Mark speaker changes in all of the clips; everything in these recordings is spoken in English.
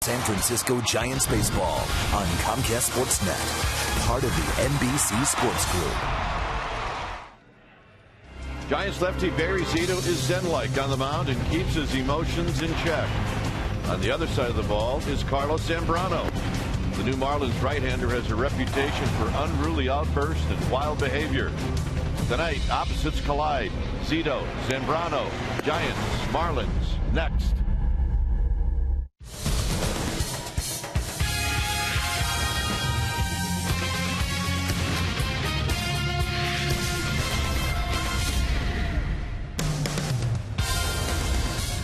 Speaker 1: San Francisco Giants baseball on Comcast Sportsnet, part of the NBC Sports Group.
Speaker 2: Giants lefty Barry Zito is zen-like on the mound and keeps his emotions in check. On the other side of the ball is Carlos Zambrano. The new Marlins right-hander has a reputation for unruly outbursts and wild behavior. Tonight, opposites collide. Zito, Zambrano, Giants, Marlins, next.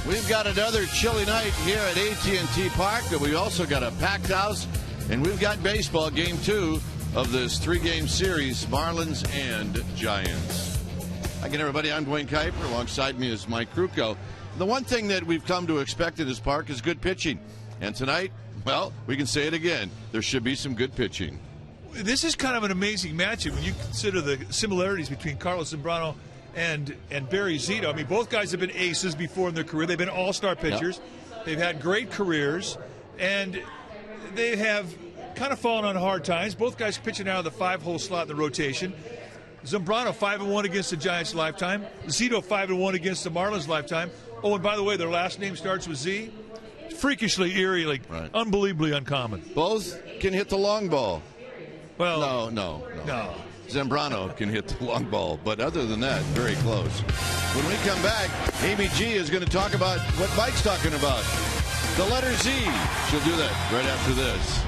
Speaker 2: We've got another chilly night here at AT Park, but we've also got a packed house, and we've got baseball, game 2 of this 3-game series, Marlins and Giants. Again, everybody, I'm Dwayne Kuiper. Alongside me is Mike Krukow. The one thing that we've come to expect in this park is good pitching. And tonight, well, we can say it again. There should be some good pitching.
Speaker 3: This is kind of an amazing matchup when you consider the similarities between Carlos Zambrano and Barry Zito. I mean, both guys have been aces before in their career. They've been all-star pitchers. Yep. They've had great careers, and they have kind of fallen on hard times. Both guys pitching out of the 5-hole slot in the rotation. Zambrano 5-1 against the Giants' lifetime. Zito 5-1 against the Marlins' lifetime. Oh, and by the way, their last name starts with Z. Freakishly eerie, like unbelievably uncommon.
Speaker 2: Both can hit the long ball.
Speaker 3: Well,
Speaker 2: no. Zambrano can hit the long ball, but other than that, very close. When we come back, Amy G is going to talk about what Mike's talking about. The letter Z. She'll do that right after this.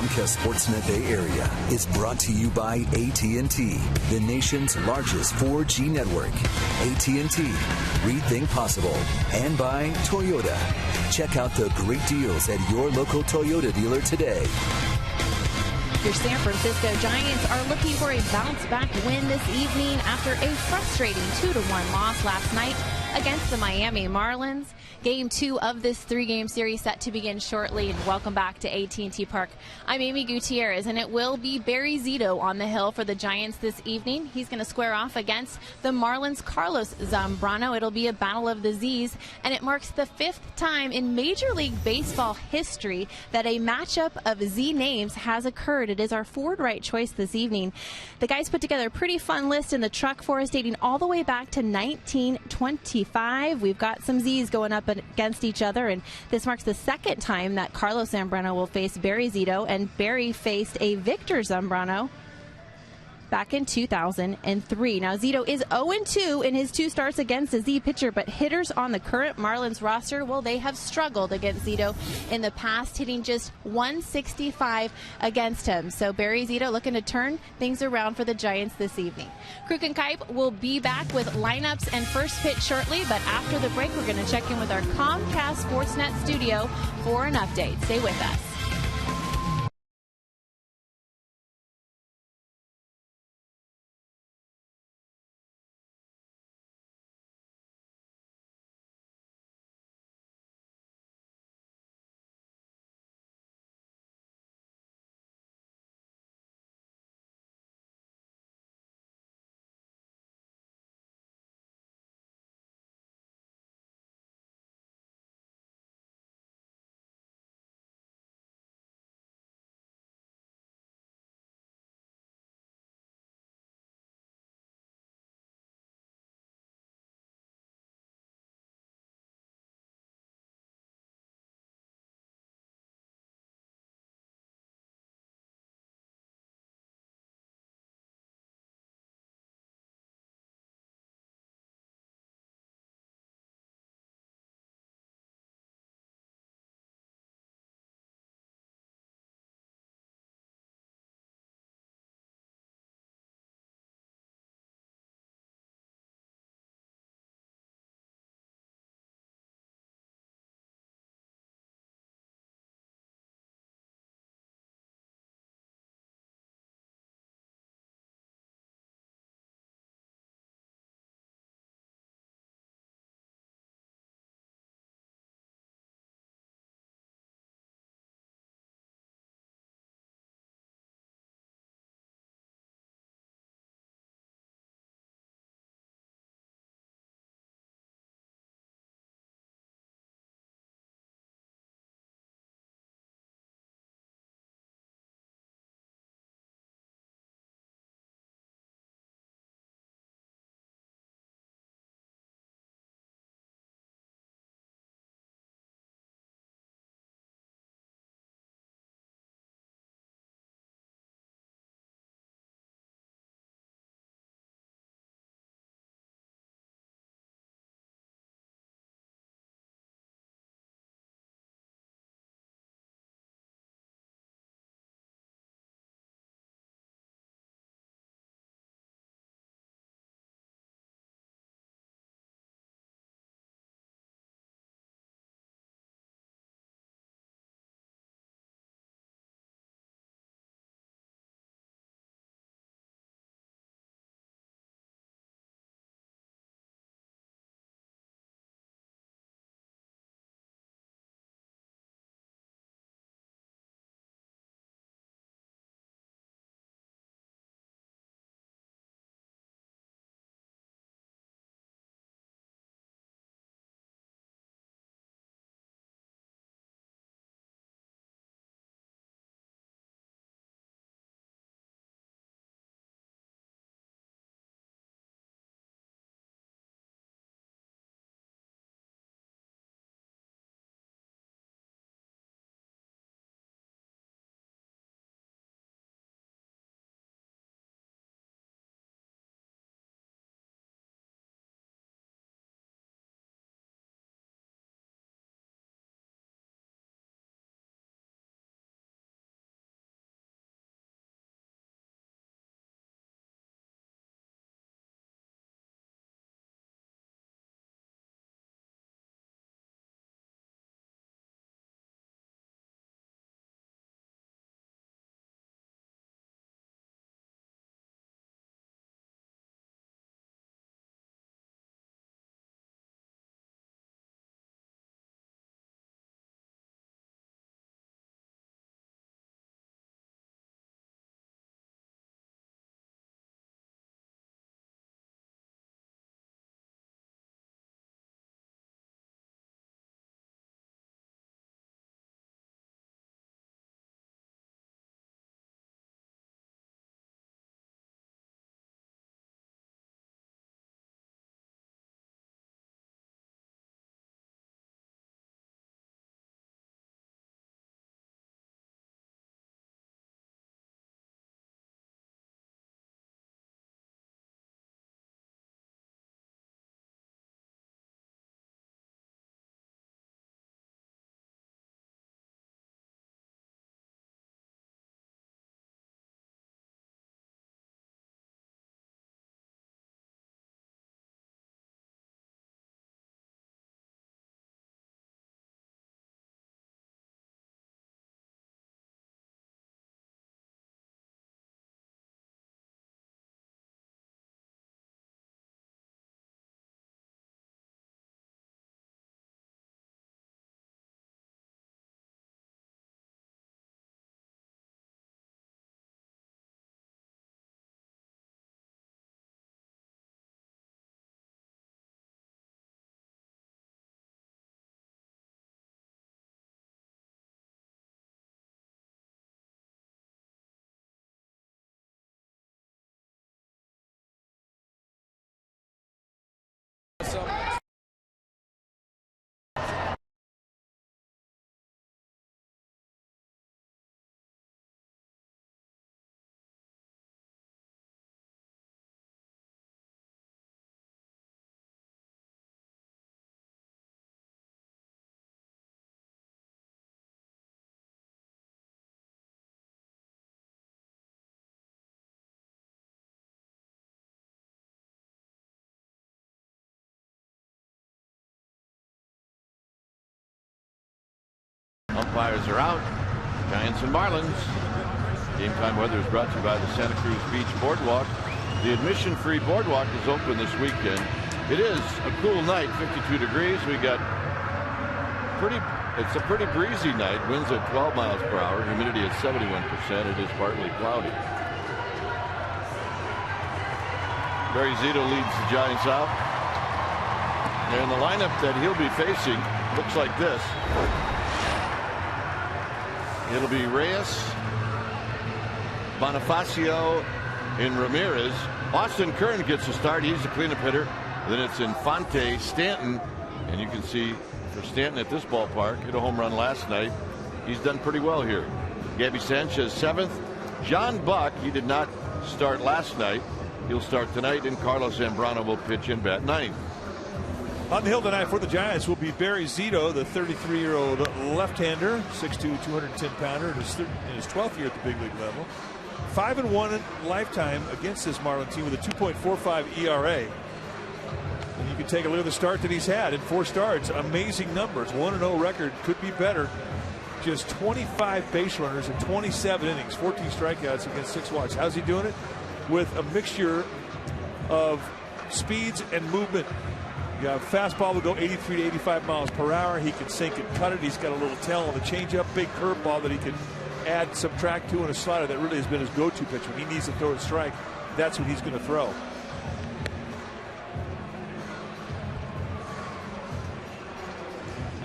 Speaker 1: Comcast Sportsnet Bay Area is brought to you by AT&T, the nation's largest 4G network. AT&T, rethink possible. And by Toyota. Check out the great deals at your local Toyota dealer today.
Speaker 4: Your San Francisco Giants are looking for a bounce-back win this evening after a frustrating 2-1 loss last night against the Miami Marlins. Game 2 of this 3-game series set to begin shortly. And welcome back to AT&T Park. I'm Amy Gutierrez, and it will be Barry Zito on the hill for the Giants this evening. He's going to square off against the Marlins' Carlos Zambrano. It'll be a battle of the Z's, and it marks the 5th time in Major League Baseball history that a matchup of Z names has occurred. It is our forward right choice this evening. The guys put together a pretty fun list in the truck for us dating all the way back to 1925. We've got some Z's going up against each other, and this marks the 2nd time that Carlos Zambrano will face Barry Zito, and Barry faced a Victor Zambrano back in 2003. Now, Zito is 0-2 in his 2 starts against a Z pitcher, but hitters on the current Marlins roster, well, they have struggled against Zito in the past, hitting just 165 against him. So Barry Zito looking to turn things around for the Giants this evening. Kruk and Kipe will be back with lineups and first pitch shortly, but after the break, we're going to check in with our Comcast Sportsnet studio for an update. Stay with us.
Speaker 2: umpires are out. Giants and Marlins. Game time weather is brought to you by the Santa Cruz Beach Boardwalk. The admission-free boardwalk is open this weekend. It is a cool night, 52 degrees. We got it's a pretty breezy night. Winds at 12 miles per hour. Humidity at 71%. It is partly cloudy. Barry Zito leads the Giants out. And the lineup that he'll be facing looks like this. It'll be Reyes, Bonifacio, and Ramirez. Austin Kern gets a start. He's the cleanup hitter. Then it's Infante, Stanton. And you can see for Stanton at this ballpark, hit a home run last night. He's done pretty well here. Gabby Sanchez, 7th. John Buck, he did not start last night. He'll start tonight, and Carlos Zambrano will pitch in bat 9th.
Speaker 5: On the hill tonight for the Giants will be Barry Zito, the 33-year-old left-hander, 6'2", 210-pounder, in his 12th year at the big league level. 5-1 lifetime against this Marlin team with a 2.45 ERA. And you can take a look at the start that he's had in 4 starts. Amazing numbers. 1-0 record, could be better. Just 25 base runners in 27 innings, 14 strikeouts against 6 walks. How's he doing it? With a mixture of speeds and movement. You have fastball will go 83 to 85 miles per hour. He can sink and cut it. He's got a little tail on the changeup, big curveball that he can add, subtract to, and a slider that really has been his go-to pitch. When he needs to throw a strike, that's what he's going to throw.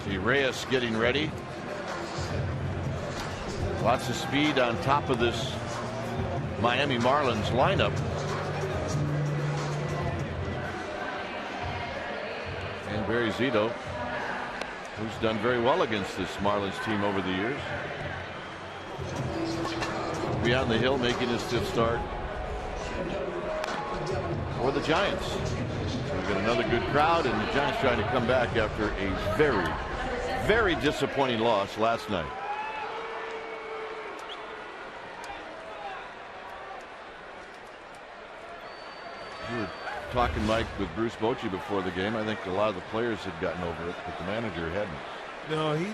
Speaker 2: See Reyes getting ready. Lots of speed on top of this Miami Marlins lineup. And Barry Zito, who's done very well against this Marlins team over the years. Beyond the hill, making his 5th start for the Giants. So we've got another good crowd, and the Giants trying to come back after a very, very disappointing loss last night. We were talking, Mike, with Bruce Bochy before the game. I think a lot of the players had gotten over it, but the manager hadn't.
Speaker 5: No, he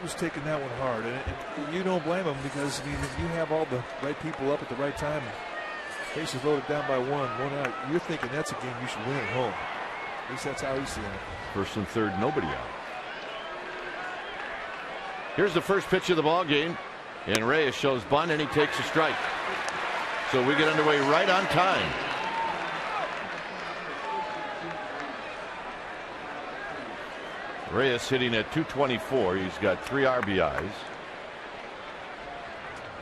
Speaker 5: was taking that one hard, and you don't blame him, because I mean, if you have all the right people up at the right time, bases loaded down by one out, you're thinking that's a game you should win at home. At least that's how he's seeing it.
Speaker 2: 1st and 3rd, nobody out. Here's the first pitch of the ball game, and Reyes shows bunt, and he takes a strike. So we get underway right on time. Reyes hitting at 224. He's got 3 RBIs.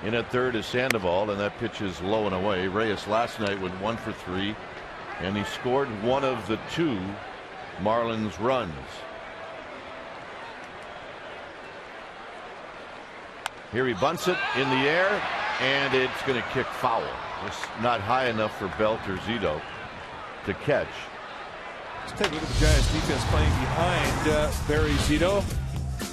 Speaker 2: In at 3rd is Sandoval, and that pitch is low and away. Reyes last night went 1 for 3, and he scored one of the 2 Marlins runs. Here he bunts it in the air, and it's going to kick foul. It's not high enough for Belt or Zito to catch.
Speaker 5: Let's take a look at the Giants defense playing behind Barry Zito.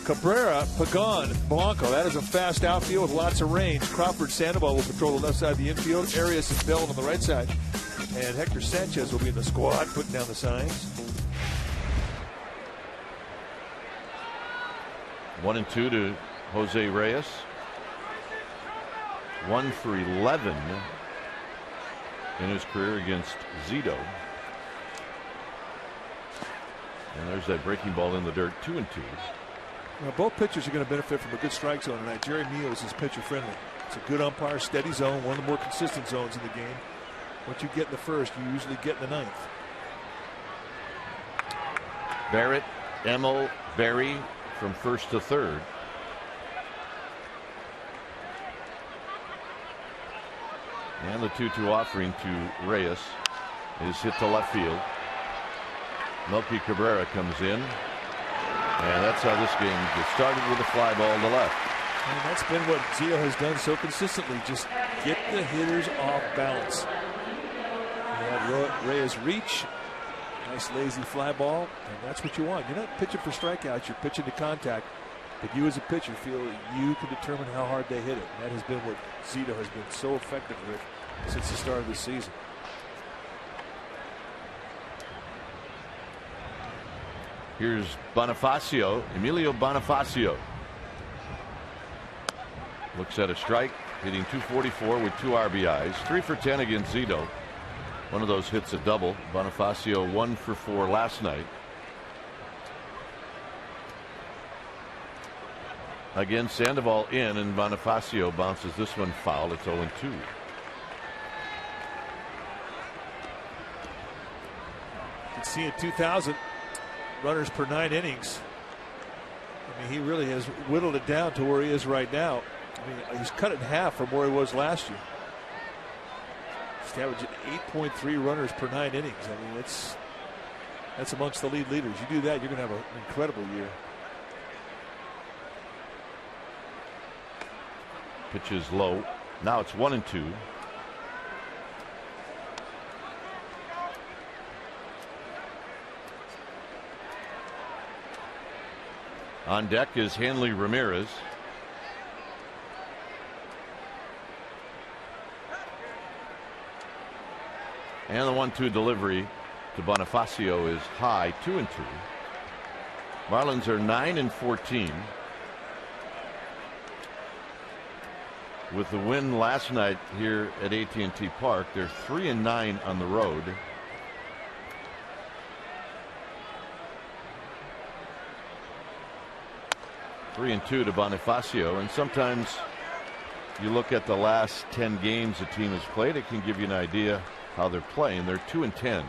Speaker 5: Cabrera, Pagan, Blanco. That is a fast outfield with lots of range. Crawford, Sandoval will patrol the left side of the infield. Arias and Bell on the right side. And Hector Sanchez will be in the squad putting down the signs.
Speaker 2: 1-2 to Jose Reyes. 1 for 11 in his career against Zito. And there's that breaking ball in the dirt. 2-2.
Speaker 5: Well, both pitchers are going to benefit from a good strike zone tonight. Jerry Meals is pitcher friendly. It's a good umpire, steady zone, one of the more consistent zones in the game. What you get in the 1st, you usually get in the 9th.
Speaker 2: Barrett, Emil, Barry from 1st to 3rd. And the 2-2 offering to Reyes is hit to left field. Melky Cabrera comes in, and that's how this game gets started, with a fly ball to left.
Speaker 5: And that's been what Zito has done so consistently. Just get the hitters off balance. You had Reyes reach, nice lazy fly ball, and that's what you want. You're not pitching for strikeouts, you're pitching to contact. But you as a pitcher feel you can determine how hard they hit it. And that has been what Zito has been so effective with since the start of the season.
Speaker 2: Here's Bonifacio, Emilio Bonifacio. Looks at a strike, hitting .244 with 2 RBIs, 3 for 10 against Zito. One of those hits a double. Bonifacio 1 for 4 last night. Again, Sandoval in, and Bonifacio bounces this one foul. It's 0-2.
Speaker 5: You can see in 2000 runners per 9 innings. I mean, he really has whittled it down to where he is right now. I mean, he's cut it in half from where he was last year. He's averaging 8.3 runners per 9 innings. I mean, that's amongst the league leaders. You do that, you're going to have an incredible year.
Speaker 2: Pitch is low. Now it's 1-2. On deck is Hanley Ramirez. And the 1-2 delivery to Bonifacio is high, 2-2. Marlins are 9-14. With the win last night here at AT&T Park, they're 3-9 on the road. Three and 2 to Bonifacio, and sometimes you look at the last 10 games a team has played, it can give you an idea how they're playing. They're 2-10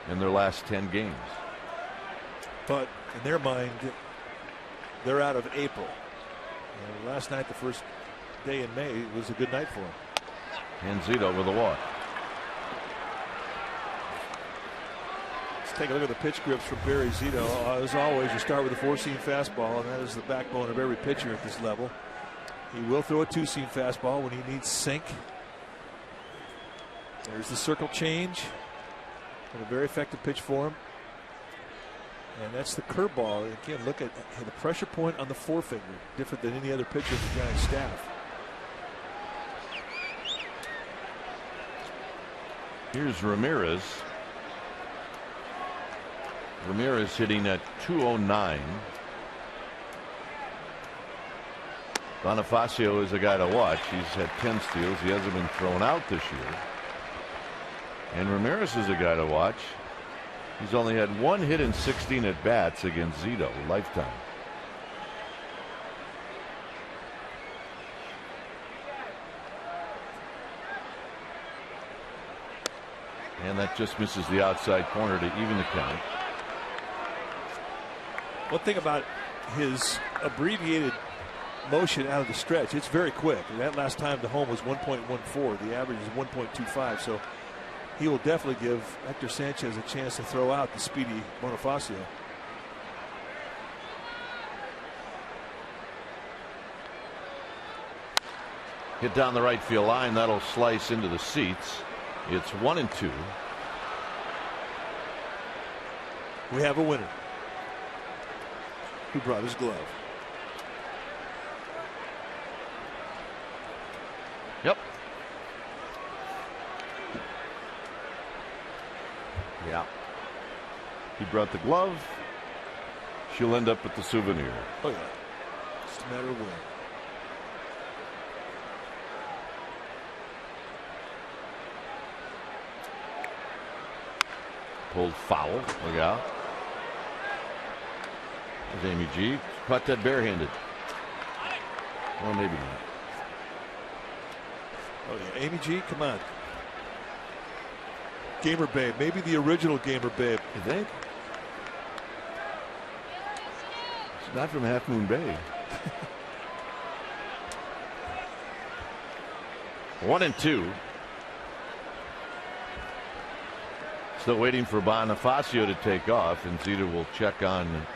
Speaker 2: in their last 10 games.
Speaker 5: But in their mind, they're out of April. Last night, the first day in May, was a good night for him.
Speaker 2: And Zito with a walk.
Speaker 5: Let's take a look at the pitch grips from Barry Zito. As always, you start with a 4-seam fastball, and that is the backbone of every pitcher at this level. He will throw a 2-seam fastball when he needs sink. There's the circle change. And a very effective pitch for him. And that's the curveball. Again, look at the pressure point on the forefinger, different than any other pitcher in the Giants staff.
Speaker 2: Here's Ramirez. Ramirez hitting at 209. Bonifacio is a guy to watch. He's had 10 steals. He hasn't been thrown out this year. And Ramirez is a guy to watch. He's only had 1 hit in 16 at bats against Zito lifetime. And that just misses the outside corner to even the count.
Speaker 5: One thing about his abbreviated motion out of the stretch, it's very quick. And that last time to home was 1.14. The average is 1.25. So he will definitely give Hector Sanchez a chance to throw out the speedy Bonifacio.
Speaker 2: Hit down the right field line. That'll slice into the seats. It's 1-2.
Speaker 5: We have a winner. Who brought his glove?
Speaker 2: Yep. Yeah. He brought the glove. She'll end up with the souvenir.
Speaker 5: Oh, yeah. Just a matter of when.
Speaker 2: Pulled foul. Look out. There's Amy G. Caught that barehanded. Well, maybe not.
Speaker 5: Oh, yeah. Amy G, come on. Gamer Babe. Maybe the original Gamer Babe.
Speaker 2: You think? She's not from Half Moon Bay. 1-2. Still waiting for Bonifacio to take off, and Zito will check on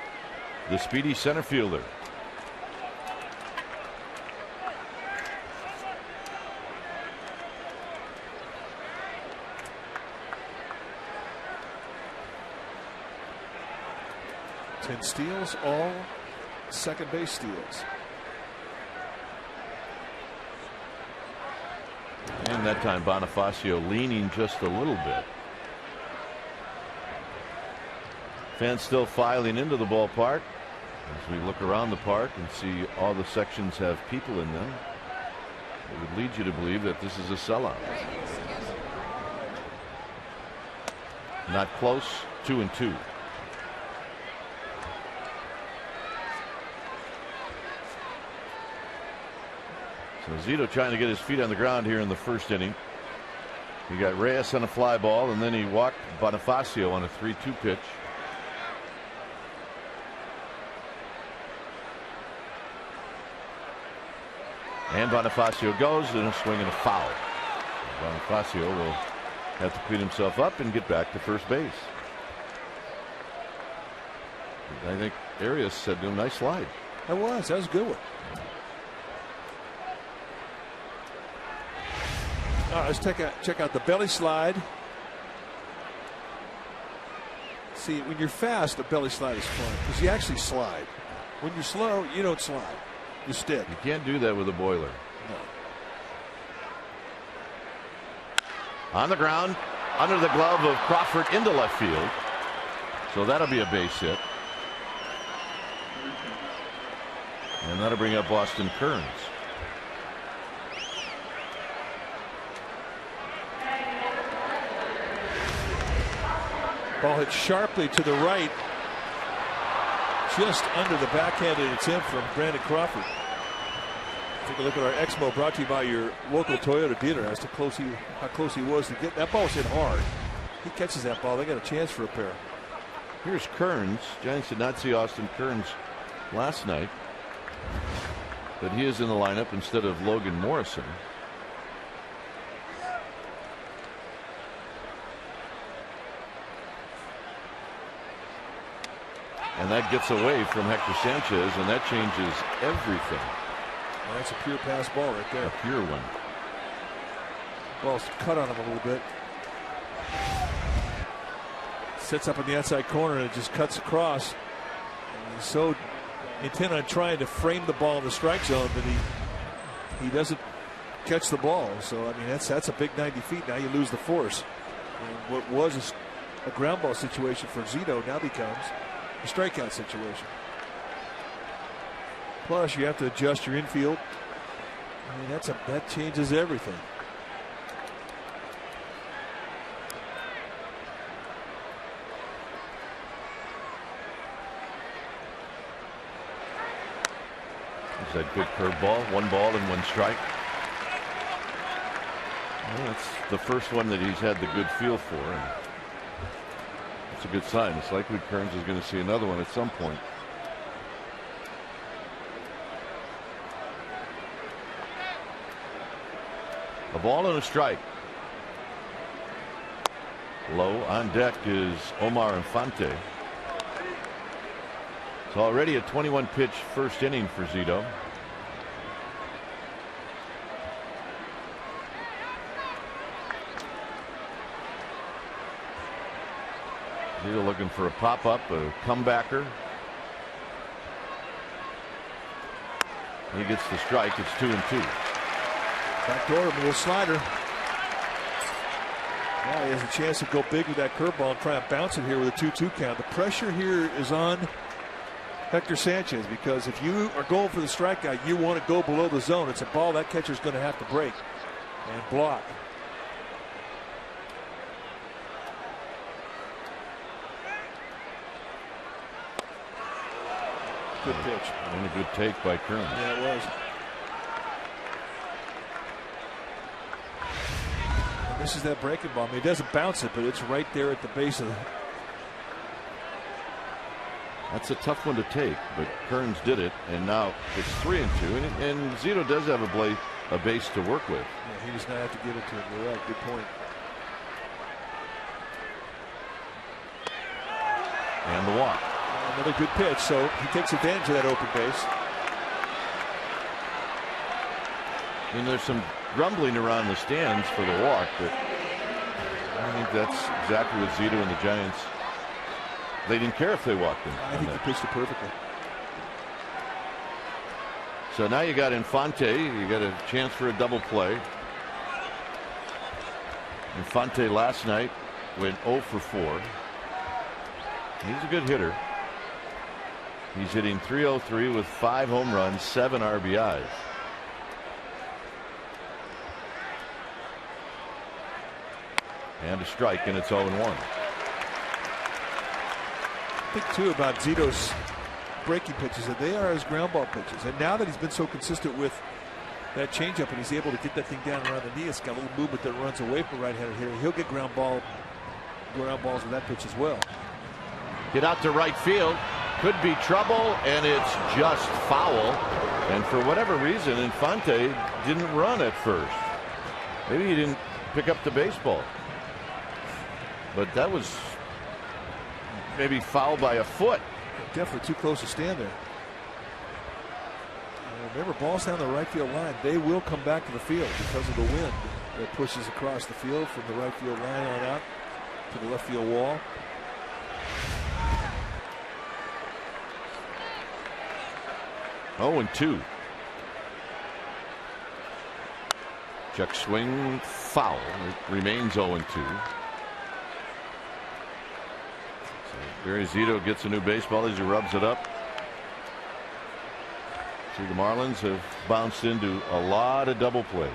Speaker 2: the speedy center fielder.
Speaker 5: Ten steals, all second base steals.
Speaker 2: And that time Bonifacio leaning just a little bit. Fans still filing into the ballpark as we look around the park and see all the sections have people in them. It would lead you to believe that this is a sellout. Not close. 2-2. So Zito trying to get his feet on the ground here in the first inning. He got Reyes on a fly ball, and then he walked Bonifacio on a 3-2 pitch. And Bonifacio goes, and a swing and a foul. Bonifacio will have to clean himself up and get back to first base. I think Arias said to him, nice slide.
Speaker 5: That was a good one. All right, let's check out the belly slide. See, when you're fast, a belly slide is fun because you actually slide. When you're slow, you don't slide. You stick.
Speaker 2: You can't do that with a boiler.
Speaker 5: No.
Speaker 2: On the ground, under the glove of Crawford into left field. So that'll be a base hit. And that'll bring up Austin Kearns.
Speaker 5: Ball hit sharply to the right, just under the backhanded attempt from Brandon Crawford. Take a look at our Exmo, brought to you by your local Toyota dealer, as to how close he was to get that ball. Was hit hard. He catches that ball, they got a chance for a pair.
Speaker 2: Here's Kearns. Giants did not see Austin Kearns last night, but he is in the lineup instead of Logan Morrison. And that gets away from Hector Sanchez, and that changes everything.
Speaker 5: Well, that's a pure pass ball right there.
Speaker 2: A pure one.
Speaker 5: Ball's cut on him a little bit. Sits up in the outside corner and it just cuts across. And he's so intent on trying to frame the ball in the strike zone that he doesn't catch the ball. So I mean that's a big 90 feet. Now you lose the force. And what was a ground ball situation for Zito now becomes a strikeout situation. Plus you have to adjust your infield. I mean that changes everything.
Speaker 2: Is that good curveball? 1 ball and 1 strike. Well, that's the first one that he's had the good feel for. And it's a good sign. It's likely Kearns is going to see another one at some point. A ball and a strike. Low on deck is Omar Infante. It's already a 21 pitch first inning for Zito. Zito looking for a pop-up, a comebacker. He gets the strike. It's 2-2.
Speaker 5: Backdoor, a little slider. Now he has a chance to go big with that curveball and try and bounce it here with a 2-2 count. The pressure here is on Hector Sanchez, because if you are going for the strikeout, you want to go below the zone. It's a ball that catcher's going to have to break and block. Good pitch.
Speaker 2: And a good take by Kearns.
Speaker 5: Yeah, it was. And this is that breaking ball. I mean, it doesn't bounce it, but it's right there at the base of the...
Speaker 2: That's a tough one to take, but Kearns did it, and now it's 3-2, and Zito does have a base to work with.
Speaker 5: Yeah, he does not have to give it to him. You're right. Good point.
Speaker 2: And the walk.
Speaker 5: Another good pitch, so he takes advantage of that open base.
Speaker 2: And there's some grumbling around the stands for the walk, but I think that's exactly what Zito and the Giants, they didn't care if they walked him.
Speaker 5: I think he pitched it perfectly.
Speaker 2: So now you got Infante. You got a chance for a double play. Infante last night went 0 for 4. He's a good hitter. He's hitting .303 with 5 home runs, 7 RBIs. And a strike, and it's 0-1.
Speaker 5: I think, too, about Zito's breaking pitches, that they are his ground ball pitches. And now that he's been so consistent with that changeup and he's able to get that thing down around the knee, it's got a little movement that runs away from right-handed hitter. He'll get ground balls with that pitch as well.
Speaker 2: Get out to right field. Could be trouble, and it's just foul. And for whatever reason, Infante didn't run at first. Maybe he didn't pick up the baseball. But that was maybe foul by a foot.
Speaker 5: Definitely too close to stand there. Remember, balls down the right field line, they will come back to the field because of the wind that pushes across the field from the right field line on out to the left field wall.
Speaker 2: Oh, and 2. Check swing, foul. It remains 0-2. So Barry Zito gets a new baseball as he rubs it up. See, the Marlins have bounced into a lot of double plays.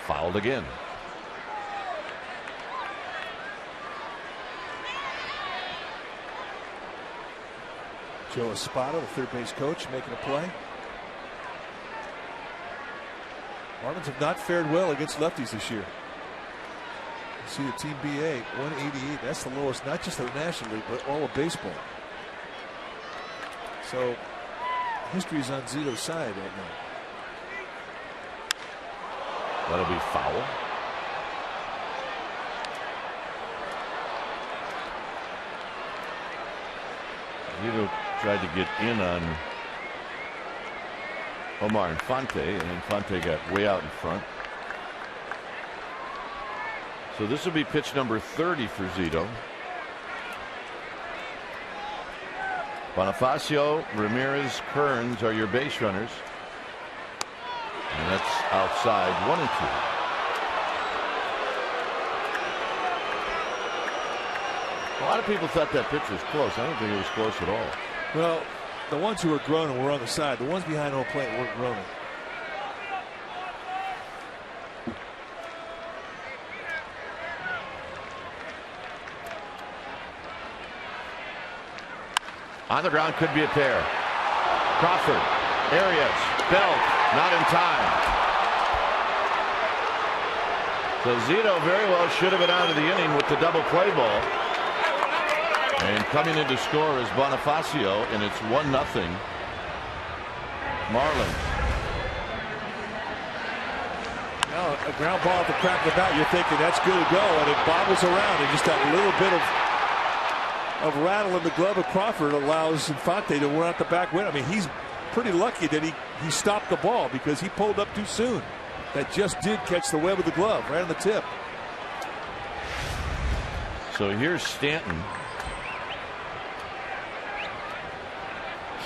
Speaker 2: Fouled again.
Speaker 5: Joe Espada, the third base coach, making a play. Marlins have not fared well against lefties this year. You see the team BA 188. That's the lowest, not just of the National League, but all of baseball. So history is on Zito's side right now.
Speaker 2: That'll be foul. Zito tried to get in on Omar Infante, and Infante got way out in front. So this will be pitch number 30 for Zito. Bonifacio, Ramirez, Kearns are your base runners. And that's outside, 1-2. A lot of people thought that pitch was close. I don't think it was close at all.
Speaker 5: Well, the ones who were groaning were on the side. The ones behind home plate weren't groaning.
Speaker 2: On the ground, could be a pair. Crawford, Arias, Belt, not in time. So Zito very well should have been out of the inning with the double play ball. And coming in to score is Bonifacio, and it's 1-0 Marlins.
Speaker 5: Now a ground ball at the crack of the bat, you're thinking that's good to go, and it bobbles around, and just that little bit of rattle in the glove of Crawford allows Infante to run out the back window. I mean, he's pretty lucky that he stopped the ball because he pulled up too soon. That just did catch the web of the glove right on the tip.
Speaker 2: So here's Stanton.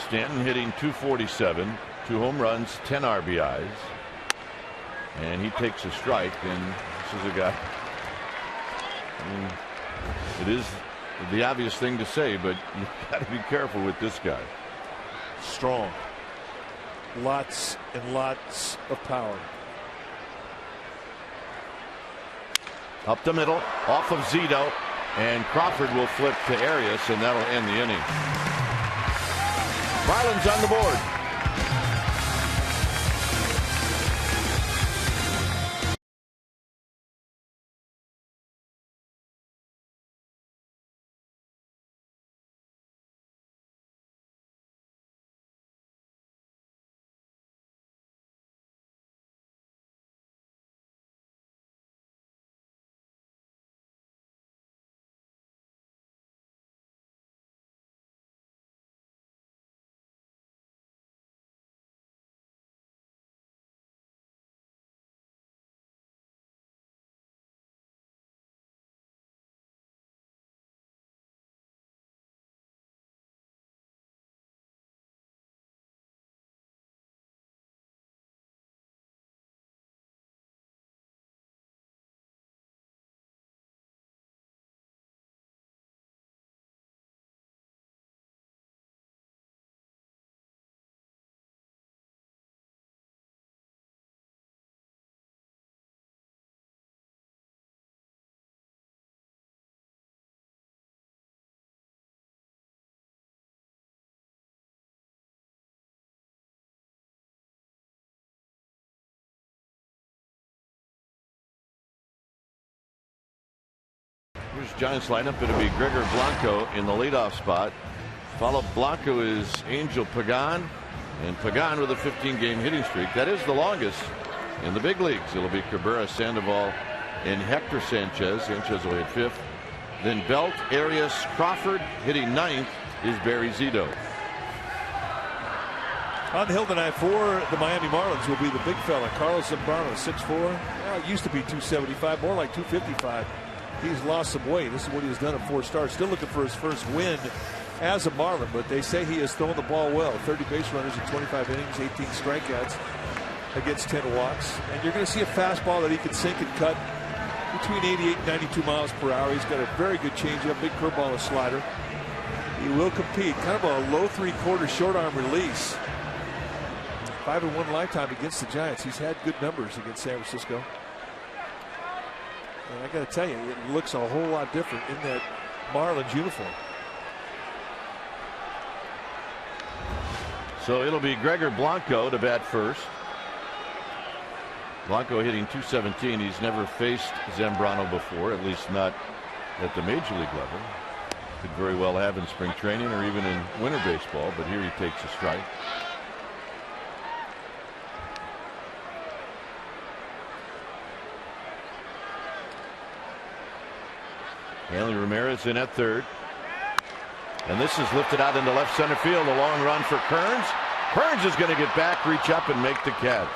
Speaker 2: Stanton hitting .247, 2 home runs, 10 RBIs, and he takes a strike. And this is a guy. I mean, it is the obvious thing to say, but you've got to be careful with this guy.
Speaker 5: Strong. Lots and lots of power.
Speaker 2: Up the middle, off of Zito, and Crawford will flip to Arias, and that'll end the inning. Marlins on the board. Here's Giants lineup. It'll be Gregor Blanco in the leadoff spot. Followed Blanco is Angel Pagan, and Pagan with a 15-game hitting streak. That is the longest in the big leagues. It'll be Cabrera, Sandoval, and Hector Sanchez. Sanchez will hit 5th. Then Belt, Arias, Crawford. Hitting 9th is Barry Zito.
Speaker 5: On the hill tonight for the Miami Marlins will be the big fella, Carlos Zambrano, 6'4". Well, it used to be 275, more like 255. He's lost some weight. This is what he's done at 4 starts. Still looking for his first win as a Marlin, but they say he has thrown the ball well. 30 base runners in 25 innings, 18 strikeouts against 10 walks. And you're going to see a fastball that he can sink and cut between 88 and 92 miles per hour. He's got a very good changeup, big curveball, and slider. He will compete. Kind of a low 3/4 short arm release. 5-1 lifetime against the Giants. He's had good numbers against San Francisco. And I got to tell you, it looks a whole lot different in that Marlins uniform.
Speaker 2: So it'll be Gregor Blanco to bat first. Blanco hitting 217. He's never faced Zambrano before, at least not at the major league level. Could very well have in spring training or even in winter baseball, but here he takes a strike. Hanley Ramirez in at third. And this is lifted out into left center field. A long run for Kearns. Kearns is going to get back, reach up, and make the catch.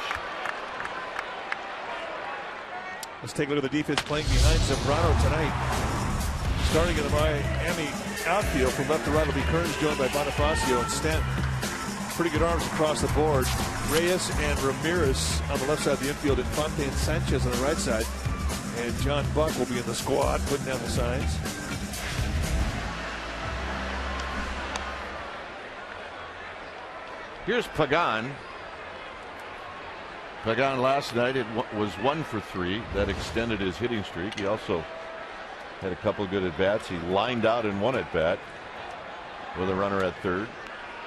Speaker 5: Let's take a look at the defense playing behind Zambrano tonight. Starting in the Miami outfield from left to right will be Kearns, joined by Bonifacio and Stent. Pretty good arms across the board. Reyes and Ramirez on the left side of the infield, and Fonte and Sanchez on the right side. And John Buck will be in the squad, putting down the signs.
Speaker 2: Here's Pagan. Pagan last night was 1 for 3. That extended his hitting streak. He also had a couple of good at bats. He lined out in 1 at bat with a runner at third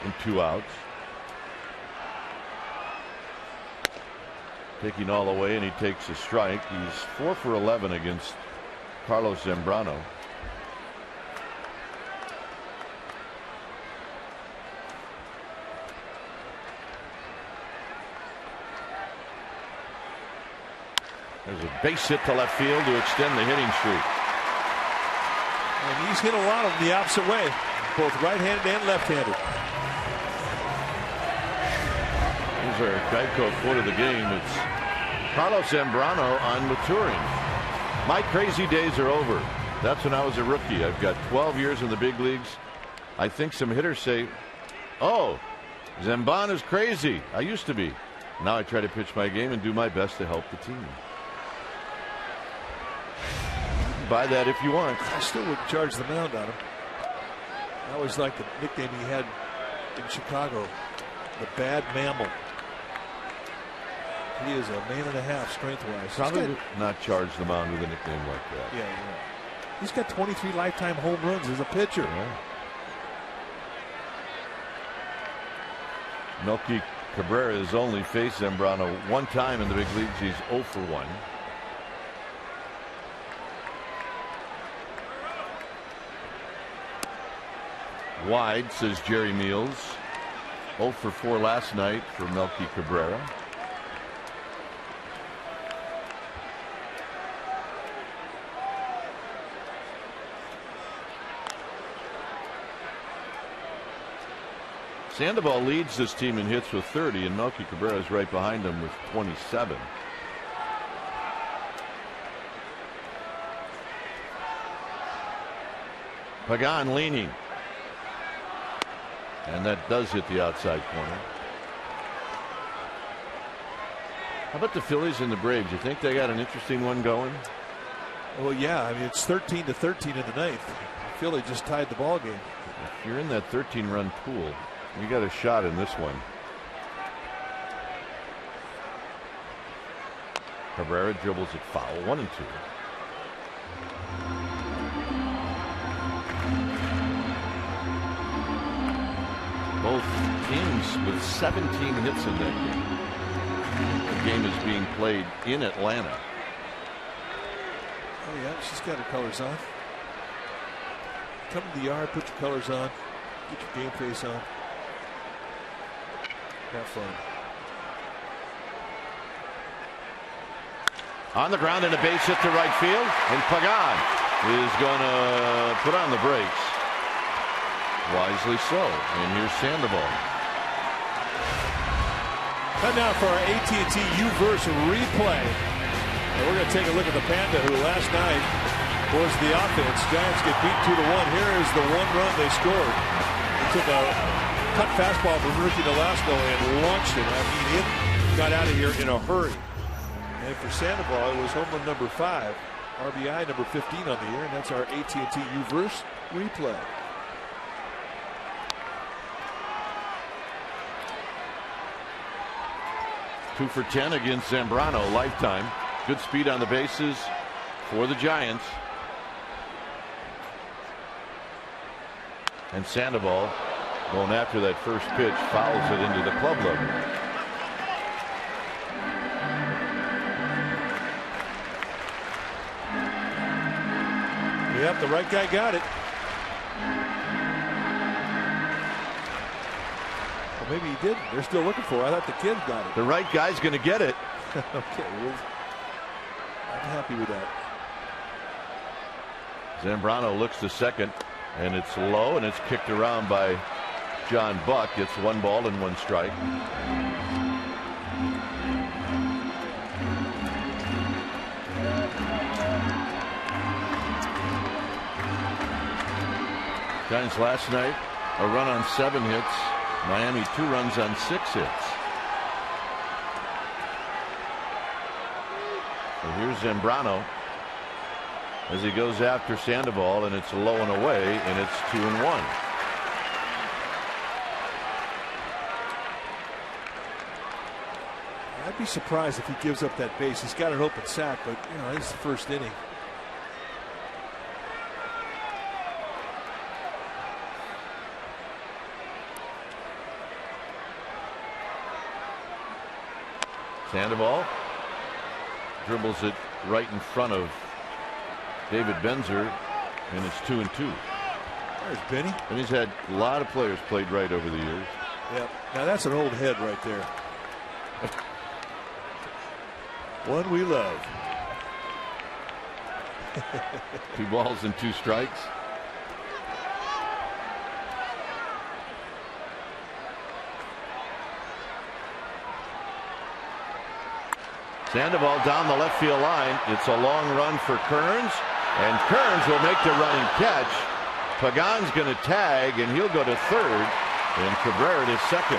Speaker 2: and 2 outs. Taking all the way, and he takes a strike. He's 4 for 11 against Carlos Zambrano. There's a base hit to left field to extend the hitting streak.
Speaker 5: And he's hit a lot of them the opposite way, both right-handed and left-handed.
Speaker 2: Here's our Geico quote of the game. It's Carlos Zambrano on maturing. My crazy days are over. That's when I was a rookie. I've got 12 years in the big leagues. I think some hitters say, oh, Zambrano's crazy. I used to be. Now I try to pitch my game and do my best to help the team. Buy that if you want.
Speaker 5: I still wouldn't charge the mound on him. I always liked the nickname he had in Chicago, the Bad Mammal. He is a man and a half strength-wise.
Speaker 2: Probably not charge the mound with a nickname like that.
Speaker 5: Yeah. He's got 23 lifetime home runs as a pitcher.
Speaker 2: Yeah. Melky Cabrera has only faced Zambrano 1 time in the big leagues. He's 0 for 1. Wide, says Jerry Meals. 0 for 4 last night for Melky Cabrera. Sandoval leads this team in hits with 30, and Melky Cabrera is right behind him with 27. Pagan leaning. And that does hit the outside corner. How about the Phillies and the Braves? You think they got an interesting one going?
Speaker 5: Well, yeah. I mean, it's 13-13 in the 9th. Philly just tied the ball game.
Speaker 2: If you're in that 13-run pool, you got a shot in this one. Cabrera dribbles it foul. 1-2. Both teams with 17 hits in that game. The game is being played in Atlanta.
Speaker 5: Oh, yeah, she's got her colors on. come to the yard, put your colors on, get your game face on. Have fun.
Speaker 2: On the ground and a base hit to right field, and Pregame is going to put on the brakes. Wisely so. And here's Sandoval.
Speaker 5: Time now for our AT U-verse replay. And we're going to take a look at the Panda, who last night was the offense. Giants get beat 2-1. Here is the one run they scored. They took a cut fastball from Ricky Nolasco and launched it. I mean, it got out of here in a hurry. And for Sandoval, it was home run number 5, RBI number 15 on the year, and that's our AT U-verse replay.
Speaker 2: Two for 10 against Zambrano, lifetime. Good speed on the bases for the Giants. And Sandoval, going after that first pitch, fouls it into the club level.
Speaker 5: Yep, the right guy got it. Well, maybe he didn't. They're still looking for it. I thought the kid got it.
Speaker 2: The right guy's going to get it.
Speaker 5: Okay, well, I'm happy with that.
Speaker 2: Zambrano looks to second, and it's low, and it's kicked around by John Buck. It's 1 ball and 1 strike. Giants last night, a run on 7 hits. Miami 2 runs on 6 hits. So here's Zambrano as he goes after Sandoval, and it's low and away, and it's 2-1.
Speaker 5: I'd be surprised if he gives up that base. He's got an open sack, but you know, it's the first inning.
Speaker 2: Sandoval dribbles it right in front of David Benzer, and it's 2-2.
Speaker 5: There's Benny.
Speaker 2: And he's had a lot of players played right over the years.
Speaker 5: Yep. Now that's an old head right there. One we love.
Speaker 2: 2 balls and 2 strikes. Sandoval down the left field line. It's a long run for Kearns, and Kearns will make the running catch. Pagan's going to tag, and he'll go to third, and Cabrera to second.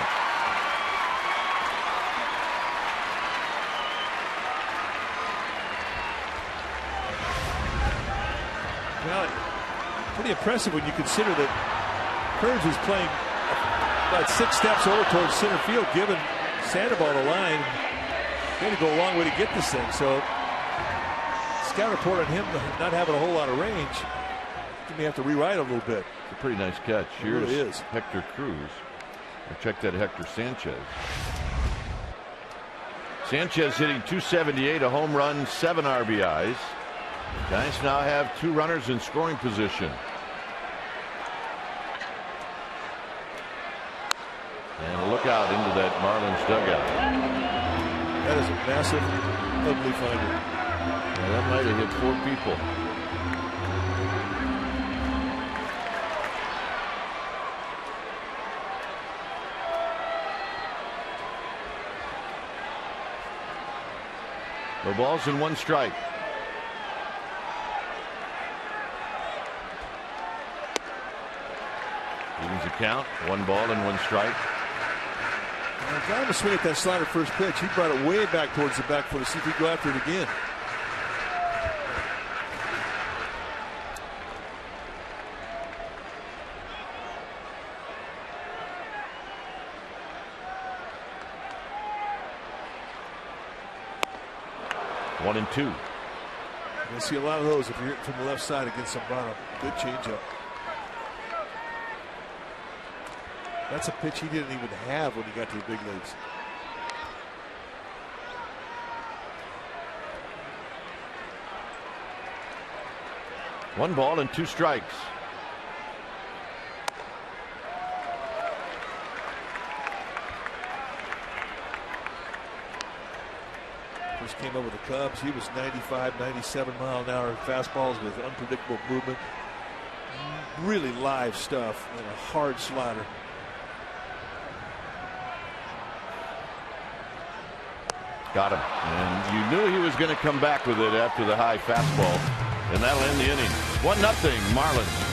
Speaker 5: Well, pretty impressive when you consider that Kearns was playing about 6 steps over towards center field, giving Sandoval the line. He had to go a long way to get this thing. So, scout report on him not having a whole lot of range. He may have to rewrite a little bit.
Speaker 2: It's a pretty nice catch. Here's
Speaker 5: really is.
Speaker 2: Hector Cruz. Or check that Hector Sanchez. Sanchez hitting .278, a home run, 7 RBIs. Giants now have 2 runners in scoring position. And a look out into that Marlins dugout.
Speaker 5: That is a massive, ugly finder.
Speaker 2: Yeah, that might have hit 4 people. No balls and 1 strike. Evens the count. 1 ball and 1 strike.
Speaker 5: Got him to swing at that slider first pitch. He brought it way back towards the back foot to see if he'd go after it again.
Speaker 2: One and 2.
Speaker 5: You're going to see a lot of those if you're hitting from the left side against Zambrano. Good changeup. That's a pitch he didn't even have when he got to the big leagues.
Speaker 2: One ball and 2 strikes.
Speaker 5: First came up with the Cubs. He was 95, 97 mile an hour fastballs with unpredictable movement. Really live stuff and a hard slider.
Speaker 2: Got him. And you knew he was going to come back with it after the high fastball. And that'll end the inning. 1-0 Marlins.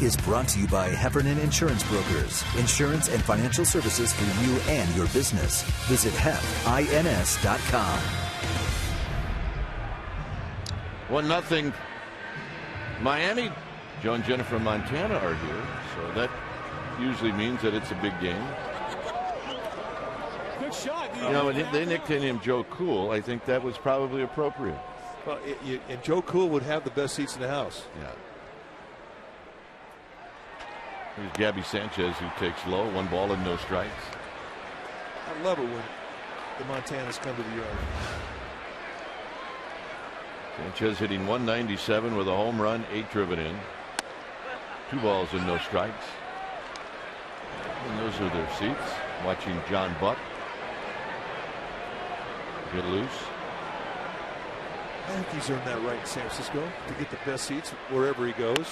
Speaker 1: Is brought to you by Heffernan Insurance Brokers. Insurance and financial services for you and your business. Visit hefins.com.
Speaker 2: 1-0 Miami. Joe and Jennifer Montana are here, so that usually means that it's a big game.
Speaker 5: Good shot.
Speaker 2: You know, when they nicknamed him Joe Cool, I think that was probably appropriate.
Speaker 5: Well, and Joe Cool would have the best seats in the house.
Speaker 2: Yeah. Here's Gabby Sanchez, who takes low, 1 ball and no strikes.
Speaker 5: I love it when the Montanas come to the yard.
Speaker 2: Sanchez hitting 197 with a home run, 8 driven in. 2 balls and no strikes. And those are their seats. Watching John Buck get loose.
Speaker 5: I think he's earned that right in San Francisco to get the best seats wherever he goes.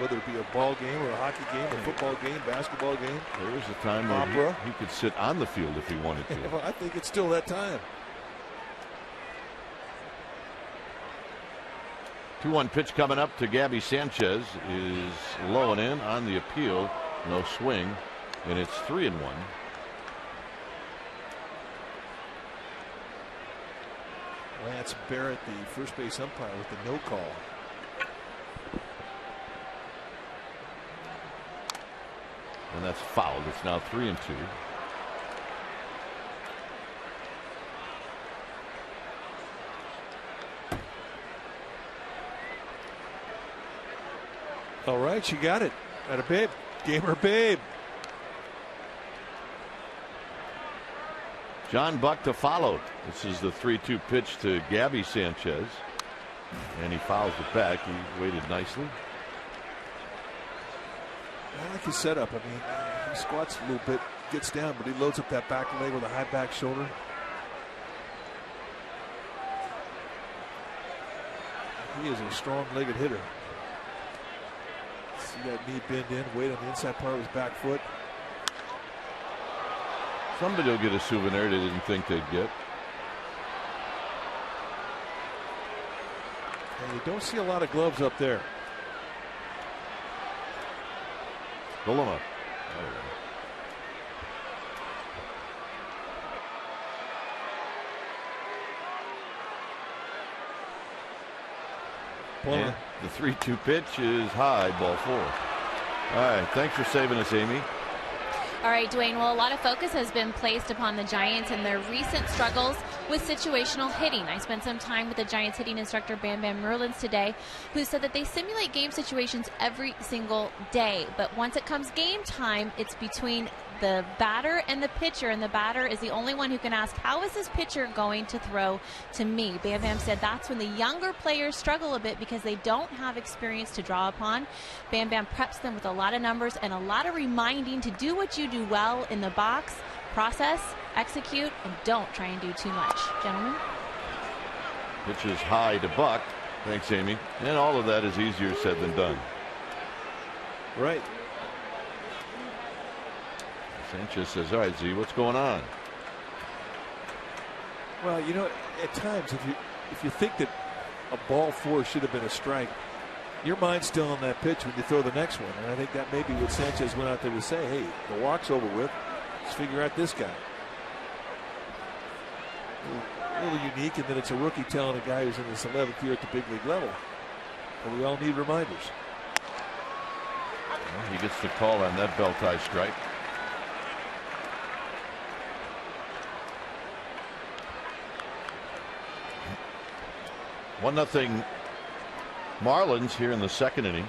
Speaker 5: Whether it be a ball game or a hockey game, a football game, basketball game.
Speaker 2: There was a time where he could sit on the field if he wanted to.
Speaker 5: Well, I think it's still that time.
Speaker 2: 2-1 pitch coming up to Gabby Sanchez is low and in on the appeal. No swing, and it's 3-1.
Speaker 5: Lance Barrett, the first base umpire, with the no call.
Speaker 2: And that's fouled. It's now 3-2.
Speaker 5: All right, she got it. At a babe. Gamer babe.
Speaker 2: John Buck to follow. This is the 3-2 pitch to Gabby Sanchez. And he fouls it back. He waited nicely.
Speaker 5: I like his setup. I mean, he squats a little bit, gets down, but he loads up that back leg with a high back shoulder. He is a strong-legged hitter. See that knee bend in, weight on the inside part of his back foot.
Speaker 2: Somebody will get a souvenir they didn't think they'd get.
Speaker 5: And you don't see a lot of gloves up there.
Speaker 2: Pull him up. And the 3-2 pitch is high, ball 4. All right, thanks for saving us, Amy.
Speaker 4: All right, Dwayne. Well, a lot of focus has been placed upon the Giants and their recent struggles with situational hitting. I spent some time with the Giants hitting instructor Bam Bam Merlins today, who said that they simulate game situations every single day. But once it comes game time, it's between the batter and the pitcher, and the batter is the only one who can ask, how is this pitcher going to throw to me? Bam Bam said that's when the younger players struggle a bit because they don't have experience to draw upon. Bam Bam preps them with a lot of numbers and a lot of reminding to do what you do well in the box, process, execute, and don't try and do too much. Gentlemen?
Speaker 2: Pitch is high to Buck. Thanks, Amy. And all of that is easier said than done.
Speaker 5: Right.
Speaker 2: Sanchez says, all right, Z, what's going on?
Speaker 5: Well, you know, at times if you think that a ball 4 should have been a strike, your mind's still on that pitch when you throw the next one. And I think that may be what Sanchez went out there to say. Hey, the walk's over with. Let's figure out this guy. A little unique, and then it's a rookie telling a guy who's in his 11th year at the big league level. And we all need reminders.
Speaker 2: Well, he gets the call on that bell tie strike. 1-0 Marlins here in the second inning.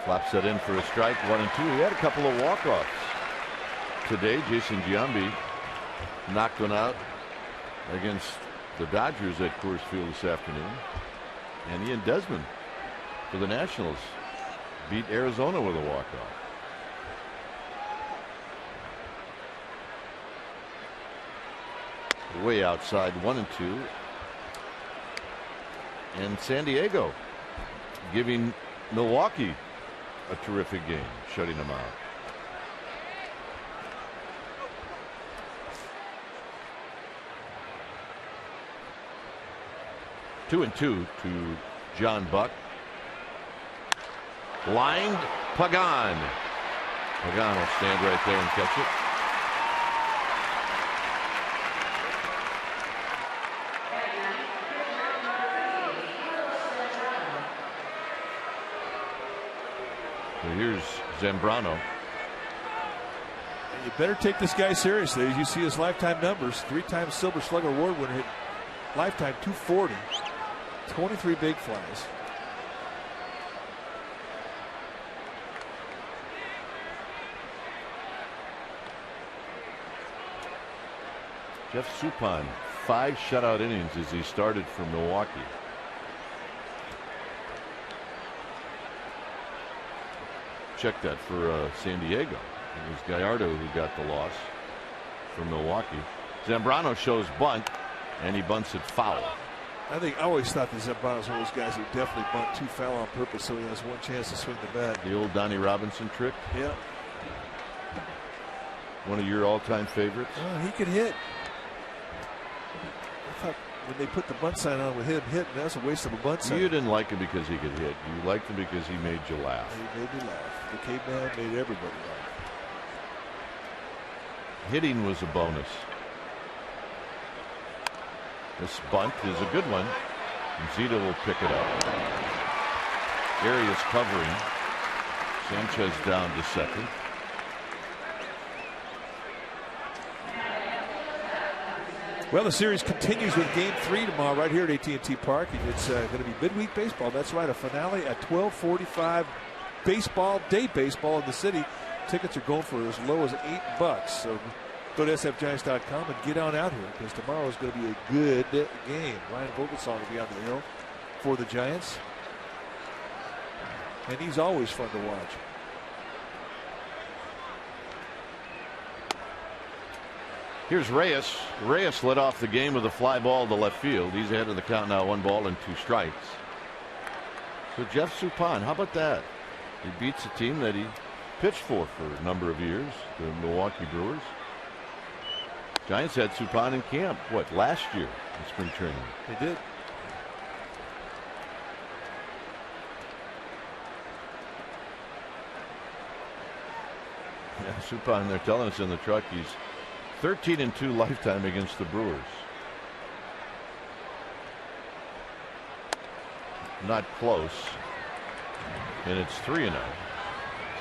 Speaker 2: Flaps that in for a strike. 1-2. He had a couple of walk-offs today. Jason Giambi knocked one out against the Dodgers at Coors Field this afternoon. And Ian Desmond for the Nationals beat Arizona with a walk-off. Way outside, 1-2. And San Diego giving Milwaukee a terrific game, shutting them out. Two and two to John Buck. Lined Pagan. Pagan will stand right there and catch it. Here's Zambrano.
Speaker 5: You better take this guy seriously. As you see his lifetime numbers, 3-time Silver Slugger Award winner, hit lifetime 240, 23 big flies.
Speaker 2: Jeff Suppan, 5 shutout innings as he started for Milwaukee. Check that for San Diego. It was Gallardo who got the loss for Milwaukee. Zambrano shows bunt, and he bunts it foul.
Speaker 5: I always thought that Zambrano was one of those guys who definitely bunt 2 foul on purpose so he has one chance to swing the bat.
Speaker 2: The old Donnie Robinson trick.
Speaker 5: Yeah.
Speaker 2: One of your all-time favorites.
Speaker 5: He could hit. I thought when they put the bunt sign on with him hitting, that's a waste of a bunt sign.
Speaker 2: You didn't like him because he could hit. You liked him because he made you laugh.
Speaker 5: He made me laugh. The caveman made everybody laugh.
Speaker 2: Hitting was a bonus. This bunt is a good one. And Zito will pick it up. Arias covering. Sanchez down to second.
Speaker 5: Well, the series continues with Game 3 tomorrow right here at AT Park. It's going to be midweek baseball. That's right, a finale at 12:45. Day baseball in the city. Tickets are going for as low as $8. So go to sfgiants.com and get on out here because tomorrow is going to be a good game. Ryan Vogelsong will be on the hill for the Giants. And he's always fun to watch.
Speaker 2: Here's Reyes. Reyes led off the game with a fly ball to left field. He's ahead of the count now, 1 ball and 2 strikes. So Jeff Suppan, how about that? He beats a team that he pitched for a number of years, the Milwaukee Brewers. Giants had Suppan in camp, last year in spring training.
Speaker 5: They did.
Speaker 2: Yeah, Suppan, they're telling us in the truck, he's 13-2 lifetime against the Brewers. not close. And it's 3-0.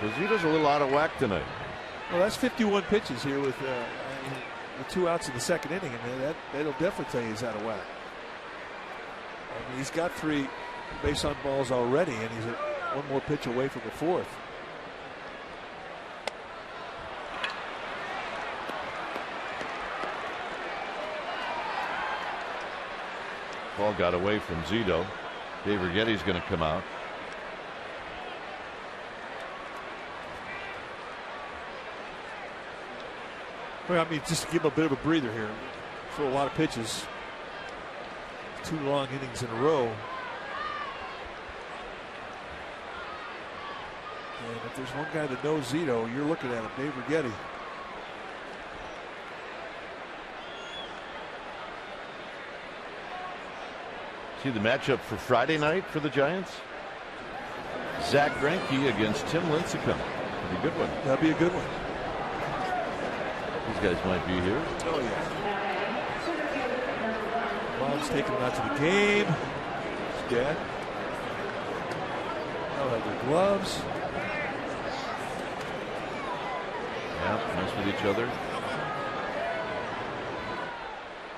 Speaker 2: So Zito's a little out of whack tonight.
Speaker 5: Well, that's 51 pitches here with 2 outs in the second inning, and that'll definitely tell you he's out of whack. I mean, he's got 3 base on balls already, and he's 1 more pitch away from the 4th.
Speaker 2: Ball got away from Zito. Dave Righetti's going to come out.
Speaker 5: Well, I mean, just to give him a bit of a breather here. Throw a lot of pitches. 2 long innings in a row. And if there's one guy that knows Zito, you're looking at him, Dave Righetti.
Speaker 2: See the matchup for Friday night for the Giants? Zach Greinke against Tim Lincecum. That'd be a good one.
Speaker 5: That'd be a good one.
Speaker 2: These guys might be here.
Speaker 5: Oh, yeah. Mom's taking him out to the game. His dad. They'll have their gloves.
Speaker 2: Yeah, mess with each other.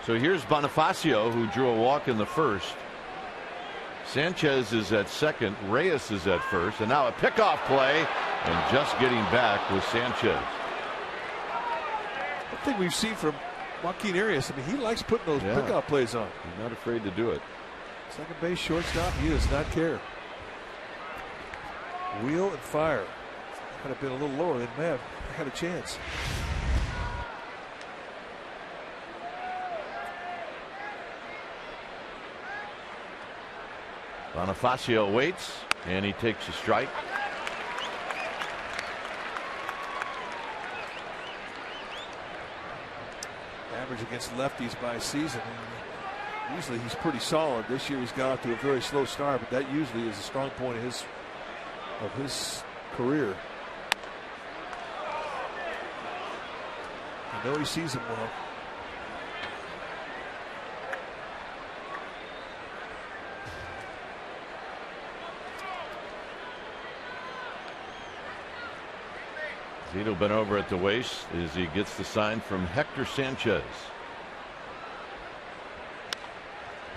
Speaker 2: So here's Bonifacio, who drew a walk in the first. Sanchez is at second. Reyes is at first. And now a pickoff play. And just getting back was Sanchez.
Speaker 5: One thing we've seen from Joaquin Arias, I mean, he likes putting those pickoff plays on.
Speaker 2: He's not afraid to do it.
Speaker 5: Second base shortstop, he does not care. Wheel and fire. Could have been a little lower, they may have had a chance.
Speaker 2: Bonifacio waits, and he takes a strike.
Speaker 5: Average against lefties by season. And usually he's pretty solid. This year he's got off to a very slow start, but that usually is a strong point of his career. I know he sees him well.
Speaker 2: Zito bent over at the waist as he gets the sign from Hector Sanchez.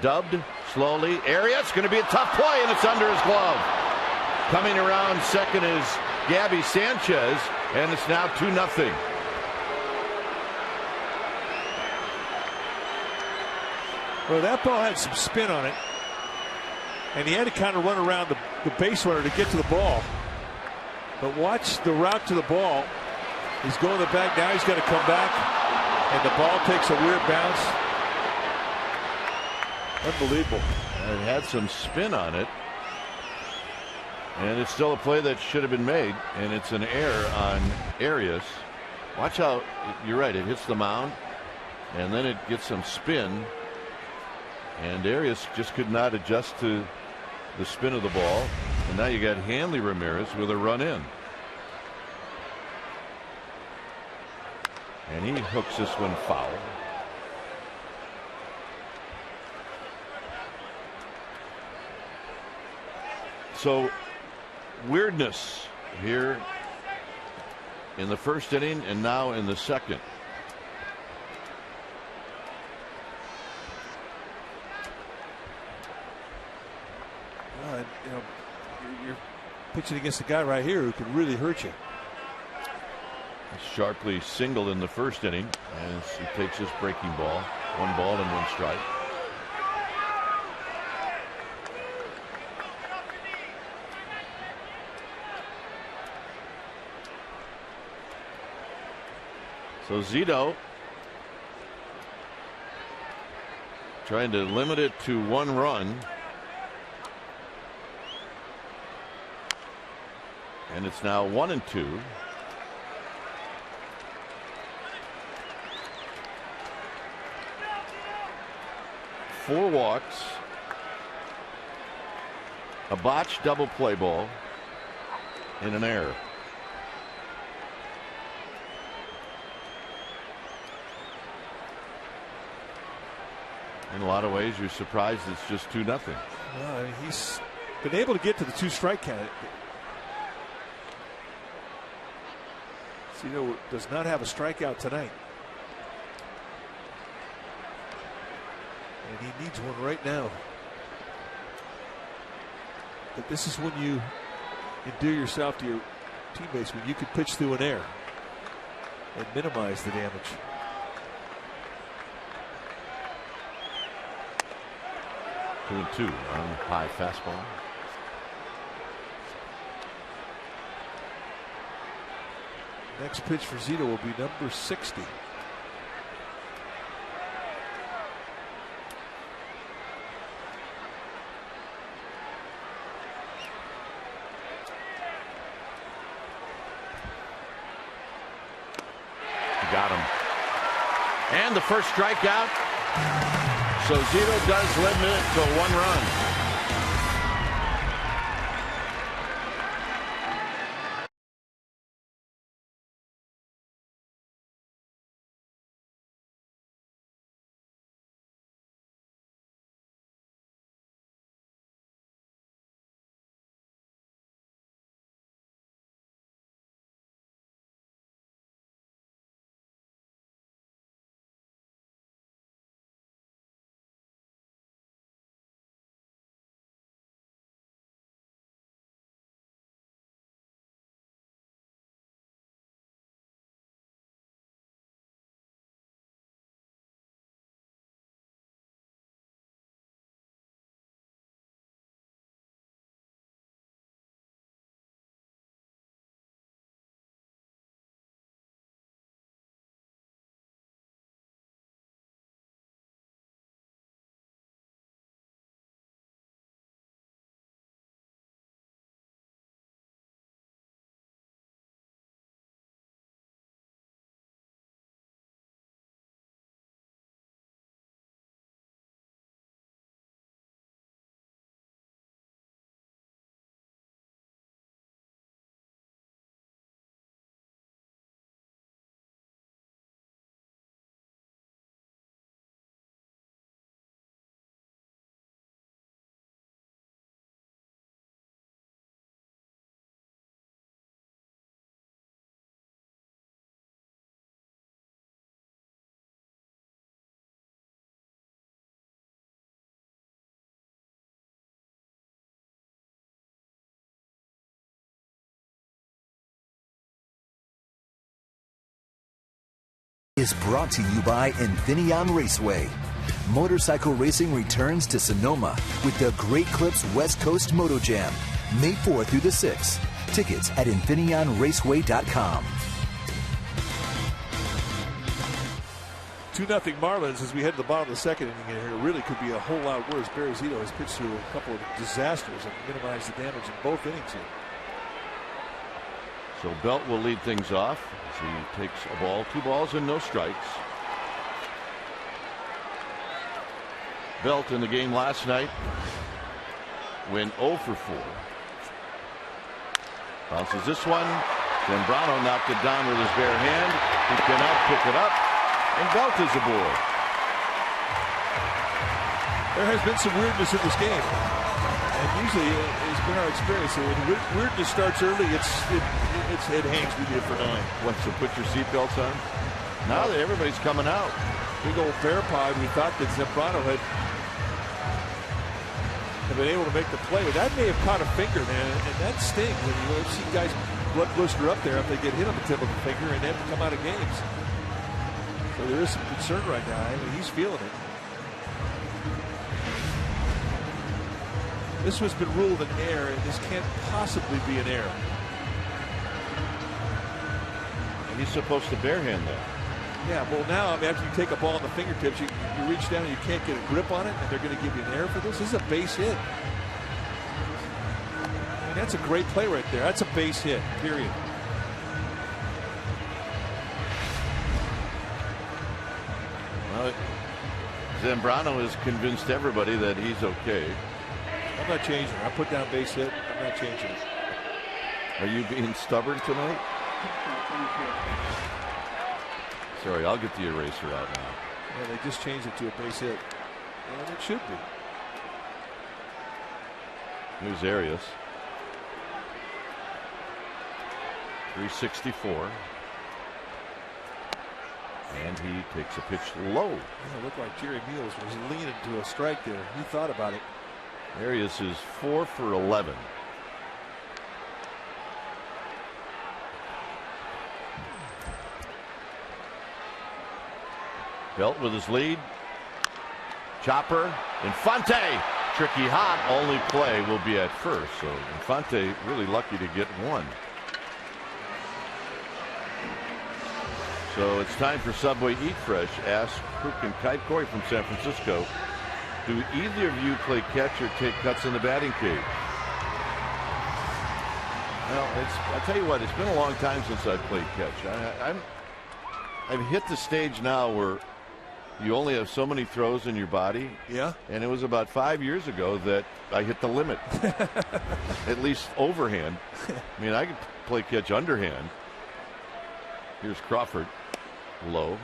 Speaker 2: Dubbed slowly. Arias going to be a tough play, and it's under his glove. Coming around second is Gabby Sanchez, and it's now 2-0.
Speaker 5: Well, that ball had some spin on it, and he had to kind of run around the base runner to get to the ball. But watch the route to the ball. He's going the back. Now he's got to come back, and the ball takes a weird bounce. Unbelievable.
Speaker 2: It had some spin on it, and it's still a play that should have been made, and it's an error on Arias. Watch how, you're right, it hits the mound, and then it gets some spin, and Arias just could not adjust to the spin of the ball. And now you got Hanley Ramirez with a run in. And he hooks this one foul. So weirdness here in the first inning and now in the second.
Speaker 5: You know, you're pitching against a guy right here who can really hurt you.
Speaker 2: Sharply singled in the first inning as he takes this breaking ball. 1 ball and 1 strike. So Zito trying to limit it to 1 run. And it's now 1-2. Four walks, a botched double play ball, and an error. In a lot of ways, you're surprised it's just 2-0.
Speaker 5: Well, he's been able to get to the 2-strike count. Zito does not have a strikeout tonight. And he needs one right now. But this is when you endear yourself to your teammates, when you can pitch through an error and minimize the damage.
Speaker 2: 2-2 on high fastball.
Speaker 5: Next pitch for Zito will be number 60.
Speaker 2: Got him. And the first strikeout. So Zito does limit it to 1 run.
Speaker 1: Is brought to you by Infineon Raceway. Motorcycle racing returns to Sonoma with the Great Clips West Coast Moto Jam, May 4th through the 6th. Tickets at InfineonRaceway.com.
Speaker 5: 2-0 Marlins as we head to the bottom of the second inning here. It really could be a whole lot worse. Barry Zito has pitched through a couple of disasters and minimized the damage in both innings here.
Speaker 2: So Belt will lead things off as he takes a ball, 2 balls and no strikes. Belt in the game last night went 0 for 4. Bounces this one. Zambrano knocked it down with his bare hand. He cannot pick it up, and Belt is aboard.
Speaker 5: There has been some weirdness in this game, and usually it's been our experience here. When weirdness starts early, it hangs with you for 9.
Speaker 2: What, so put your seatbelts on? Now that everybody's coming out.
Speaker 5: Big old bear pie. We thought that Zambrano had been able to make the play, but that may have caught a finger, man, and that stings. And you see guys blood blister up there if they get hit on the tip of the finger and they have to come out of games. So there is some concern right now. I mean, he's feeling it. This has been ruled an error, and this can't possibly be an error.
Speaker 2: And he's supposed to barehand that.
Speaker 5: Yeah, well now, I mean, after you take a ball on the fingertips, you reach down and you can't get a grip on it, and they're going to give you an error for this. This is a base hit. I mean, that's a great play right there. That's a base hit, period.
Speaker 2: Well, Zambrano has convinced everybody that he's okay.
Speaker 5: I'm not changing it. I put down base hit. I'm not changing it.
Speaker 2: Are you being stubborn tonight? Sorry, I'll get the eraser out now.
Speaker 5: Yeah, they just changed it to a base hit. And it should be.
Speaker 2: Here's Arias. 364. And he takes a pitch low.
Speaker 5: It looked like Jerry Meals was leaning to a strike there. He thought about it.
Speaker 2: Arias is 4 for 11. Belt with his lead. Chopper. Infante. Tricky hot. Only play will be at first. So Infante really lucky to get one. So it's time for Subway Eat Fresh. Ask Cook and Kite Corey from San Francisco. Do either of you play catch or take cuts in the batting cage? Well, I'll tell you what, it's been a long time since I've played catch. I've hit the stage now where you only have so many throws in your body.
Speaker 5: Yeah.
Speaker 2: And it was about 5 years ago that I hit the limit. At least overhand. I mean, I could play catch underhand. Here's Crawford. Low.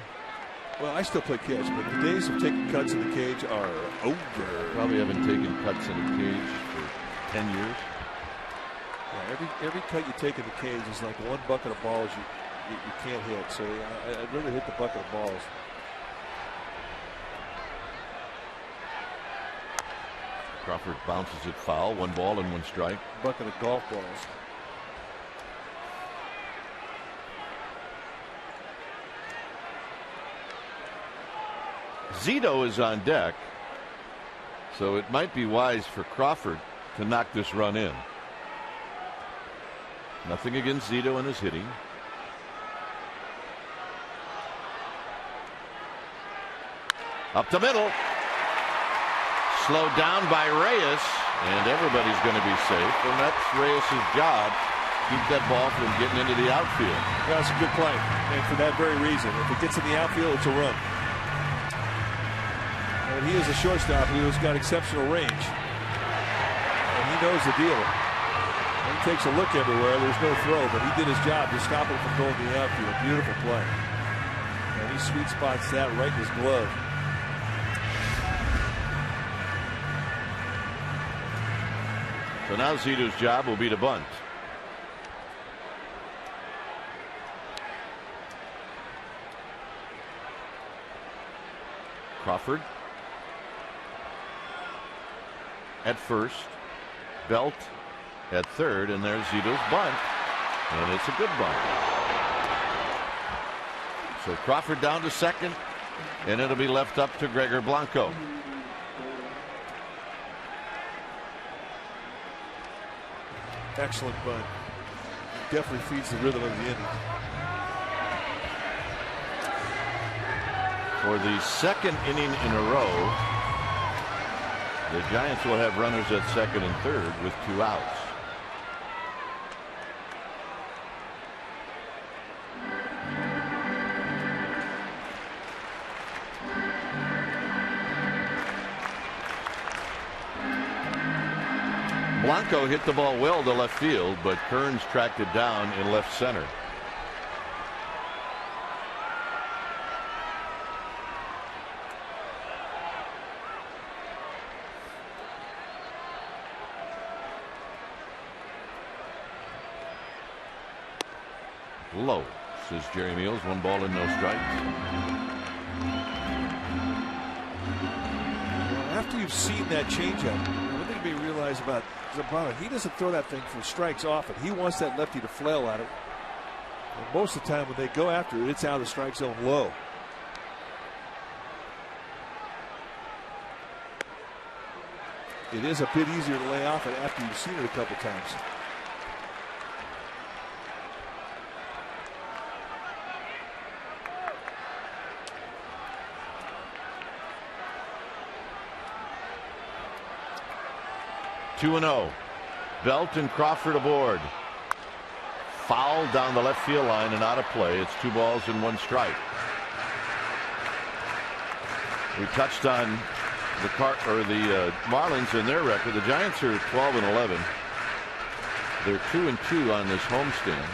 Speaker 5: Well, I still play catch, but the days of taking cuts in the cage are over.
Speaker 2: Probably haven't taken cuts in a cage for 10 years.
Speaker 5: Yeah, every cut you take in the cage is like one bucket of balls you can't hit. So I'd rather hit the bucket of balls.
Speaker 2: Crawford bounces it foul. 1 ball and 1 strike.
Speaker 5: Bucket of golf balls.
Speaker 2: Zito is on deck, so it might be wise for Crawford to knock this run in. Nothing against Zito in his hitting. Up the middle. Slowed down by Reyes, and everybody's going to be safe, and that's Reyes' job. Keep that ball from getting into the outfield.
Speaker 5: That's a good play, and for that very reason. If it gets in the outfield, it's a run. And he is a shortstop who's got exceptional range. And he knows the deal. He takes a look everywhere. There's no throw, but he did his job to stop it from going to the outfield. Beautiful play. And he sweet spots that right in his glove.
Speaker 2: So now Zito's job will be to bunt. Crawford at first, Belt at third, and there's Zito's bunt, and it's a good bunt. So Crawford down to second, and it'll be left up to Gregor Blanco.
Speaker 5: Excellent bunt. Definitely feeds the rhythm of the inning.
Speaker 2: For the second inning in a row, the Giants will have runners at second and third with 2 outs. Blanco hit the ball well to left field, but Kearns tracked it down in left center. Low, says Jerry Meals. 1 ball and no strikes.
Speaker 5: After you've seen that changeup, one thing to be realized about Zambrano, he doesn't throw that thing for strikes often. He wants that lefty to flail at it. And most of the time when they go after it, it's out of the strike zone low. It is a bit easier to lay off it after you've seen it a couple times.
Speaker 2: Two and 0. Belt and Crawford aboard. Foul down the left field line and out of play. It's 2 balls and 1 strike. We touched on the Marlins and their record. The Giants are 12 and 11. They're 2 and 2 on this homestand.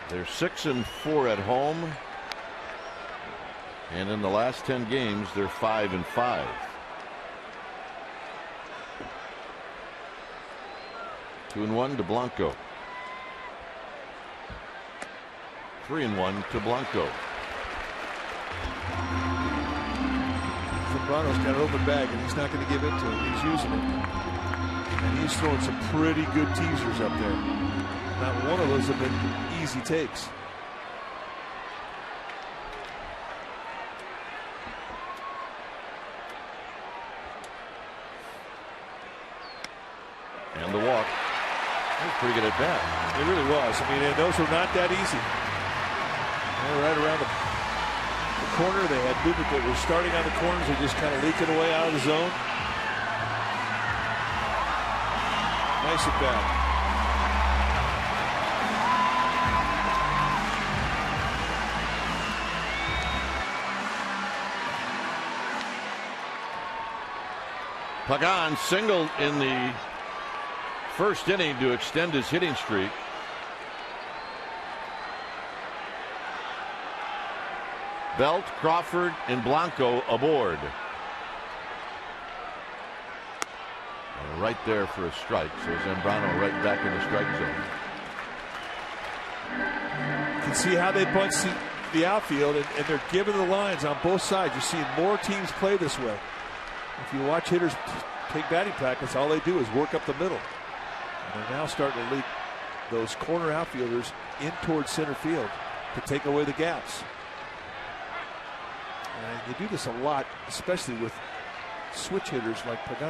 Speaker 2: They're 6 and 4 at home, and in the last 10 games, they're 5 and 5. 2-1 to Blanco. 3-1 to Blanco.
Speaker 5: Zambrano's got an open bag, and he's not going to give it to him. He's using it. And he's throwing some pretty good teasers up there. Not one of those have been easy takes.
Speaker 2: And the walk. That was pretty good at bat.
Speaker 5: It really was. I mean, and those were not that easy. They were right around the corner. They had movement that was starting on the corners. They just kind of leaking away out of the zone. Nice at bat.
Speaker 2: Pagan singled in the first inning to extend his hitting streak. Belt, Crawford, and Blanco aboard. Right there for a strike. So Zambrano right back in the strike zone.
Speaker 5: You can see how they bunch the outfield, and they're giving the lines on both sides. You're seeing more teams play this way. If you watch hitters take batting practice, all they do is work up the middle. And they're now starting to lead those corner outfielders in towards center field to take away the gaps. And they do this a lot, especially with switch hitters like Pagan.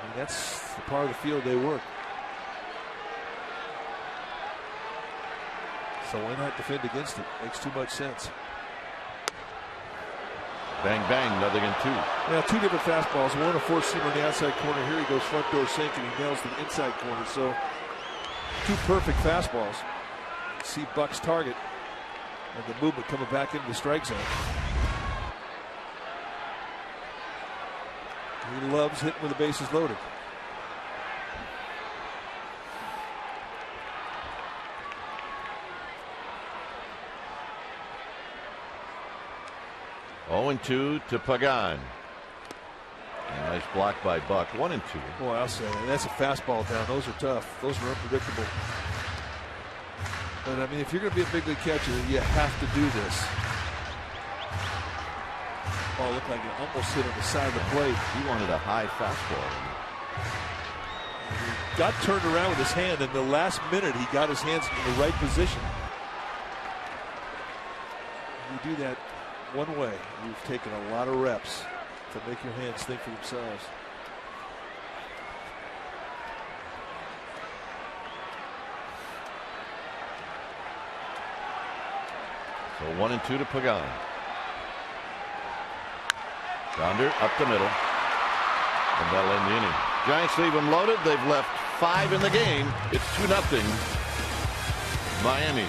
Speaker 5: I mean, that's the part of the field they work. So why not defend against it? Makes too much sense.
Speaker 2: Bang, bang, nothing in 2.
Speaker 5: Now, 2 different fastballs. One a four-seamer on the outside corner. Here he goes front door sink, and he nails the inside corner. So 2 perfect fastballs. See Buck's target and the movement coming back into the strike zone. He loves hitting with the bases loaded.
Speaker 2: Oh, 2 to Pagan. A nice block by Buck. 1-2.
Speaker 5: Boy, I'll say that's a fastball down. Those are tough. Those are unpredictable. But I mean, if you're going to be a big league catcher, you have to do this. Ball looked like it almost hit on the side of the plate.
Speaker 2: He wanted a high fastball.
Speaker 5: He got turned around with his hand, and the last minute he got his hands in the right position. You do that one way, you've taken a lot of reps to make your hands think for themselves.
Speaker 2: So 1-2 to Pagan. Grounder up the middle. And that'll end the inning. Giants leave them loaded. They've left 5 in the game. It's 2-0 Miami.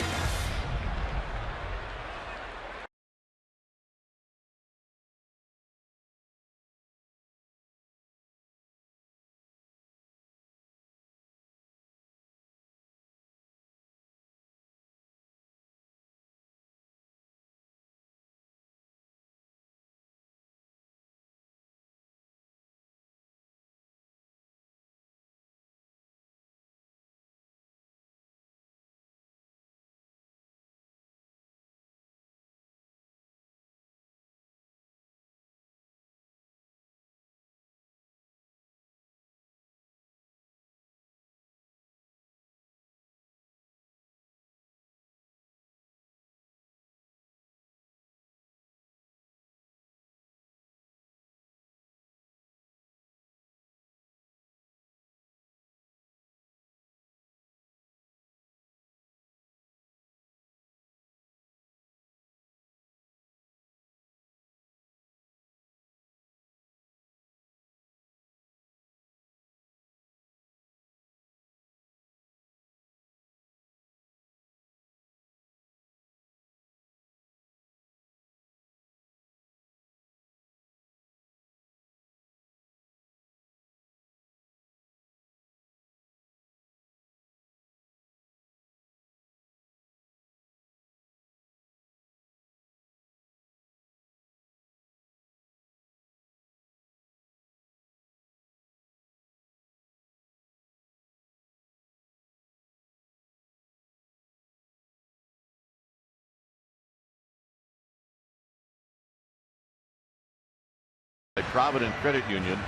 Speaker 2: Provident Credit Union.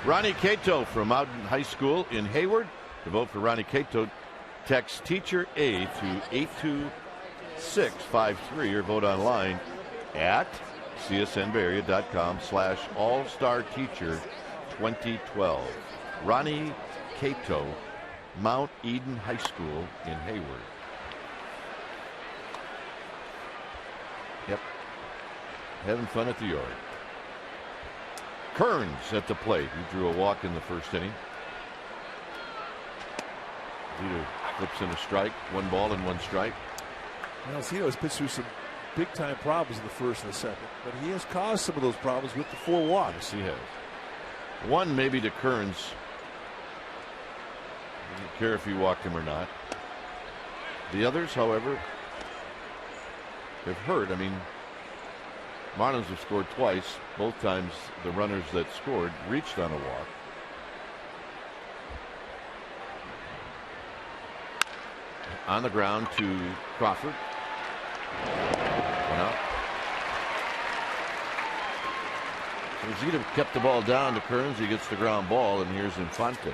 Speaker 2: Ronnie Cato from Mountain High School in Hayward. To vote for Ronnie Cato, text teacher A to 82653 or vote online at csnbayarea.com/all-star-teacher 2012. Ronnie Cato, Mount Eden High School in Hayward. Yep. Having fun at the yard. Kearns at the plate. He drew a walk in the first inning. Zito flips in a strike. 1 ball and 1 strike.
Speaker 5: Well, Zito has pitched through some big-time problems in the first and the second, but he has caused some of those problems with the 4 walks.
Speaker 2: Yes, he has. 1 maybe to Kearns. He didn't care if he walked him or not. The others, however, have hurt. I mean, Marlins have scored twice. Both times the runners that scored reached on a walk. On the ground to Crawford. 1 out. So Zito kept the ball down to Kearns. He gets the ground ball, and here's Infante.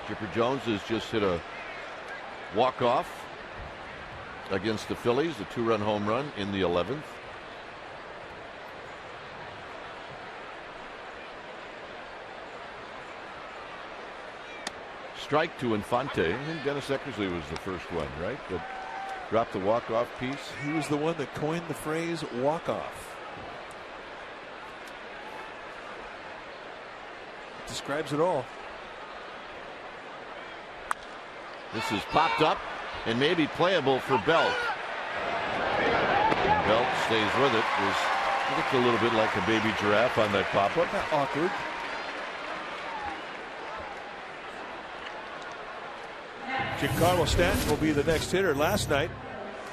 Speaker 2: Chipper Jones has just hit a walk-off against the Phillies, a 2-run home run in the 11th. Strike to Infante. I think Dennis Eckersley was the first one, right? That dropped the walk-off piece.
Speaker 5: He was the one that coined the phrase walk-off. Describes it all.
Speaker 2: This is popped up and maybe playable for Belt. And Belt stays with it. It looked a little bit like a baby giraffe on that pop-up.
Speaker 5: Awkward. Giancarlo Stanton will be the next hitter. Last night,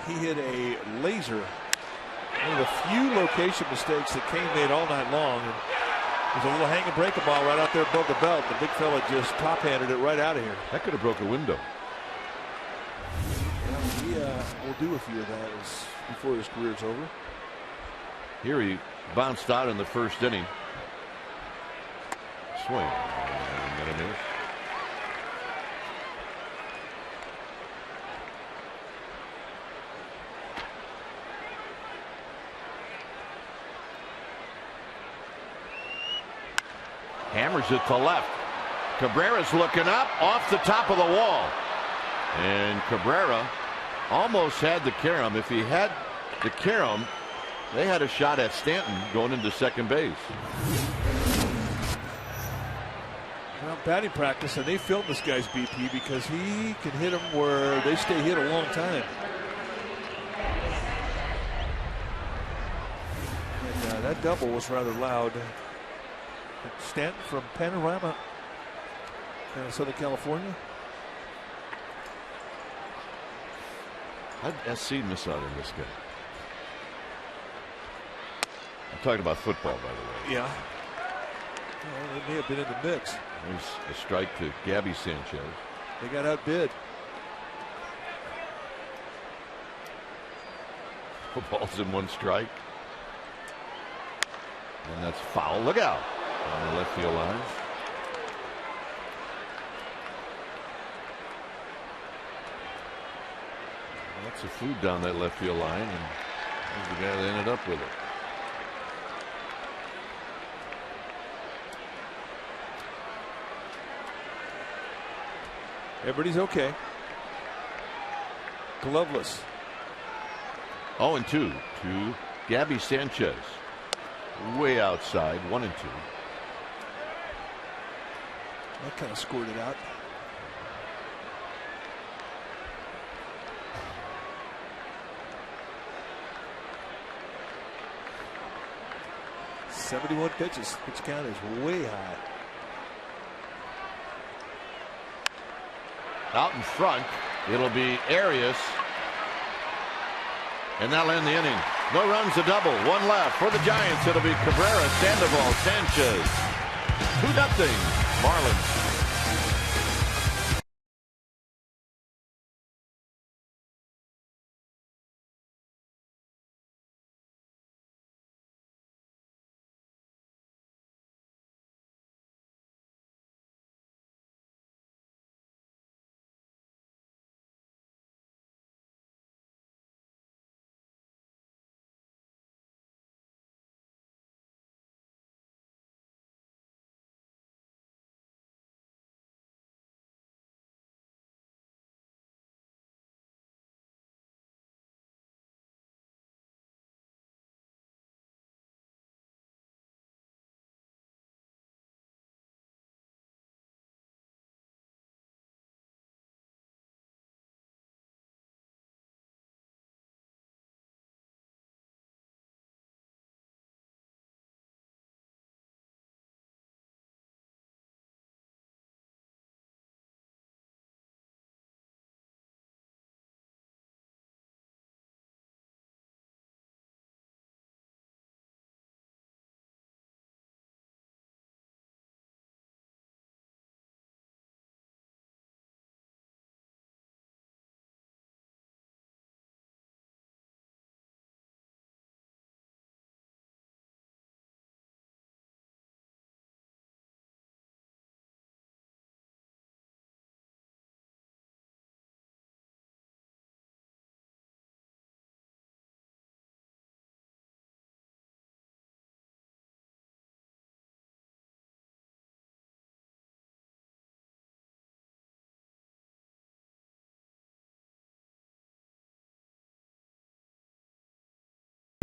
Speaker 5: he hit a laser. One of the few location mistakes that Kane made all night long. And there's a little hanging breaking ball right out there above the belt. The big fella just top-handed it right out of here.
Speaker 2: That could have broke a window.
Speaker 5: He will do a few of that before his career's over.
Speaker 2: Here he bounced out in the first inning. Swing. And then a miss. Hammers it to left. Cabrera's looking up off the top of the wall. And Cabrera almost had the carom. If he had the carom, they had a shot at Stanton going into second base.
Speaker 5: Well, batting practice, and they filmed this guy's BP because he can hit them where they stay hit a long time. And that double was rather loud. Stanton from Panorama, Southern California.
Speaker 2: How did SC miss out on this guy? I'm talking about football, by the way.
Speaker 5: Yeah. Well, they may have been in the mix.
Speaker 2: There's a strike to Gabby Sanchez.
Speaker 5: They got outbid.
Speaker 2: Football's in 1 strike. And that's foul. Look out. On the left field line. Lots of food down that left field line, and there's the guy that ended up with it.
Speaker 5: Everybody's okay. Gloveless.
Speaker 2: 0-2 to Gabby Sanchez. Way outside, 1-2.
Speaker 5: That kind of scored it out. .71 pitches. Pitch count is way high.
Speaker 2: Out in front, it'll be Arias. And that'll end the inning. No runs, a double. 1 left for the Giants. It'll be Cabrera, Sandoval, Sanchez. 2-0 Marlins.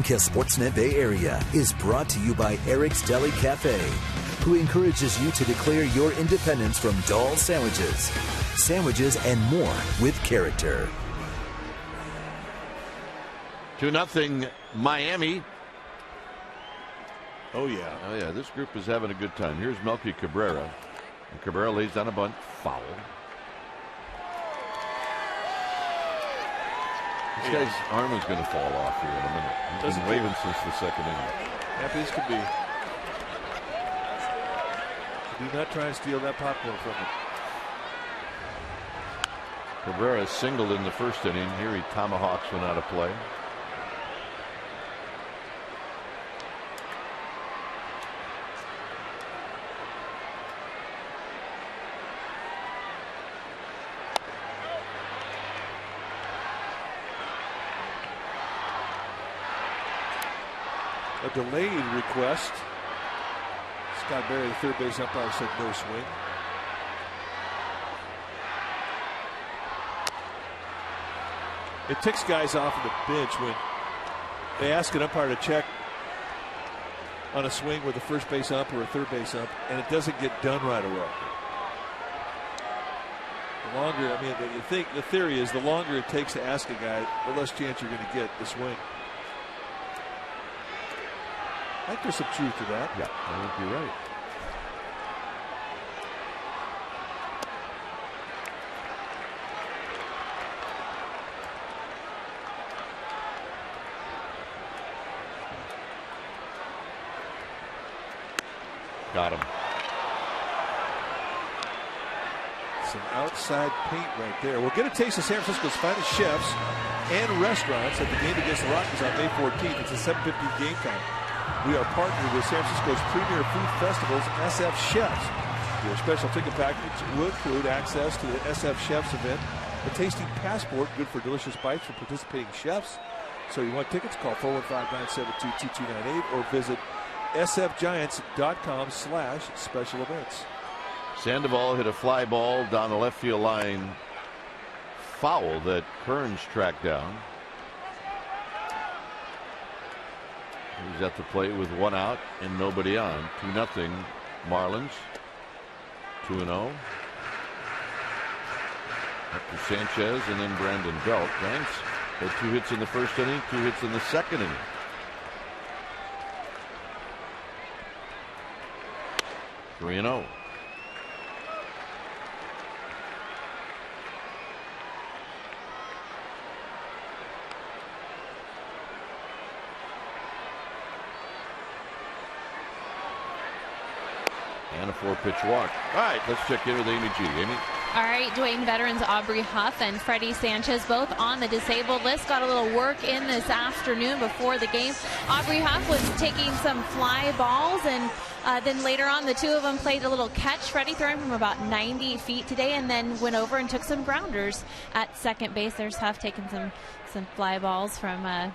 Speaker 1: Broadcast Sportsnet Bay Area is brought to you by Eric's Deli Cafe, who encourages you to declare your independence from dull sandwiches. Sandwiches and more with character.
Speaker 2: 2-0 Miami.
Speaker 5: Oh, yeah.
Speaker 2: Oh, yeah. This group is having a good time. Here's Melky Cabrera. And Cabrera lays down a bunt. Foul. This guy's arm is going to fall off here in a minute. He's been waving since the second inning.
Speaker 5: Happy as could be. Do not try and steal that popcorn from him.
Speaker 2: Cabrera singled in the first inning. Here he tomahawks one out of play.
Speaker 5: A delayed request. Scott Berry, the third base umpire, said no swing. It ticks guys off on the bench when they ask an umpire to check on a swing with a first base ump or a third base ump, and it doesn't get done right away. The longer, I mean, the theory is the longer it takes to ask a guy, the less chance you're going to get the swing. I think there's some truth to that.
Speaker 2: Yeah, I think you're right. Got him.
Speaker 5: Some outside paint right there. We'll get a taste of San Francisco's finest chefs and restaurants at the game against the Rockies on May 14th. It's a 7:50 game time. We are partnered with San Francisco's premier food festivals, SF Chefs. Your special ticket package will include access to the SF Chefs event, a tasting passport good for delicious bites from participating chefs. So you want tickets? Call 415-972-2298 or visit sfgiants.com/special events.
Speaker 2: Sandoval hit a fly ball down the left field line. Foul that Kearns tracked down. He's at the plate with one out and nobody on. 2-0 Marlins. 2-0. After Sanchez and then Brandon Belt. Banks had 2 hits in the first inning, 2 hits in the second inning. Three and 0. And a 4-pitch walk. All right, let's check in with Amy G. Amy?
Speaker 4: All right, Dwayne veterans Aubrey Huff and Freddie Sanchez both on the disabled list. Got a little work in this afternoon before the game. Aubrey Huff was taking some fly balls, and then later on the two of them played a little catch. Freddie throwing from about 90 feet today, and then went over and took some grounders at second base. There's Huff taking some fly balls from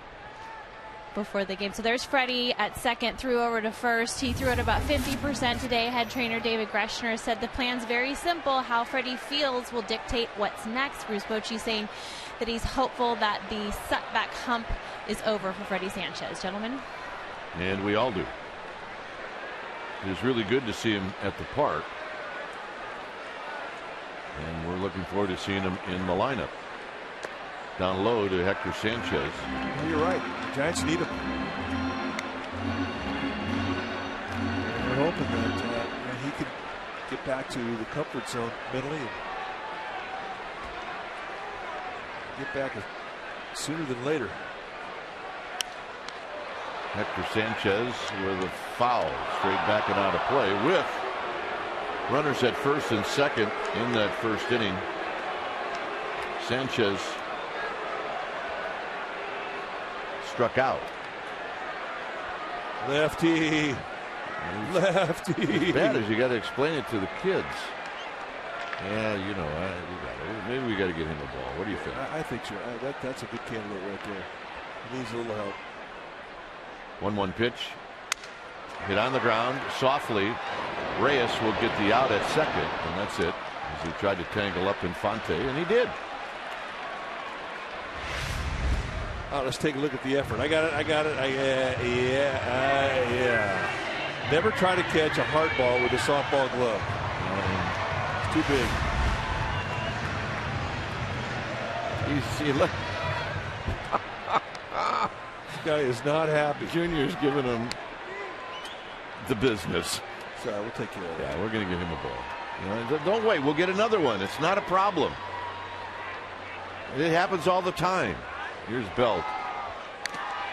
Speaker 4: before the game. So there's Freddie at second, threw over to first. He threw it about 50% today. Head trainer David Greschner said the plan's very simple. How Freddie feels will dictate what's next. Bruce Bochy saying that he's hopeful that the setback hump is over for Freddie Sanchez. Gentlemen?
Speaker 2: And we all do. It was really good to see him at the park. And we're looking forward to seeing him in the lineup. Down low to Hector Sanchez.
Speaker 5: Well, you're right. The Giants need him. And we're hoping that he can get back to the comfort zone mentally and get back sooner than later.
Speaker 2: Hector Sanchez with a foul straight back and out of play with runners at first and second in that first inning. Sanchez struck out.
Speaker 5: Lefty.
Speaker 2: As bad as you got to explain it to the kids. Yeah, you know, maybe we got to get him a ball. What do you think?
Speaker 5: I think so. That's a good candidate right there. He needs a little help.
Speaker 2: 1-1 pitch. Hit on the ground softly. Reyes will get the out at second, and that's it. As he tried to tangle up Infante, and he did.
Speaker 5: Oh, let's take a look at the effort. I got it. Yeah. Never try to catch a hard ball with a softball glove. It's too big. This guy is not happy.
Speaker 2: Junior's giving him the business.
Speaker 5: Sorry, we'll take care of that.
Speaker 2: Yeah, we're going to give him a ball. You know, don't wait. We'll get another one. It's not a problem. It happens all the time. Here's Belt.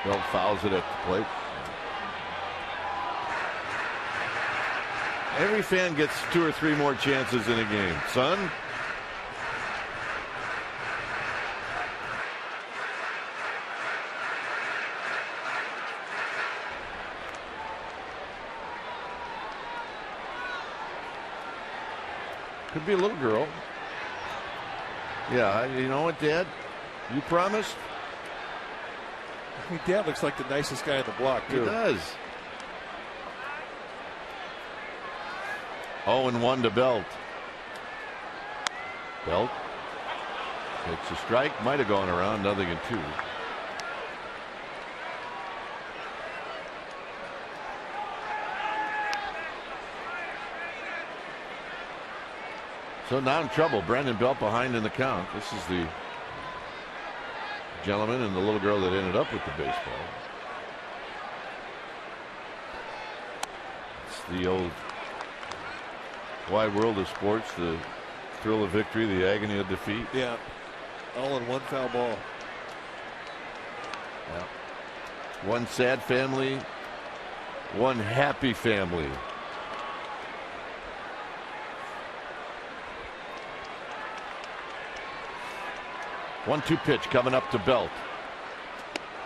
Speaker 2: Belt fouls it at the plate. Every fan gets 2 or 3 more chances in a game. Son. Could be a little girl. Yeah, you know what, Dad? You promised?
Speaker 5: I mean, Dad looks like the nicest guy on the block, too.
Speaker 2: He does. 0-1 to Belt. Belt takes a strike. Might have gone around. 0-2. So now in trouble. Brandon Belt behind in the count. This is the gentleman and the little girl that ended up with the baseball. It's the old wide world of sports, the thrill of victory, the agony of defeat.
Speaker 5: Yeah, all in one foul ball.
Speaker 2: Yeah. One sad family, one happy family. One-two pitch coming up to Belt.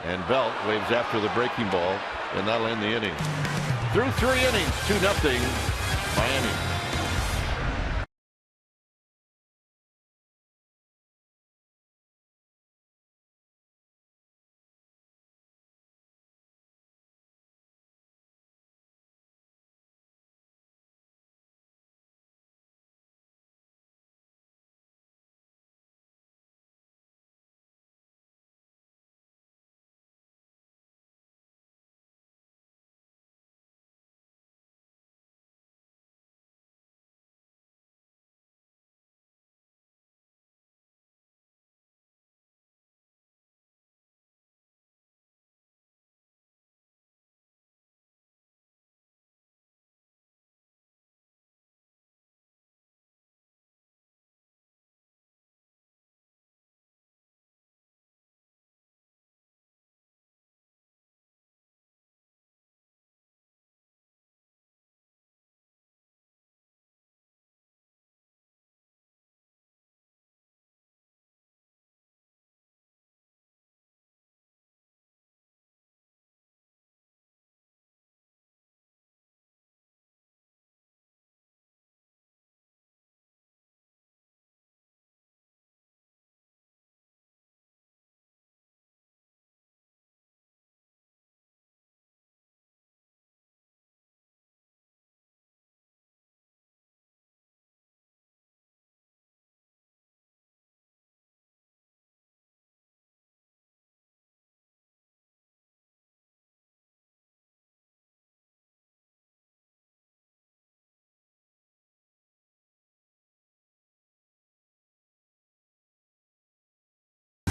Speaker 2: And Belt waves after the breaking ball, and that'll end the inning. Through 3 innings, 2-0 Miami.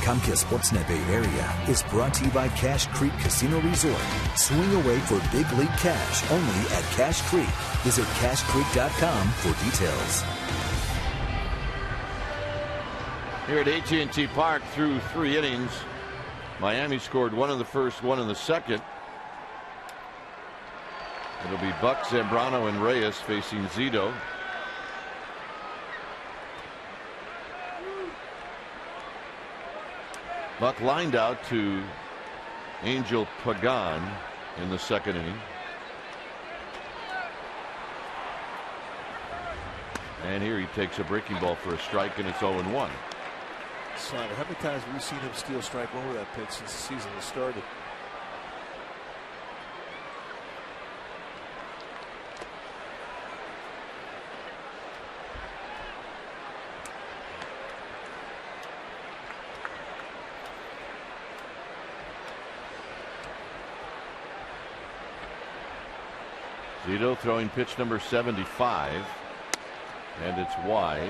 Speaker 1: Comcast Sportsnet Bay Area is brought to you by Cache Creek Casino Resort. Swing away for big league cash only at Cache Creek. Visit cachecreek.com for details.
Speaker 2: Here at AT Park, through 3 innings, Miami scored 1 in the first, 1 in the second. It'll be Buck, Zambrano, and Reyes facing Zito. Buck lined out to Angel Pagan in the second inning. And here he takes a breaking ball for a strike, and it's 0-1.
Speaker 5: Son, how many times have we seen him steal strike one with that pitch since the season has started?
Speaker 2: Zito throwing pitch number 75, and it's wide.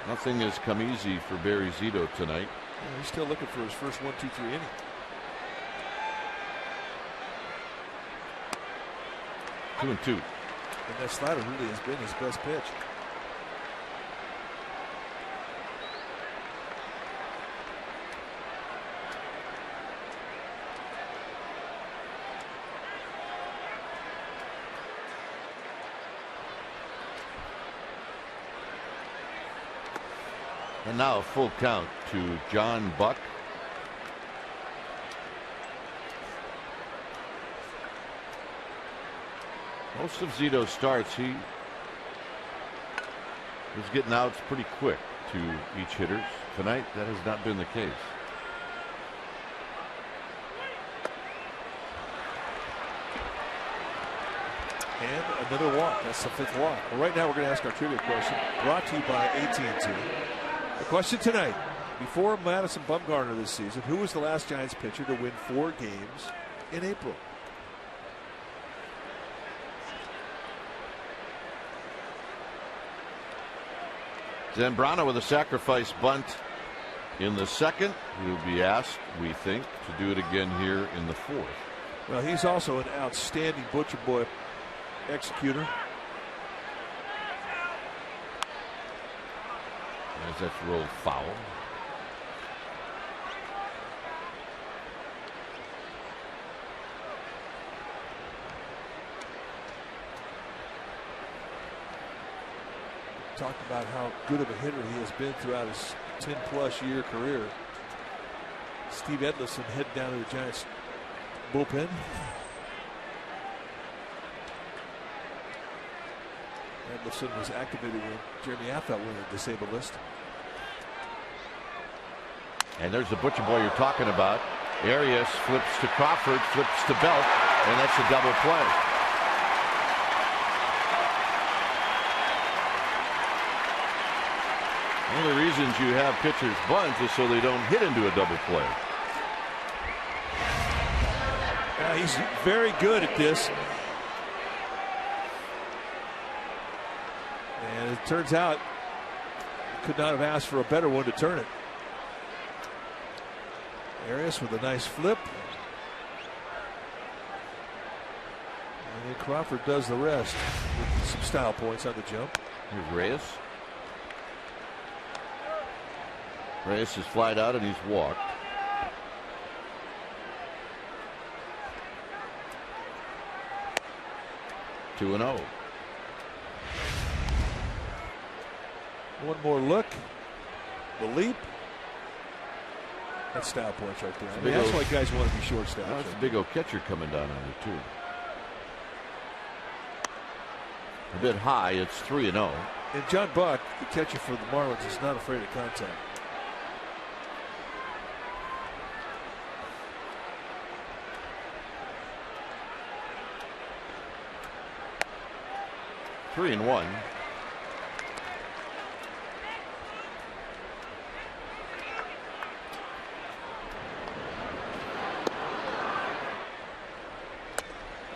Speaker 2: Nothing has come easy for Barry Zito tonight.
Speaker 5: Yeah, he's still looking for his first 1-2-3 inning.
Speaker 2: 2-2.
Speaker 5: And that slider really has been his best pitch.
Speaker 2: And now a full count to John Buck. Most of Zito's starts, he was getting outs pretty quick to each hitters. Tonight, that has not been the case.
Speaker 5: And another walk. That's the 5th walk. Well, right now we're going to ask our trivia question, brought to you by AT&T. The question tonight: before Madison Bumgarner this season, who was the last Giants pitcher to win 4 games in April?
Speaker 2: Zambrano with a sacrifice bunt in the 2nd. He'll be asked, we think, to do it again here in the 4th.
Speaker 5: Well, he's also an outstanding butcher boy executor.
Speaker 2: As that's rolled foul.
Speaker 5: Talked about how good of a hitter he has been throughout his 10-plus year career. Steve Edlison headed down to the Giants bullpen. Edlison was activated when Jeremy Affeldt went on the disabled list.
Speaker 2: And there's the butcher boy you're talking about. Arias flips to Crawford, flips to Belt, and that's a double play. One of the reasons you have pitchers bunt is so they don't hit into a double play.
Speaker 5: He's very good at this. And it turns out could not have asked for a better one to turn it. Arias with a nice flip. And then Crawford does the rest with some style points on the jump.
Speaker 2: Here's Reyes. Reyes is flied out and he's walked. Two and 0.
Speaker 5: One more look. The leap. That's style points right there. I mean, that's why guys want to be shortstop.
Speaker 2: That's a big old catcher coming down on you too. A bit high. It's 3-0.
Speaker 5: And John Buck, the catcher for the Marlins, is not afraid of contact.
Speaker 2: Three and 1.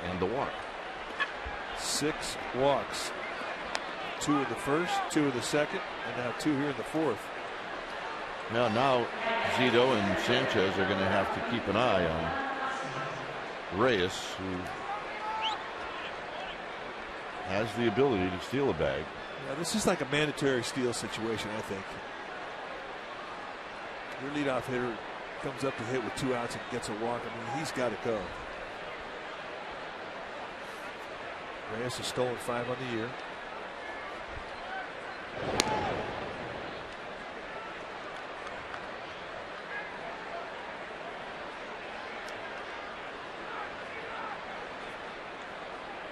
Speaker 2: And the walk.
Speaker 5: 6 walks. 2 in the first, 2 in the second, and now 2 here in the 4th.
Speaker 2: Now Zito and Sanchez are going to have to keep an eye on Reyes, who has the ability to steal a bag.
Speaker 5: Yeah, this is like a mandatory steal situation, I think. Your leadoff hitter comes up to hit with 2 outs and gets a walk. I mean, he's got to go. Reyes has stolen 5 on the year.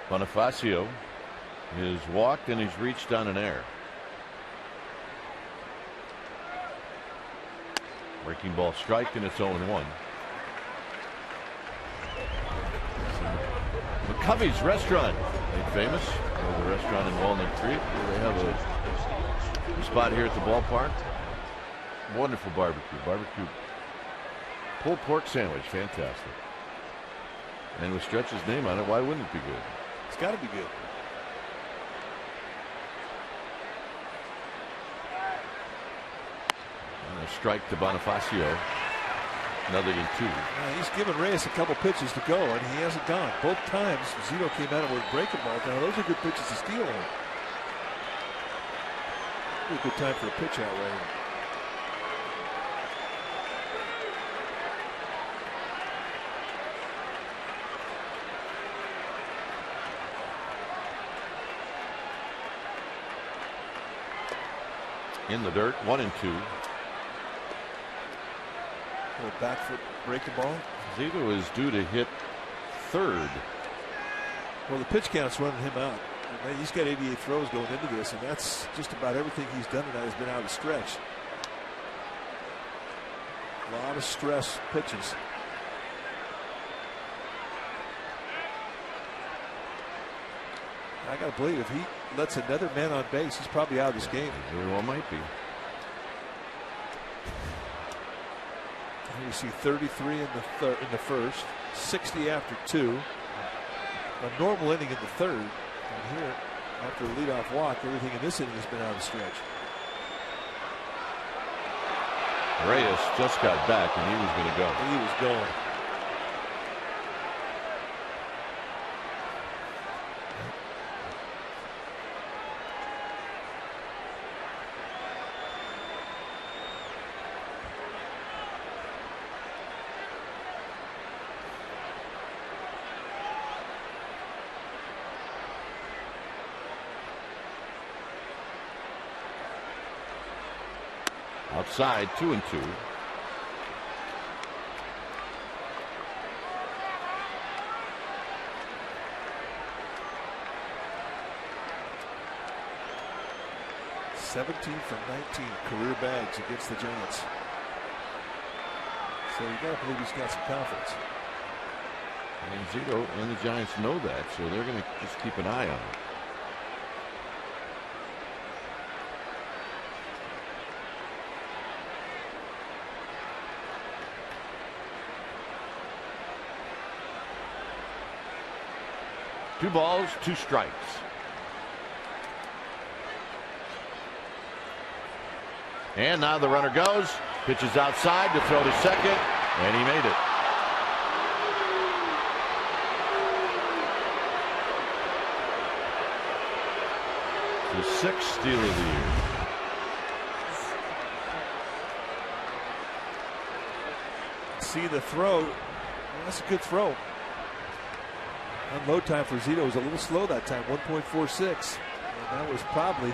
Speaker 2: Bonifacio is walked and he's reached on an error. Breaking ball strike, and it's 0-1. McCovey's Restaurant, made famous. The restaurant in Walnut Creek, where they have a spot here at the ballpark. Wonderful barbecue. Pulled pork sandwich, fantastic. And with Stretch's name on it, why wouldn't it be good?
Speaker 5: It's got to be good.
Speaker 2: And a strike to Bonifacio. 0-2.
Speaker 5: He's given Reyes a couple pitches to go, and he hasn't gone. Both times, Zito came at him with breaking balls. Now, those are good pitches to steal on. A good time for a pitch out right here.
Speaker 2: In the dirt, 1-2.
Speaker 5: Little back foot breaking ball.
Speaker 2: Zito is due to hit third.
Speaker 5: Well, the pitch count's running him out. And he's got 88 throws going into this, and that's just about everything he's done tonight has been out of the stretch. A lot of stress pitches. I got to believe if he lets another man on base, he's probably out of this game.
Speaker 2: Very well might be.
Speaker 5: Here you see 33 in the first, 60 after 2, a normal inning in the third, and here after the leadoff walk, everything in this inning has been out of the stretch.
Speaker 2: Reyes just got back and he was going to go.
Speaker 5: He was going.
Speaker 2: Outside, 2-2.
Speaker 5: $17 from 19 career bags against the Giants. So you got to believe he's got some confidence.
Speaker 2: And Zito and the Giants know that, so they're going to just keep an eye on it. Two balls, two strikes. And now the runner goes, pitches outside to throw to second, and he made it. The sixth steal of the year.
Speaker 5: See the throw. Well, that's a good throw. Unload time for Zito was a little slow that time, 1.46. And that was probably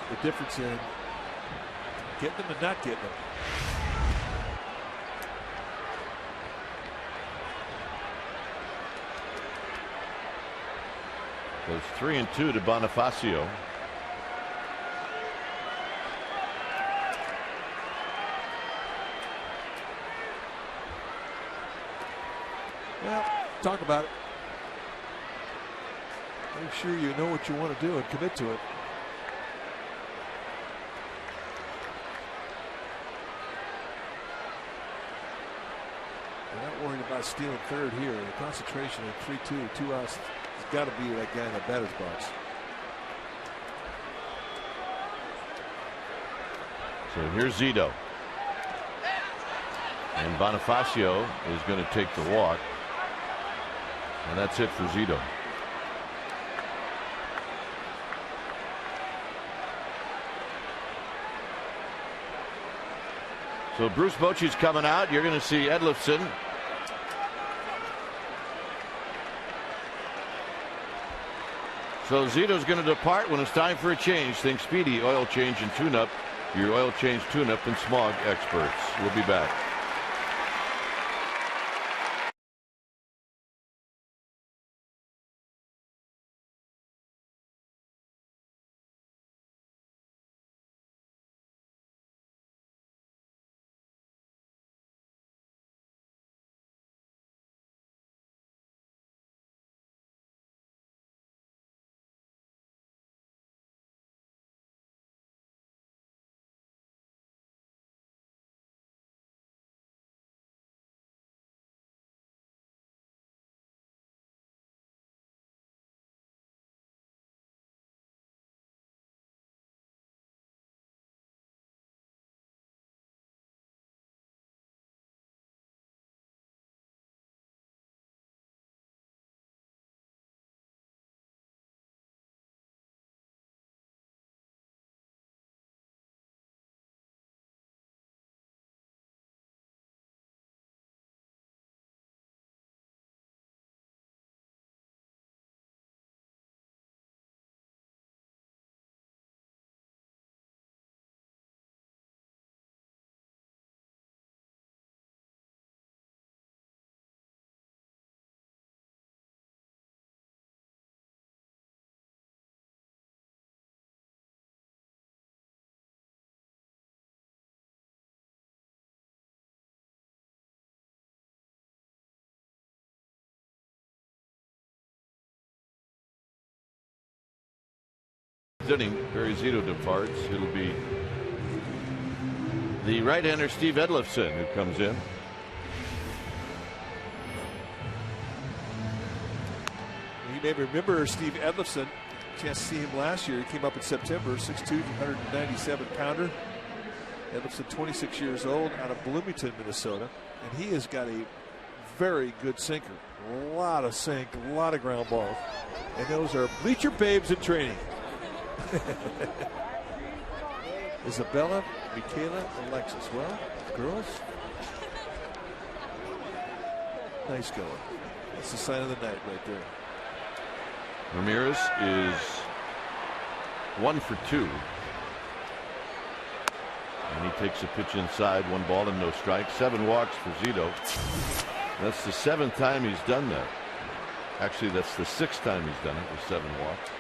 Speaker 5: the difference in getting them and not getting them.
Speaker 2: Goes 3-2 to Bonifacio.
Speaker 5: Well, talk about it. Make sure you know what you want to do and commit to it. You're not worried about stealing third here. The concentration at 3-2, 2 outs has got to be that guy in the batter's box.
Speaker 2: So here's Zito. And Bonifacio is going to take the walk. And that's it for Zito. So Bruce Bochy's coming out. You're going to see Edlifson. So Zito's going to depart when it's time for a change. Think Speedy oil change and tune-up. Your oil change, tune-up, and smog experts. We'll be back. inning, Barry Zito departs. It'll be the right-hander Steve Edlifson who comes in.
Speaker 5: You may remember Steve Edlifson. Chance to see him last year. He came up in September, 6'2", 197-pounder. Edlifson, 26 years old, out of Bloomington, Minnesota. And he has got a very good sinker. A lot of sink, a lot of ground balls. And those are bleacher babes in training. Isabella, Michaela, Alexis. Well, girls, nice going. That's the sign of the night right there.
Speaker 2: Ramirez is 1 for 2. And he takes a pitch inside, 1 ball and no strike. 7 walks for Zito. That's the 7th time he's done that. Actually, that's the 6th time he's done it with 7 walks.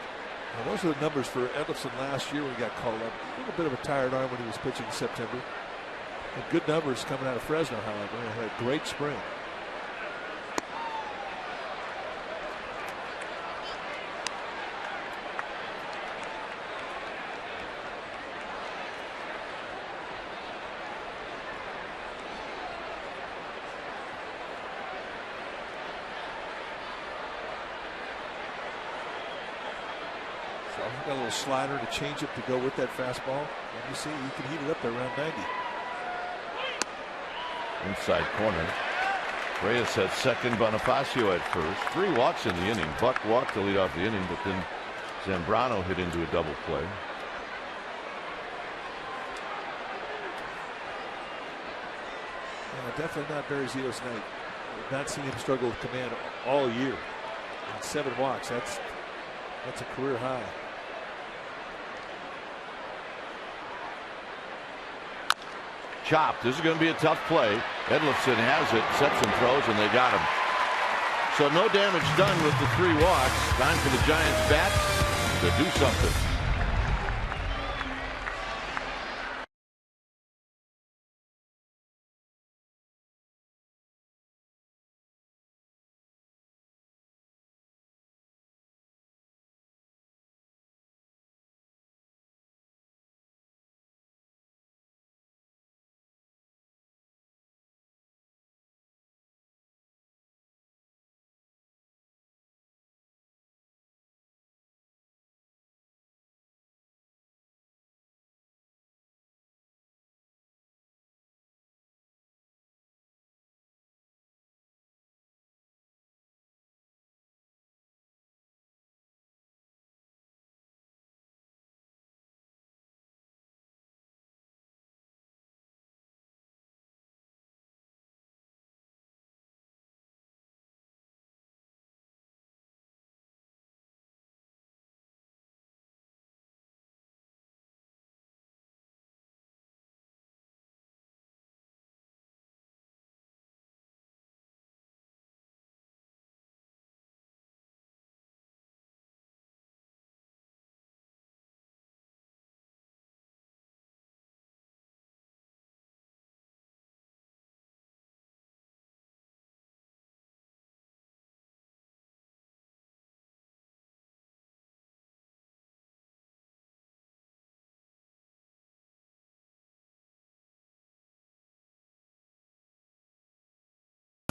Speaker 5: Well, those are the numbers for Edlifson last year when he got called up. A little bit of a tired arm when he was pitching in September. And good numbers coming out of Fresno, however. He had a great spring. Got a little slider to change up to go with that fastball. And you see, you can heat it up there around 90.
Speaker 2: Inside corner. Reyes had second, Bonifacio at first. 3 walks in the inning. Buck walked to lead off the inning, but then Zambrano hit into a double play.
Speaker 5: Definitely not Barry Zito's night. We've not seen him struggle with command all year. And 7 walks. That's a career high.
Speaker 2: Chopped. This is going to be a tough play. Edlifson has it, sets and throws, and they got him. So no damage done with the 3 walks. Time for the Giants bats to do something.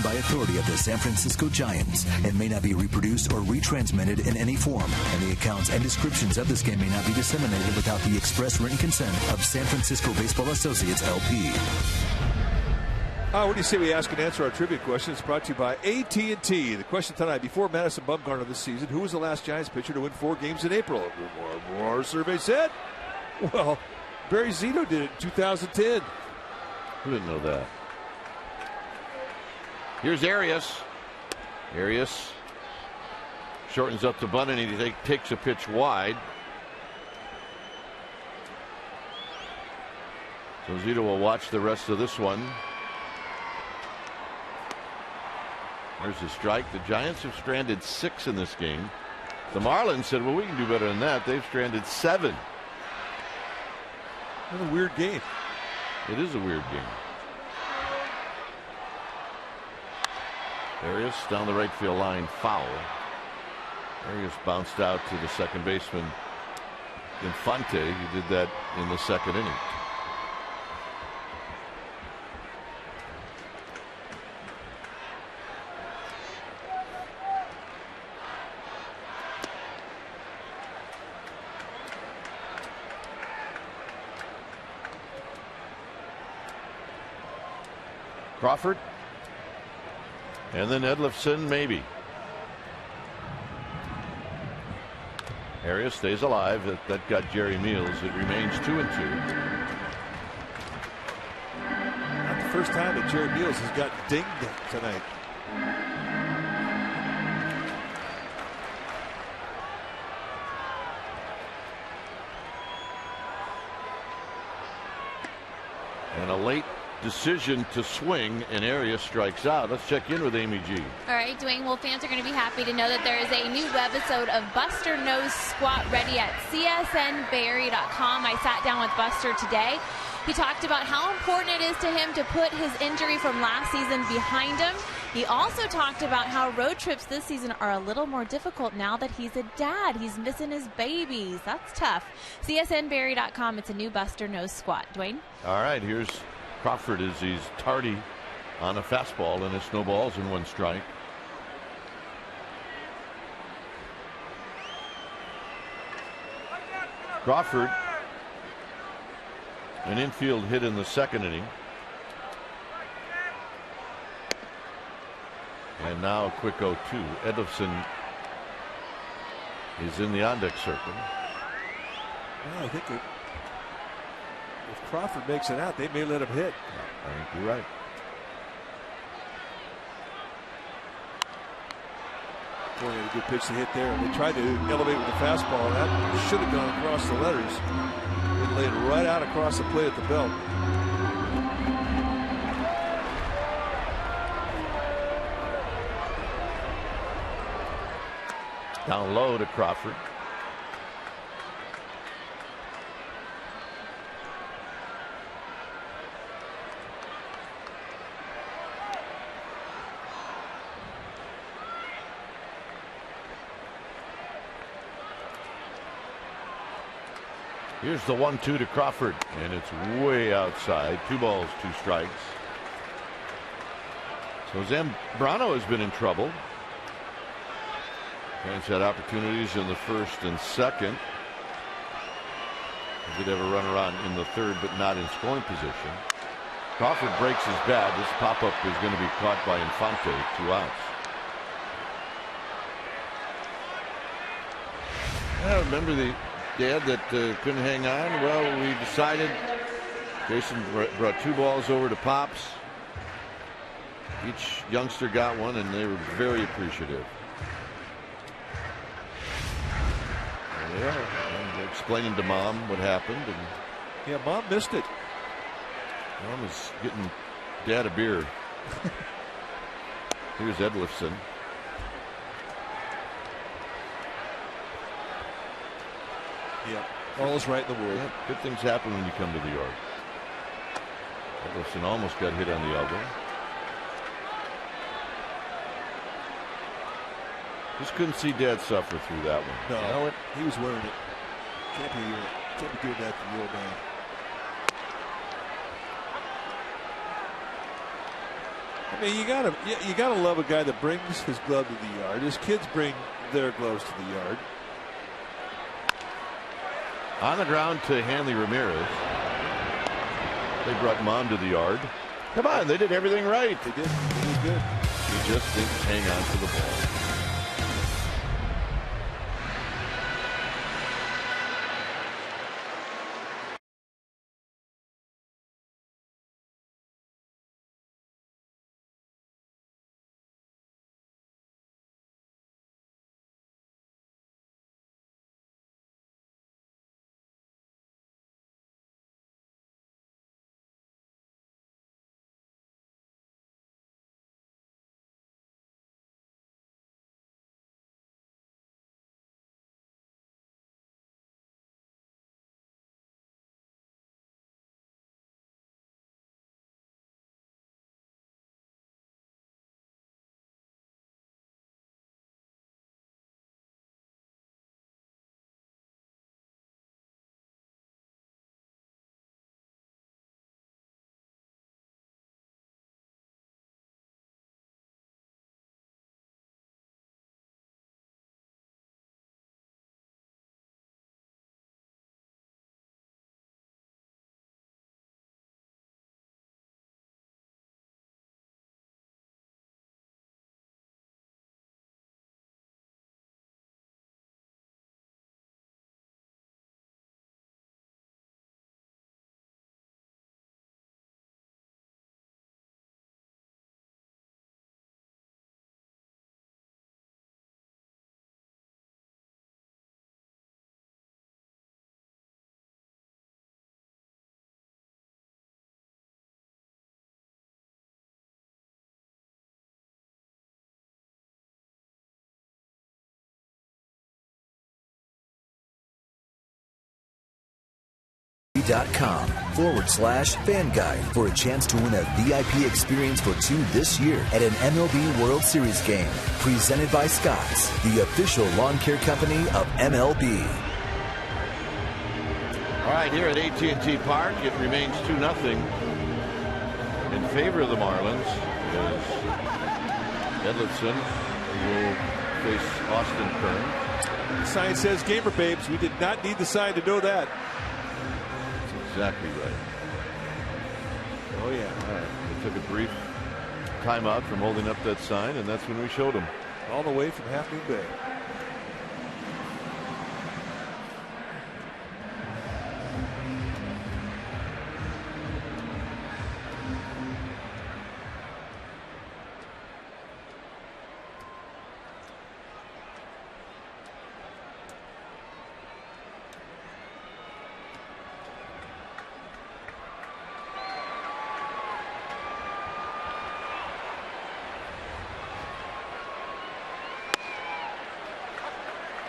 Speaker 1: By authority of the San Francisco Giants and may not be reproduced or retransmitted in any form, and the accounts and descriptions of this game may not be disseminated without the express written consent of San Francisco Baseball Associates LP.
Speaker 5: What do you say we ask and answer our trivia question? It's brought to you by AT&T. The question tonight: before Madison Bumgarner this season, who was the last Giants pitcher to win 4 games in April? Our survey said, well, Barry Zito did it in 2010.
Speaker 2: Who didn't know that? Here's Arias. Arias shortens up the bunt and he takes a pitch wide. So Zito will watch the rest of this one. There's a strike. The Giants have stranded 6 in this game. The Marlins said, well, we can do better than that. They've stranded 7.
Speaker 5: What a weird game.
Speaker 2: It is a weird game. Arias down the right field line, foul. Arias bounced out to the second baseman, Infante, who did that in the second inning. Crawford. And then Edlifson, maybe. Arias stays alive. That got Jerry Meals. It remains 2-2.
Speaker 5: Not the first time that Jerry Meals has got dinged tonight.
Speaker 2: And a late decision to swing, and Arias strikes out. Let's check in with Amy G.
Speaker 4: All right, Dwayne. Well, fans are going to be happy to know that there is a new webisode of Buster Knows Squat ready at csnberry.com. I sat down with Buster today. He talked about how important it is to him to put his injury from last season behind him. He also talked about how road trips this season are a little more difficult now that he's a dad. He's missing his babies. That's tough. csnberry.com. It's a new Buster Knows Squat. Dwayne?
Speaker 2: All right, here's Crawford as he's tardy on a fastball, and it snowballs in 1 strike. Crawford, an infield hit in the second inning. And now a quick 0-2. Edlifson is in the on-deck circle.
Speaker 5: Well, I think if Crawford makes it out, they may let him hit.
Speaker 2: I think you're right.
Speaker 5: Boy, a good pitch to hit there. They tried to elevate with the fastball. That should have gone across the letters. It laid right out across the plate at the belt.
Speaker 2: Down low to Crawford. Here's the 1-2 to Crawford, and it's way outside. 2 balls, 2 strikes. So Zambrano has been in trouble. Giants had opportunities in the first and second. He did have a runner on in the third, but not in scoring position. Crawford breaks his bat. This pop-up is going to be caught by Infante. 2 outs. I remember the dad that couldn't hang on. Well, we decided. Jason brought 2 balls over to Pops. Each youngster got one, and they were very appreciative. There they are. And they're explaining to Mom what happened. And
Speaker 5: yeah, Mom missed it.
Speaker 2: Mom is getting Dad a beer. Here's Edlifson.
Speaker 5: Yeah, all is right in the world.
Speaker 2: Yeah, good things happen when you come to the yard. Edlifson almost got hit on the elbow. Just couldn't see Dad suffer through that one.
Speaker 5: No,
Speaker 2: you know what?
Speaker 5: He was wearing it. Can't be doing that to the old man. I mean, you gotta love a guy that brings his glove to the yard. His kids bring their gloves to the yard.
Speaker 2: On the ground to Hanley Ramirez. They brought Mom to the yard. Come on, they did everything right.
Speaker 5: They did. They did good.
Speaker 2: He just didn't hang on to the ball.
Speaker 1: MLB.com/fan guide for a chance to win a VIP experience for two this year at an MLB World Series game. Presented by Scotts, the official lawn care company of MLB.
Speaker 2: All right, here at AT Park, it remains 2-0 in favor of the Marlins. As Edlundson will face Austin Kern.
Speaker 5: The sign says gamer babes. We did not need the sign to know that.
Speaker 2: That's exactly right.
Speaker 5: Oh, yeah.
Speaker 2: All right. We took a brief timeout from holding up that sign, and that's when we showed them.
Speaker 5: All the way from Half Moon Bay.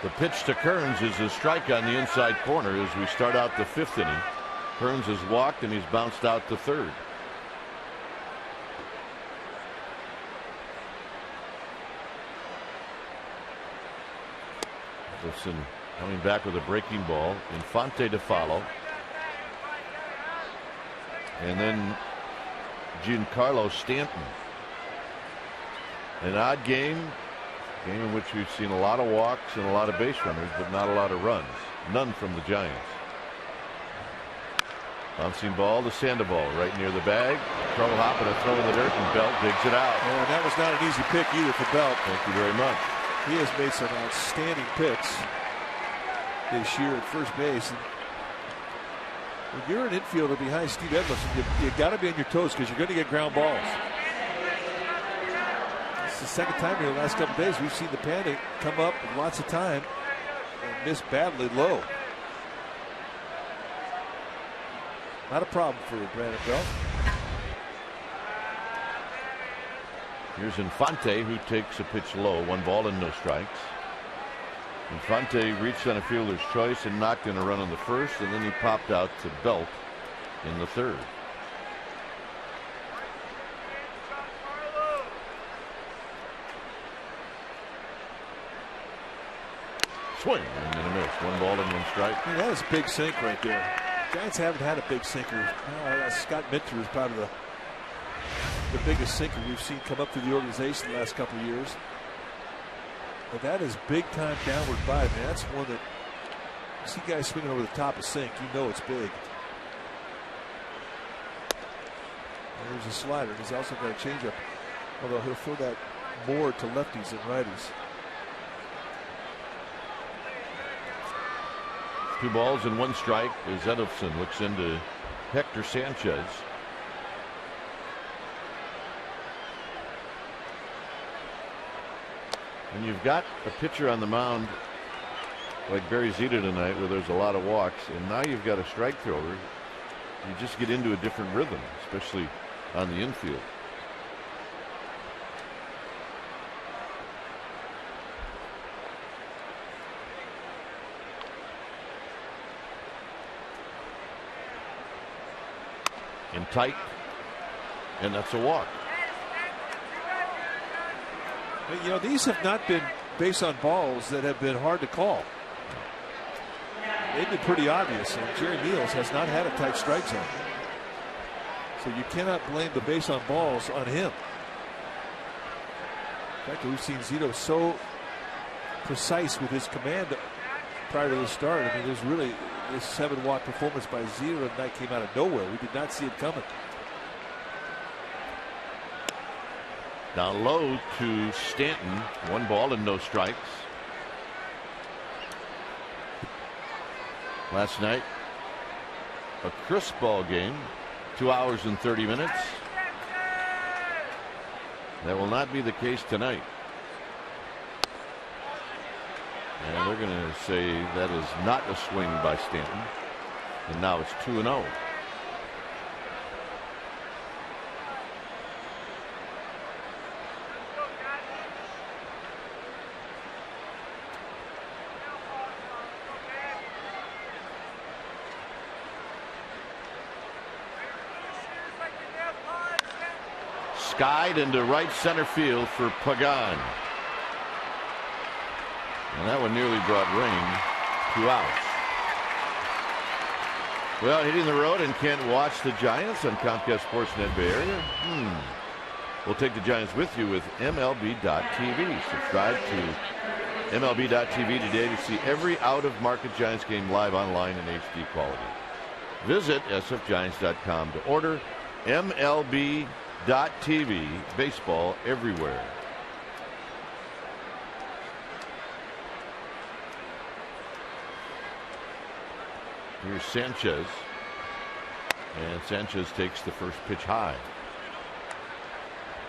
Speaker 2: The pitch to Kearns is a strike on the inside corner as we start out the 5th inning. Kearns has walked and he's bounced out to third. Edlundson coming back with a breaking ball. Infante to follow. And then Giancarlo Stanton. An odd game. Game in which we've seen a lot of walks and a lot of base runners, but not a lot of runs. None from the Giants. Bouncing ball to Sandoval right near the bag. Crow hopping a throw in the dirt, and Belt digs it out.
Speaker 5: And that was not an easy pick either for Belt.
Speaker 2: Thank you very much.
Speaker 5: He has made some outstanding picks this year at first base. And when you're an infielder behind Steve Edlundson, you got to be on your toes because you're going to get ground balls. It's the second time in the last couple of days we've seen the panic come up with lots of time and miss badly low. Not a problem for Brandon Belt.
Speaker 2: Here's Infante, who takes a pitch low. 1 ball and no strikes. Infante reached on a fielder's choice and knocked in a run on the first, and then he popped out to Belt in the third. Swing and then a miss. 1 ball and 1 strike.
Speaker 5: Yeah, that was a big sink right there. Giants haven't had a big sinker. Scott Minter is probably the biggest sinker we've seen come up through the organization the last couple of years. But that is big time downward bite, man. That's one that you see guys swinging over the top of sink. You know it's big. There's a slider. He's also got a changeup, although he'll throw that more to lefties than righties.
Speaker 2: 2 balls and 1 strike as Edlundson looks into Hector Sanchez. When you've got a pitcher on the mound like Barry Zito tonight, where there's a lot of walks, and now you've got a strike thrower, you just get into a different rhythm, especially on the infield. And tight, and that's a walk.
Speaker 5: You know, these have not been base on balls that have been hard to call. They've been pretty obvious, and Jerry Meals has not had a tight strike zone. So you cannot blame the base on balls on him. In fact, we've seen Zito so precise with his command prior to the start. I mean, there's really this 7-walk performance by Zito tonight came out of nowhere. We did not see it coming.
Speaker 2: Down low to Stanton. 1 ball and no strikes. Last night, a crisp ball game. 2 hours and 30 minutes. That will not be the case tonight. And they're going to say that is not a swing by Stanton. And now it's 2-0. skied into right center field for Pagan. And that one nearly brought rain. 2 outs. Well, hitting the road and can't watch the Giants on Comcast Sportsnet Bay Area? We'll take the Giants with you with MLB.tv. Subscribe to MLB.tv today to see every out-of-market Giants game live online in HD quality. Visit sfgiants.com to order MLB.tv. Baseball everywhere. Here's Sanchez. And Sanchez takes the first pitch high.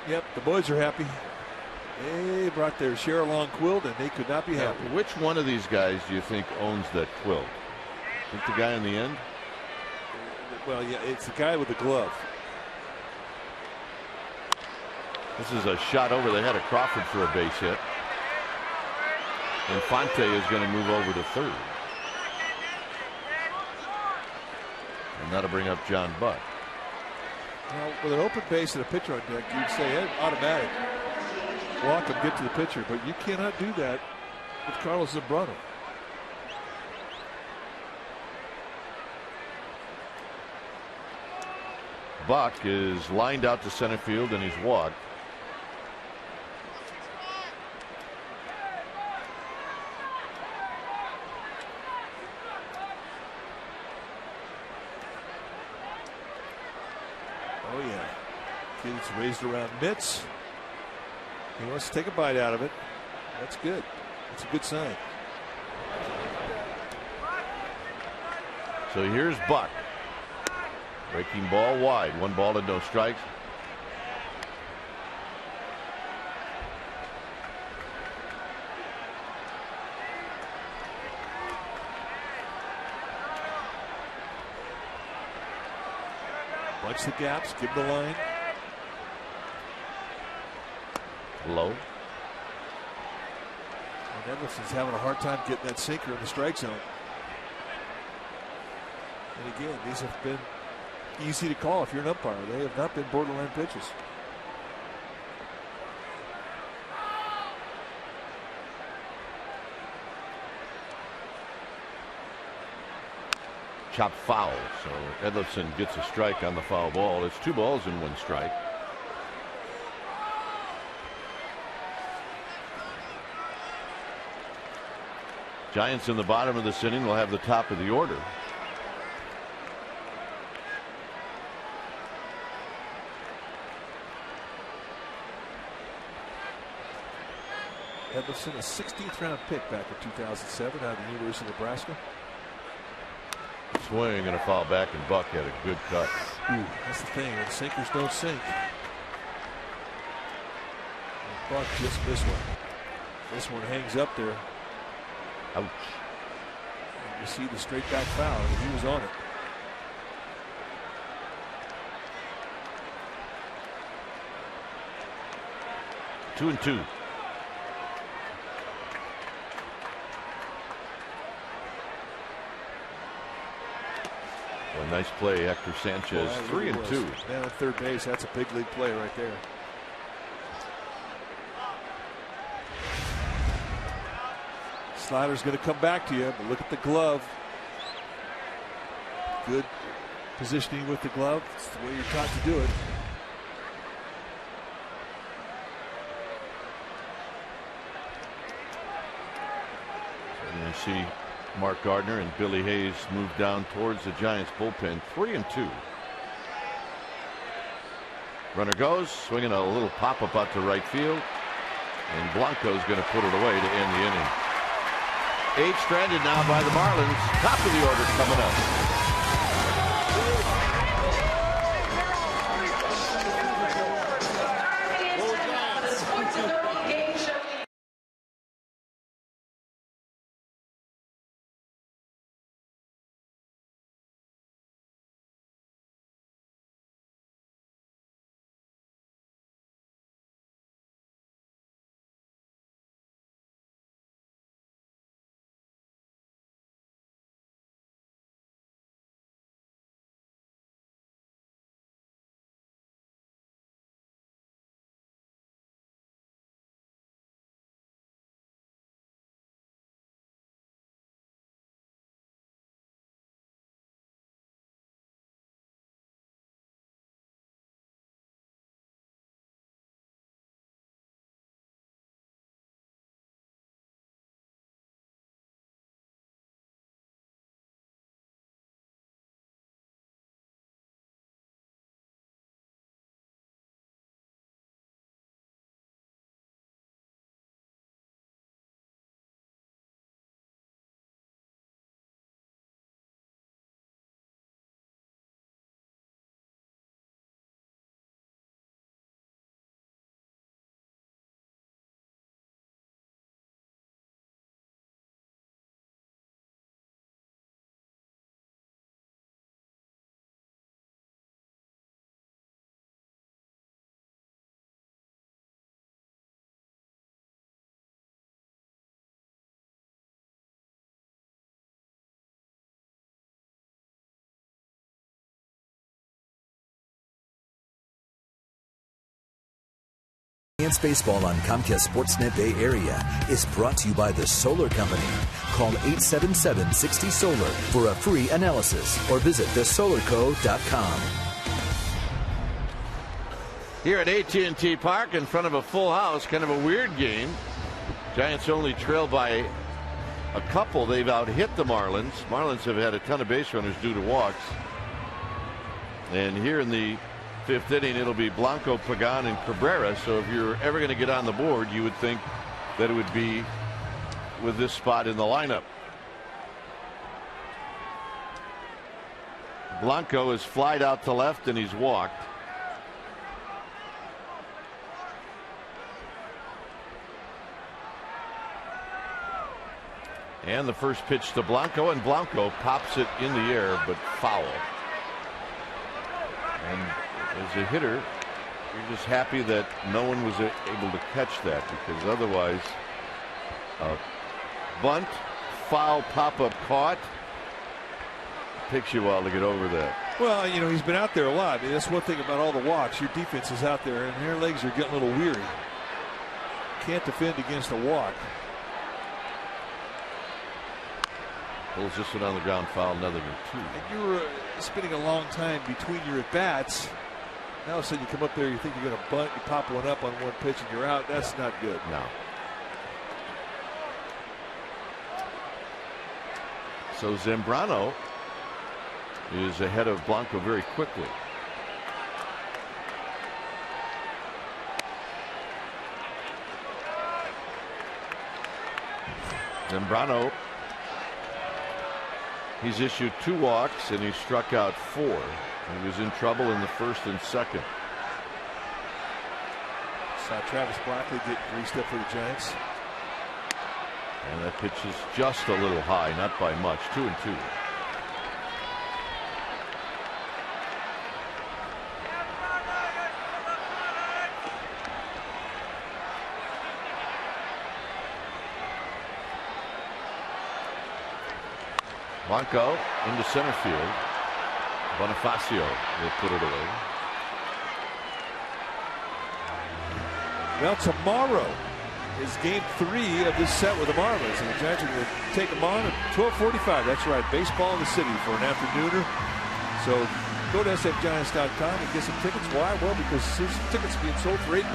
Speaker 5: Yep, the boys are happy. They brought their share along quilt, and they could not be happy.
Speaker 2: Which one of these guys do you think owns that quilt? Think the guy in the end?
Speaker 5: Well, yeah, it's the guy with the glove.
Speaker 2: This is a shot over the head of Crawford for a base hit. Infante is going to move over to third. And that'll bring up John Buck.
Speaker 5: Now, with an open base and a pitcher on deck, you'd say hey, automatic. Walk him, get to the pitcher, but you cannot do that with Carlos Zambrano.
Speaker 2: Buck is lined out to center field and he's walked.
Speaker 5: Oh yeah, kid's raised around mitts. He wants to take a bite out of it. That's good. That's a good sign.
Speaker 2: So here's Buck. Breaking ball wide. 1 ball and no strikes.
Speaker 5: Bunch the gaps, give the line.
Speaker 2: Low.
Speaker 5: And Edlison's having a hard time getting that sinker in the strike zone. And again, these have been easy to call if you're an umpire. They have not been borderline pitches.
Speaker 2: Chop foul. So Edlison gets a strike on the foul ball. It's 2 balls and 1 strike. Giants in the bottom of this inning will have the top of the order.
Speaker 5: Edlison, a 16th round pick back in 2007 out of the University of Nebraska.
Speaker 2: Swing and a foul back, and Buck had a good cut.
Speaker 5: Ooh, that's the thing, when sinkers don't sink. And Buck just missed one. This one hangs up there.
Speaker 2: Ouch.
Speaker 5: And you see the straight back foul, and he was on it.
Speaker 2: Two and two. A nice play, Hector Sanchez. 3 and 2.
Speaker 5: Man on third base, that's a big league play right there. Slider's going to come back to you, but look at the glove. Good positioning with the glove. It's the way you're taught to do it.
Speaker 2: And you see Mark Gardner and Billy Hayes move down towards the Giants bullpen. 3 and 2. Runner goes, swinging a little pop-up out to right field. And Blanco's going to put it away to end the inning. 8 stranded now by the Marlins. Top of the order coming up.
Speaker 1: Giants baseball on Comcast Sportsnet Bay Area is brought to you by the Solar Company. Call 877-60-SOLAR for a free analysis or visit thesolarco.com.
Speaker 2: Here at AT Park in front of a full house, kind of a weird game. Giants only trail by a couple. They've out-hit the Marlins. Marlins have had a ton of base runners due to walks. And here in the 5th inning, it'll be Blanco, Pagan, and Cabrera. So if you're ever going to get on the board, you would think that it would be with this spot in the lineup. Blanco is flied out to left and he's walked. And the first pitch to Blanco, and Blanco pops it in the air, but foul. And as a hitter, you're just happy that no one was able to catch that, because otherwise, bunt, foul, pop-up caught. Takes you a while to get over that.
Speaker 5: Well, you know, he's been out there a lot. I mean, that's one thing about all the walks. Your defense is out there, and their legs are getting a little weary. Can't defend against a walk.
Speaker 2: Pulls this one on the ground, foul, another than 2.
Speaker 5: And you're spending a long time between your at-bats. Now all of a sudden you come up there, you think you're going to bunt, you pop one up on one pitch and you're out. That's not good.
Speaker 2: No. So Zambrano is ahead of Blanco very quickly. Zambrano, he's issued 2 walks and he struck out 4. He was in trouble in the 1st and 2nd.
Speaker 5: Saw Travis Blackley get greased up for the Giants.
Speaker 2: And that pitch is just a little high, not by much. 2-2. Blanco into center field. Bonifacio will put it away.
Speaker 5: Well, tomorrow is game 3 of this set with the Marlins, and the Giants are going to take them on at 12:45. That's right, baseball in the city for an afternooner. So go to sfgiants.com and get some tickets. Why? Well, because there's tickets being sold for $8.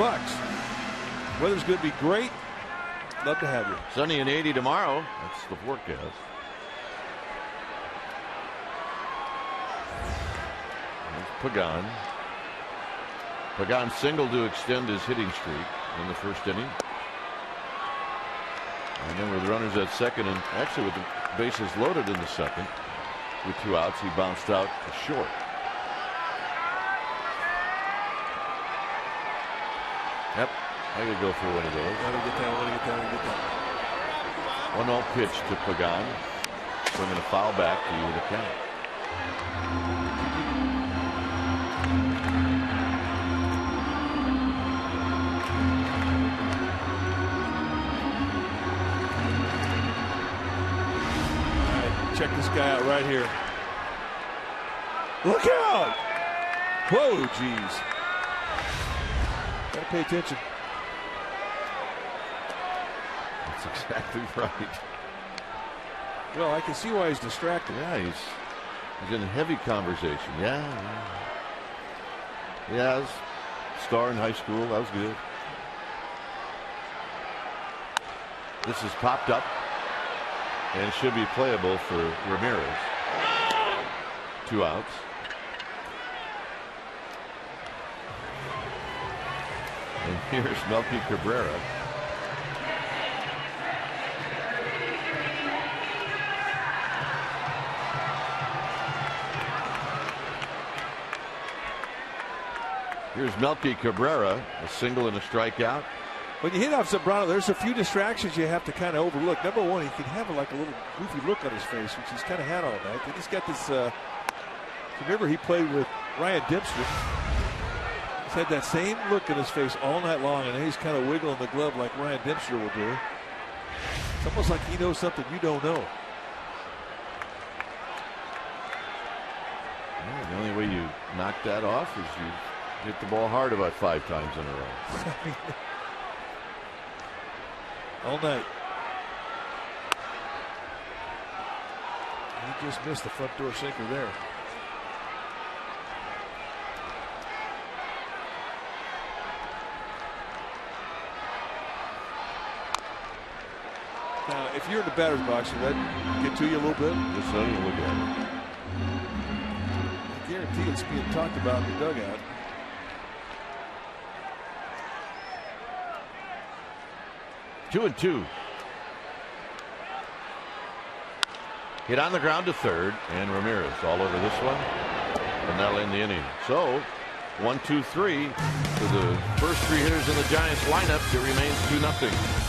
Speaker 5: Weather's going to be great. Love to have you.
Speaker 2: Sunny and 80 tomorrow. That's the forecast. Pagan. Pagan singled to extend his hitting streak in the 1st inning. And then with runners at second, and actually with the bases loaded in the 2nd, with 2 outs, he bounced out to short. Yep, I could go for one of those.
Speaker 5: Let me get that.
Speaker 2: 1-0 pitch to Pagan. Swinging a foul back to even the count.
Speaker 5: Check this guy out right here. Look out! Whoa, geez. Gotta pay attention.
Speaker 2: That's exactly right.
Speaker 5: Well, I can see why he's distracted.
Speaker 2: Yeah, he's in a heavy conversation. Yeah. Star in high school. That was good. This is popped up. And it should be playable for Ramirez. 2 outs. And here's Melky Cabrera. Here's Melky Cabrera, a single and a strikeout.
Speaker 5: When you hit off Zambrano, there's a few distractions you have to kind of overlook. Number one, he can have like a little goofy look on his face, which he's kind of had all night. Then he's got this. Remember, he played with Ryan Dempster. He's had that same look in his face all night long, and he's kind of wiggling the glove like Ryan Dempster will do. It's almost like he knows something you don't know.
Speaker 2: Well, the only way you knock that off is you hit the ball hard about 5 times in a row.
Speaker 5: all night. He just missed the front door sinker there. Now, if you're in the batter's box, would that get to you a little bit?
Speaker 2: Just so you look at it.
Speaker 5: I guarantee it's being talked about in the dugout.
Speaker 2: Two and two. Hit on the ground to third, and Ramirez all over this one, and that'll end the inning. So 1, 2, 3 for the first three hitters in the Giants lineup. It remains 2-0.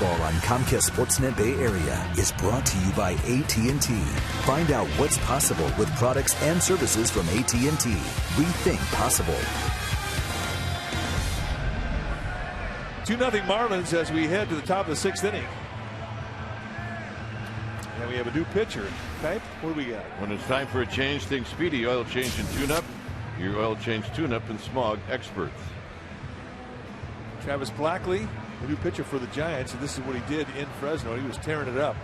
Speaker 1: On Comcast Sportsnet Bay Area is brought to you by AT&T. Find out what's possible with products and services from AT&T. Rethink possible.
Speaker 5: 2-0 Marlins as we head to the top of the sixth inning. And we have a new pitcher. Type, what do we got?
Speaker 2: When it's time for a change, think Speedy Oil Change and Tune-Up. Your oil change tune-up and smog experts.
Speaker 5: Travis Blackley, the new pitcher for the Giants, and this is what he did in Fresno. He was tearing it up.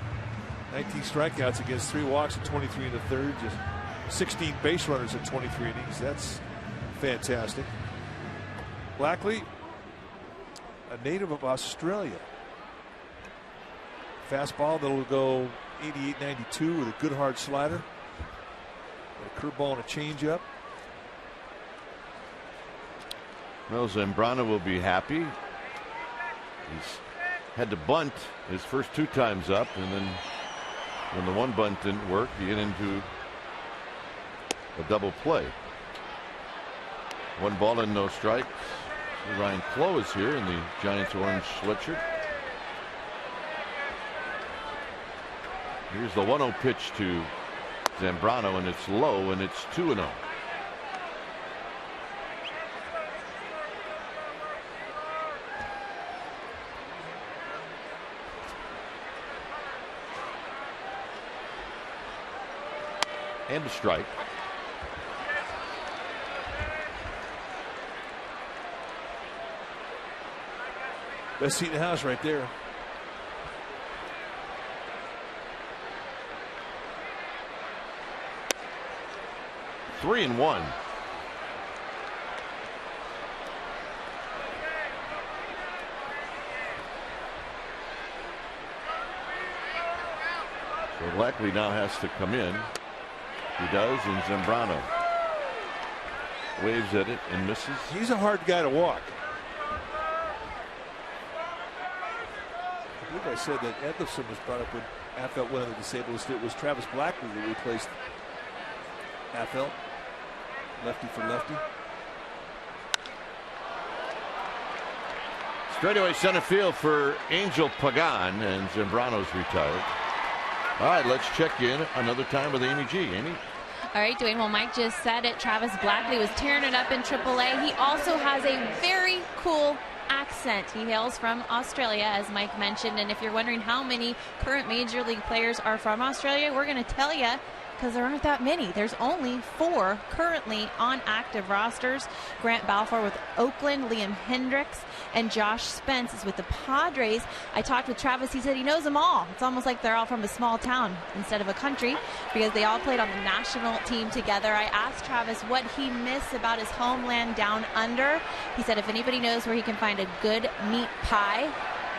Speaker 5: 19 strikeouts against 3 walks and 23 in the third. Just 16 base runners in 23 innings. That's fantastic. Blackley, a native of Australia. Fastball that'll go 88-92 with a good hard slider. A curveball and a changeup.
Speaker 2: Well, Zambrano will be happy. He's had to bunt his first 2 times up, and then when the one bunt didn't work, he get into a double play. 1 ball and no strikes. Ryan Clough is here in the Giants orange sweatshirt. Here's the 1-0 pitch to Zambrano, and it's low, and it's 2-0. And a strike.
Speaker 5: Best seat in the house right there.
Speaker 2: Three and one. So Blackley now has to come in. He does, and Zambrano waves at it and misses.
Speaker 5: He's a hard guy to walk. I believe I said that Edlifson was brought up when Affelt went on the disabled list. It was Travis Blackley that replaced Affelt. Lefty for lefty.
Speaker 2: Straightaway center field for Angel Pagan, and Zambrano's retired. All right, let's check in another time with Amy G. Amy?
Speaker 4: All right, Dwayne, well, Mike just said it. Travis Blackley was tearing it up in AAA. He also has a very cool accent. He hails from Australia, as Mike mentioned, and if you're wondering how many current Major League players are from Australia, we're going to tell you, because there aren't that many. There's only 4 currently on active rosters. Grant Balfour with Oakland, Liam Hendricks, and Josh Spence is with the Padres. I talked with Travis. He said he knows them all. It's almost like they're all from a small town instead of a country, because they all played on the national team together. I asked Travis what he missed about his homeland down under. He said if anybody knows where he can find a good meat pie,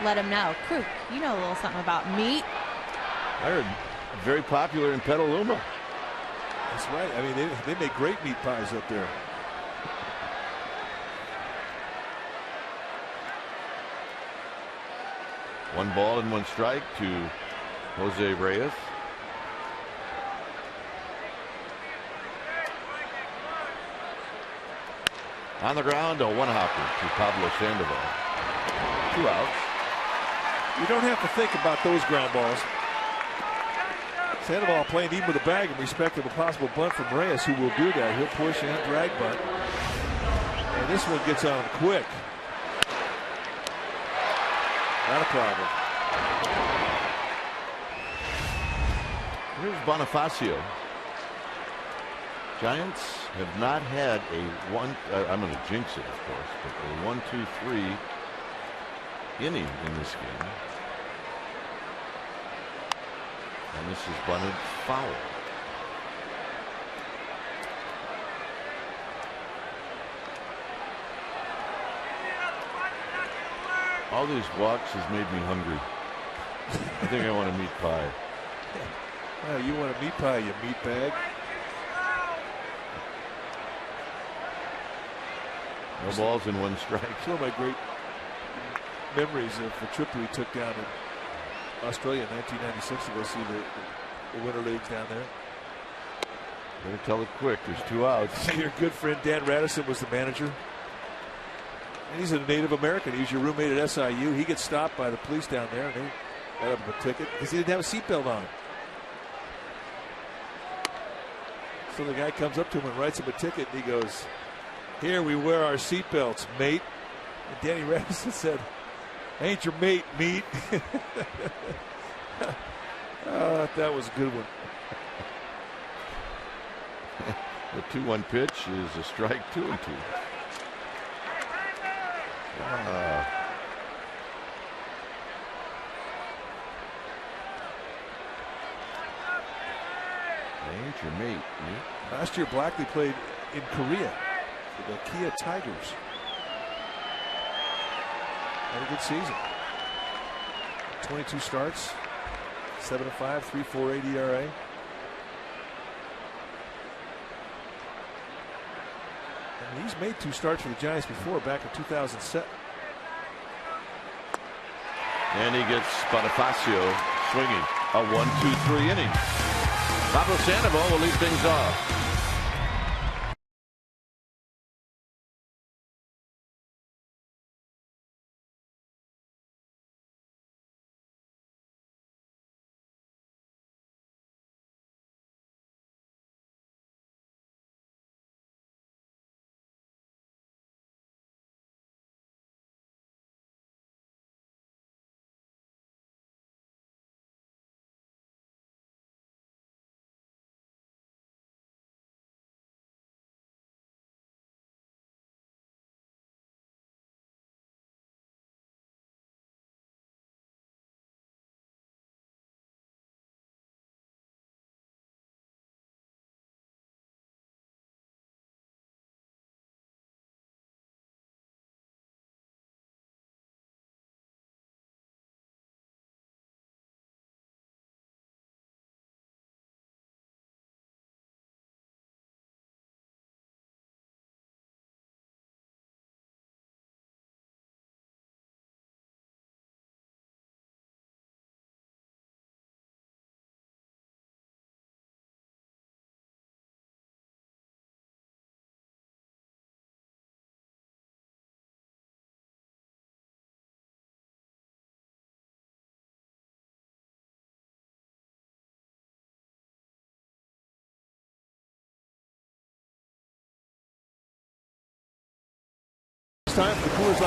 Speaker 4: let him know. Kruk, you know a little something about meat.
Speaker 2: I heard very popular in Petaluma.
Speaker 5: That's right. I mean, they make great meat pies up there.
Speaker 2: One ball and one strike to Jose Reyes. On the ground, a one-hopper to Pablo Sandoval. 2 outs.
Speaker 5: You don't have to think about those ground balls. Sandoval playing even with a bag in respect of a possible bunt from Reyes, who will do that. He'll push and drag bunt. And this one gets on him quick. Not a problem.
Speaker 2: Here's Bonifacio. Giants have not had a I'm going to jinx it, of course, but a 1-2-3 inning in this game. And this is bunted foul. All these walks has made me hungry. I think I want a meat pie.
Speaker 5: Well, you want a meat pie, you meat bag.
Speaker 2: No balls and one strike.
Speaker 5: Some of my great memories of the trip we took down in Australia in 1996 to go see the Winter Leagues down there.
Speaker 2: Better tell it quick. There's 2 outs.
Speaker 5: Your good friend Dan Radisson was the manager. And he's a Native American. He was your roommate at SIU. He gets stopped by the police down there, and they got him a ticket because he didn't have a seatbelt on. So the guy comes up to him and writes him a ticket, and he goes, "Here we wear our seatbelts, mate." And Danny Radisson said, "Ain't your mate, meat." That was a good one.
Speaker 2: The 2-1 pitch is a strike, 2-2. Ain't your mate.
Speaker 5: Last year, Blackley played in Korea for the Kia Tigers. Had a good season. 22 starts, 7-5, 3.48 ERA. And he's made 2 starts for the Giants before, back in 2007.
Speaker 2: And he gets Bonifacio swinging a 1-2-3 inning. Pablo Sandoval will lead things off.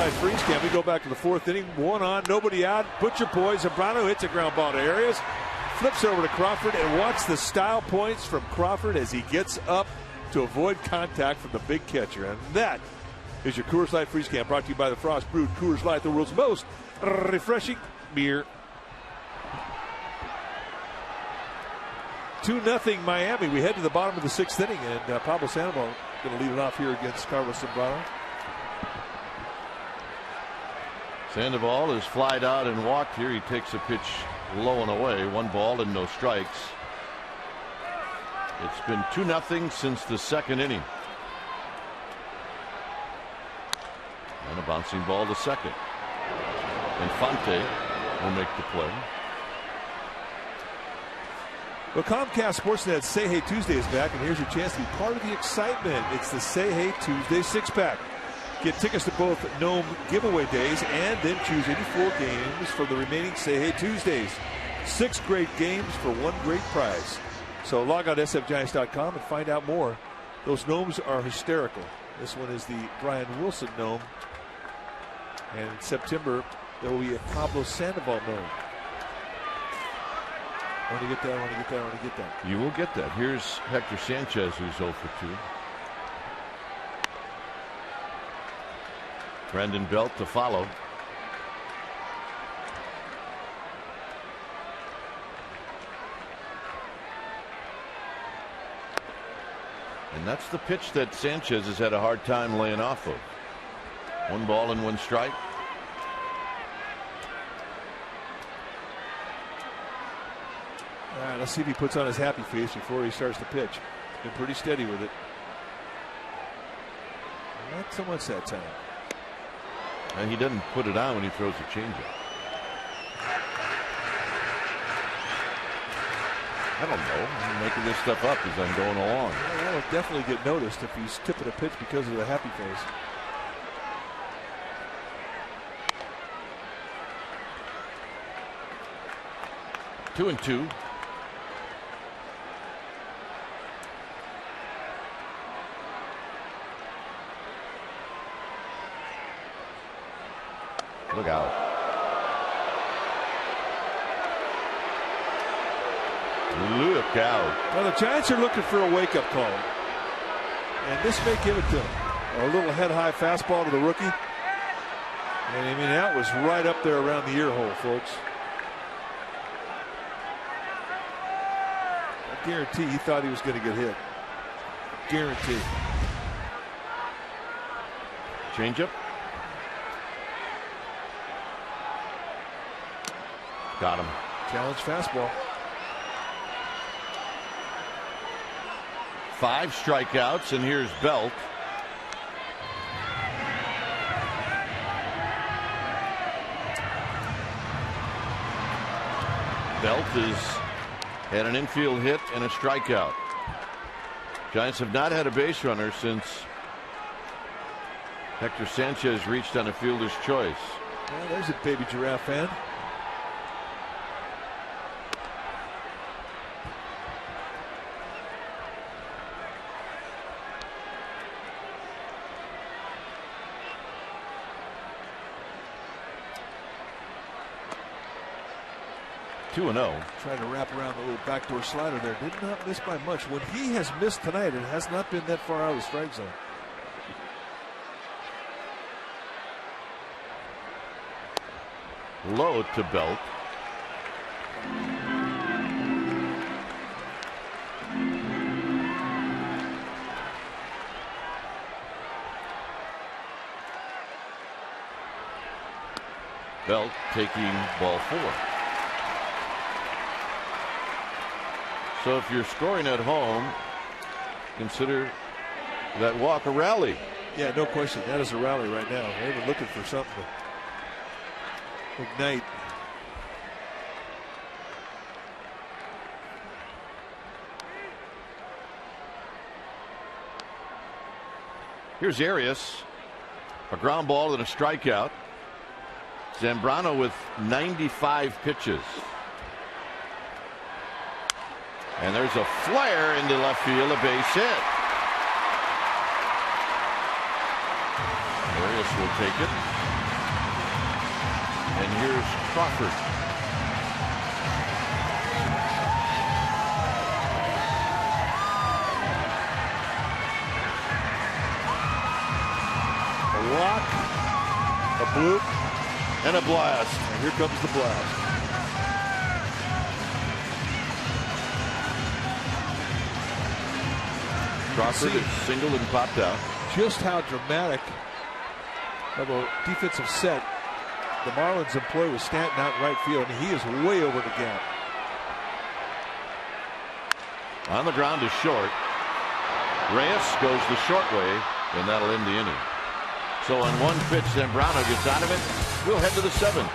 Speaker 5: Light freeze cam. We go back to the 4th inning. 1 on, nobody out. Butcher boys. Zambrano hits a ground ball to Arias. Flips over to Crawford, and watch the style points from Crawford as he gets up to avoid contact from the big catcher. And that is your Coors Light freeze cam, brought to you by the Frost Brewed Coors Light, the world's most refreshing beer. 2-0 Miami. We head to the bottom of the 6th inning, and Pablo Sandoval going to lead it off here against Carlos Zambrano.
Speaker 2: Sandoval is flied out and walked here. He takes a pitch low and away. 1 ball and no strikes. It's been 2-0 since the 2nd inning. And a bouncing ball to second. Infante will make the play.
Speaker 5: Well, Comcast Sportsnet Say Hey Tuesday is back, and here's your chance to be part of the excitement. It's the Say Hey Tuesday 6-pack. Get tickets to both Gnome giveaway days and then choose any 4 games for the remaining Say Hey Tuesdays. 6 great games for 1 great prize. So log on to sfgiants.com and find out more. Those gnomes are hysterical. This one is the Brian Wilson gnome. And in September, there will be a Pablo Sandoval gnome. I want to get that, I want to get that, I want to get that.
Speaker 2: You will get that. Here's Hector Sanchez, who's 0 for 2. Brandon Belt to follow. And that's the pitch that Sanchez has had a hard time laying off of. 1 ball and 1 strike.
Speaker 5: All right, let's see if he puts on his happy face before he starts to pitch. He's been pretty steady with it. Not so much that time.
Speaker 2: And he doesn't put it on when he throws a changeup. I don't know. I'm making this stuff up as I'm going along.
Speaker 5: Well, that'll definitely get noticed if he's tipping a pitch because of the happy face.
Speaker 2: Two and 2. Look out. Look out.
Speaker 5: Well, the Giants are looking for a wake-up call. And this may give it to them. A little head-high fastball to the rookie. And I mean, that was right up there around the ear hole, folks. I guarantee he thought he was going to get hit. Guarantee.
Speaker 2: Changeup. Got him.
Speaker 5: Challenge fastball.
Speaker 2: 5 strikeouts, and here's Belt. Belt has had an infield hit and a strikeout. Giants have not had a base runner since Hector Sanchez reached on a fielder's choice.
Speaker 5: Well, there's a baby giraffe fan.
Speaker 2: Two and 0.
Speaker 5: Trying to wrap around the little backdoor slider there. Did not miss by much. When he has missed tonight, it has not been that far out of the strike zone.
Speaker 2: Low to Belt. Belt taking ball 4. So if you're scoring at home, consider that walk a rally.
Speaker 5: Yeah, no question. That is a rally right now. They've been looking for something to ignite.
Speaker 2: Here's Arias. A ground ball and a strikeout. Zambrano with 95 pitches. And there's a flare into left field, a base hit. Arias will take it. And here's Crawford.
Speaker 5: A walk, a bloop,
Speaker 2: and a blast.
Speaker 5: And here comes the blast.
Speaker 2: Crawford is singled and popped out.
Speaker 5: Just how dramatic of a defensive set the Marlins employ with Stanton out in right field, and he is way over the gap.
Speaker 2: On the ground is short. Reyes goes the short way, and that'll end the inning. So on one pitch, Zambrano gets out of it. We'll head to the 7th.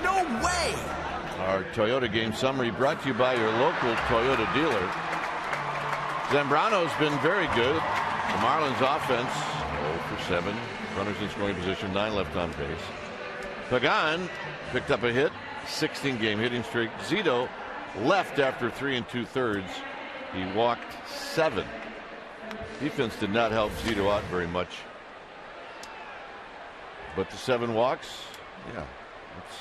Speaker 6: No way!
Speaker 2: Our Toyota game summary brought to you by your local Toyota dealer. Zambrano's been very good. The Marlins offense 0 for 7. Runners in scoring position, 9 left on base. Pregame picked up a hit, 16-game hitting streak. Zito left after 3 2/3. He walked 7. Defense did not help Zito out very much. But the 7 walks, yeah, it's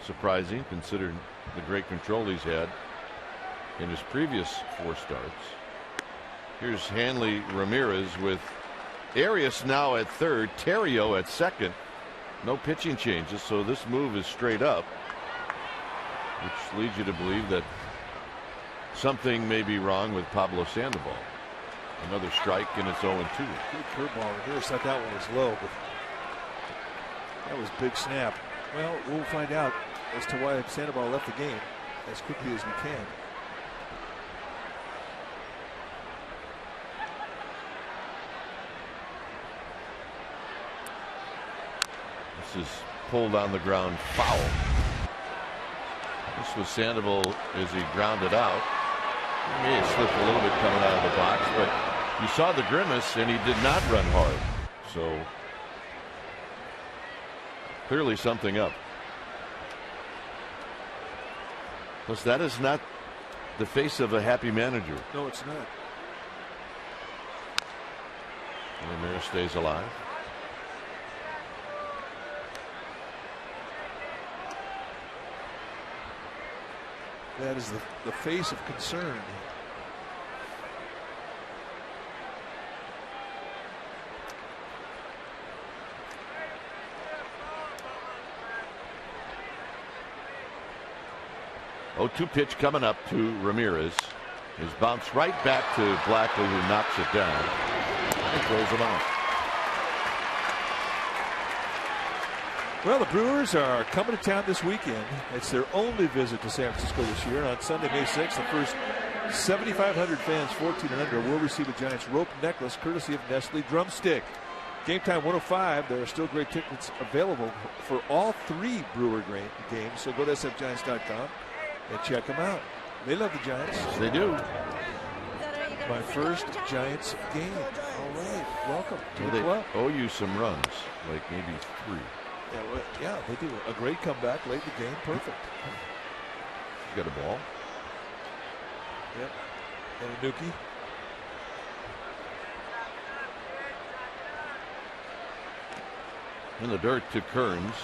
Speaker 2: surprising considering the great control he's had in his previous 4 starts. Here's Hanley Ramirez with Arias now at third, Terrio at second. No pitching changes, so this move is straight up, which leads you to believe that something may be wrong with Pablo Sandoval. Another strike, and it's 0-2.
Speaker 5: Good curveball. Ramirez thought that one was low, but that was big snap. Well, we'll find out as to why Sandoval left the game as quickly as we can.
Speaker 2: This is pulled on the ground foul. This was Sandoval as he grounded out. He may have slipped a little bit coming out of the box, but you saw the grimace and he did not run hard. So clearly something up. Plus, that is not the face of a happy manager.
Speaker 5: No, it's not.
Speaker 2: Ramirez stays alive.
Speaker 5: That is the face of concern.
Speaker 2: Oh, 2 pitch coming up to Ramirez. His bounce right back to Blackley, who knocks it down and throws him out.
Speaker 5: Well, the Brewers are coming to town this weekend. It's their only visit to San Francisco this year. And on Sunday, May 6th, the first 7,500 fans, 14 and under, will receive a Giants rope necklace courtesy of Nestle Drumstick. Game time 105. There are still great tickets available for all 3 Brewer games. So go to sfgiants.com and check them out. They love the Giants.
Speaker 2: Yes, they do.
Speaker 5: My first Giants game. All right. Welcome to the
Speaker 2: They
Speaker 5: club.
Speaker 2: owe you some runs, like maybe 3.
Speaker 5: Yeah, they do. A great comeback late in the game. Perfect.
Speaker 2: You got a ball.
Speaker 5: Yep. And a Nuki.
Speaker 2: In the dirt to Kearns.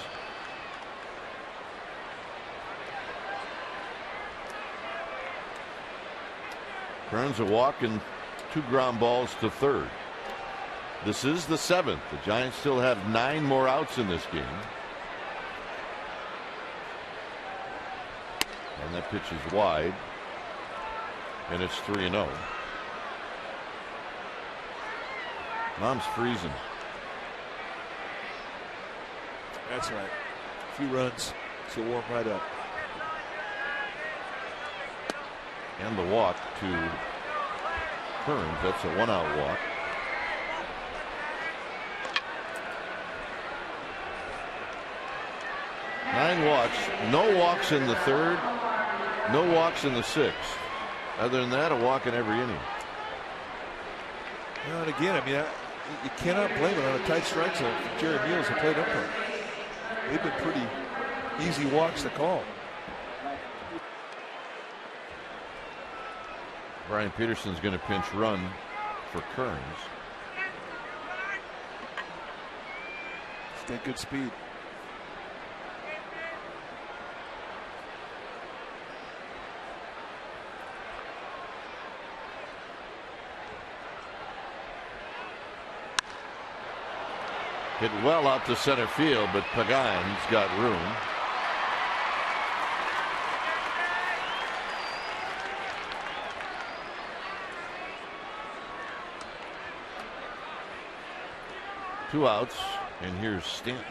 Speaker 2: Kearns a walk and 2 ground balls to third. This is the 7th. The Giants still have 9 more outs in this game. And that pitch is wide. And it's 3-0. Mom's freezing.
Speaker 5: That's right. A few runs. She'll warm right up.
Speaker 2: And the walk to Kearns. That's a 1-out walk. Nine walks. No walks in the 3rd. No walks in the 6th. Other than that, a walk in every inning.
Speaker 5: And again, I mean, you cannot blame it on a tight strike zone for Jerry Meals who played umpire. They've been pretty easy walks to call.
Speaker 2: Brian Peterson's going to pinch run for Kearns.
Speaker 5: Stay good speed.
Speaker 2: Hit well out to center field, but Pagan's got room. Two outs, and here's Stanton.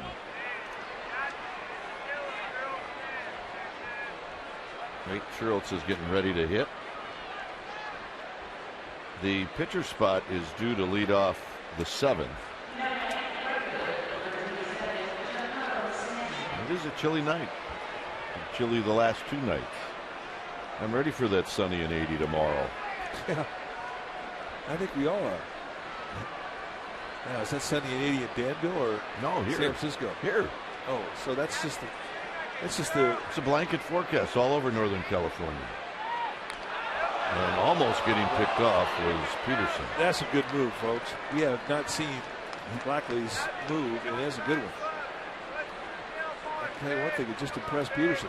Speaker 2: Nate Schultz is getting ready to hit. The pitcher spot is due to lead off the 7th. It is a chilly night. Chilly the last 2 nights. I'm ready for that sunny and 80 tomorrow.
Speaker 5: Yeah, I think we all are. Now, is that sunny and 80 in Danville or
Speaker 2: No, here.
Speaker 5: San Francisco?
Speaker 2: Here.
Speaker 5: Oh, so that's just
Speaker 2: It's a blanket forecast all over Northern California. And almost getting picked off was Peterson.
Speaker 5: That's a good move, folks. We have not seen Blackley's move, and it's a good one. I'll tell you one thing, it just impressed Peterson.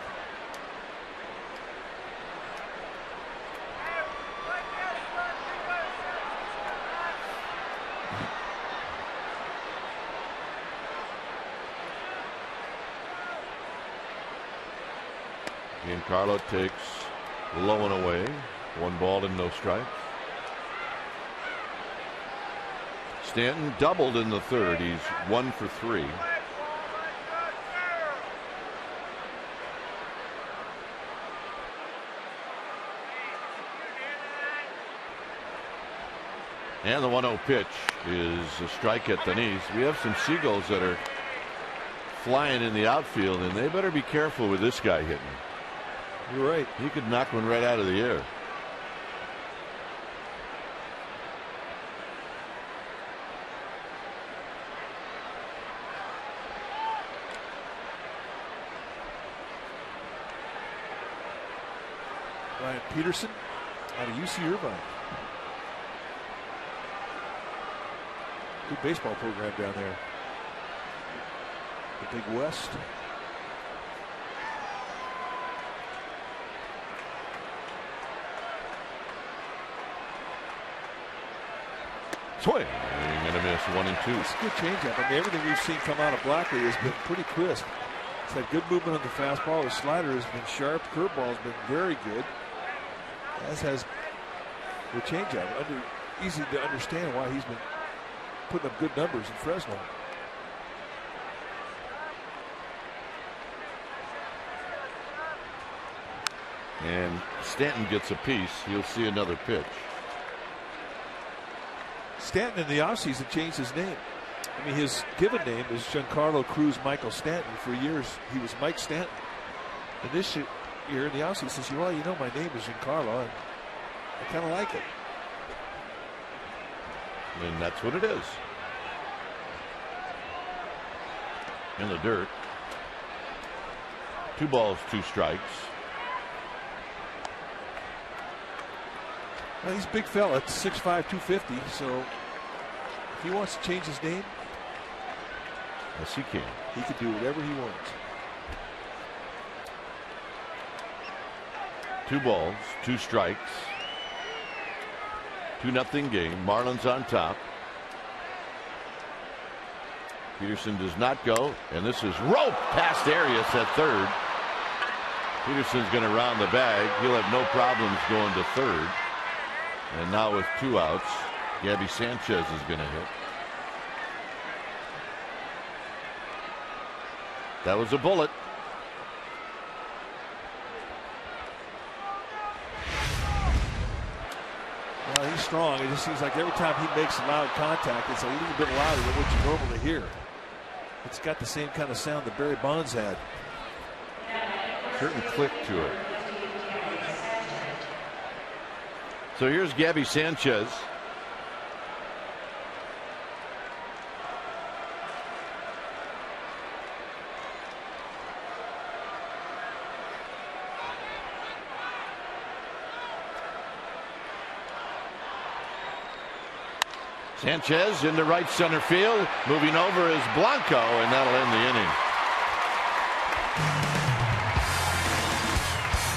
Speaker 2: Giancarlo takes low and away. 1 ball and no strikes. Stanton doubled in the 3rd. He's 1 for 3. And the 1-0 pitch is a strike at the knees. We have some Seagulls that are flying in the outfield, and they better be careful with this guy hitting.
Speaker 5: You're right.
Speaker 2: He could knock one right out of the air.
Speaker 5: Ryan Peterson out of UC Irvine. Good baseball program down there. The Big West.
Speaker 2: Swing and a miss. 1 and 2.
Speaker 5: It's a good changeup. I mean, everything we've seen come out of Blackley has been pretty crisp. It's had good movement on the fastball. His slider has been sharp. Curveball has been very good. As has the changeup. Easy to understand why he's been putting up good numbers in Fresno.
Speaker 2: And Stanton gets a piece. He'll see another pitch.
Speaker 5: Stanton in the offseason changed his name. I mean, his given name is Giancarlo Cruz Michael Stanton. For years, he was Mike Stanton. And this year in the offseason, he says, well, you know, my name is Giancarlo, and I kind of like it.
Speaker 2: And that's what it is. In the dirt. 2 balls, 2 strikes.
Speaker 5: Well, he's a big fella, 6'5", 250. So if he wants to change his name,
Speaker 2: yes, he can.
Speaker 5: He can do whatever he wants.
Speaker 2: 2 balls, 2 strikes. 2-0 game. Marlins on top. Peterson does not go, and this is rope past Arias at third. Peterson's going to round the bag. He'll have no problems going to third. And now with 2 outs, Gabby Sanchez is going to hit. That was a bullet.
Speaker 5: Well, he's strong. It just seems like every time he makes loud contact, it's a little bit louder than what you normally hear. It's got the same kind of sound that Barry Bonds had.
Speaker 2: Certain click to it. So here's Gabby Sanchez. Sanchez into right center field. Moving over is Blanco, and that'll end the inning.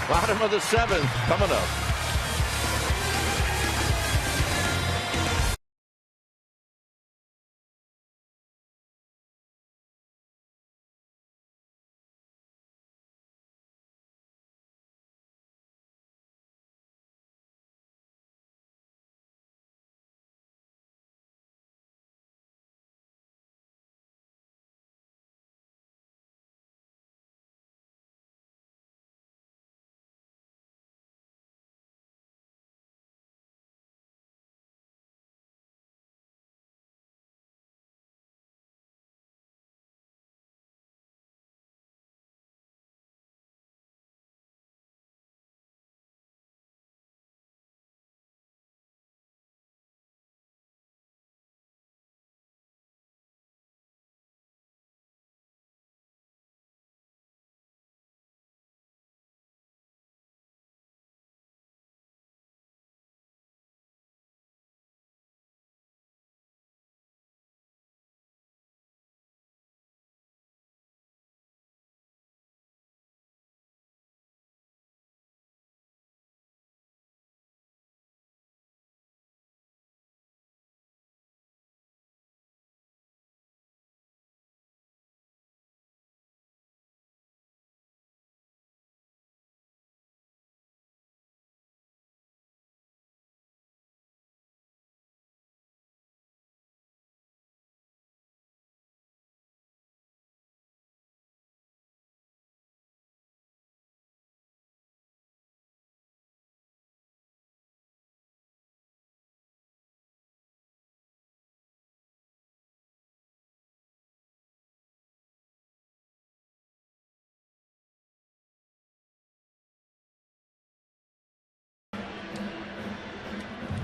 Speaker 2: Bottom of the 7th coming up.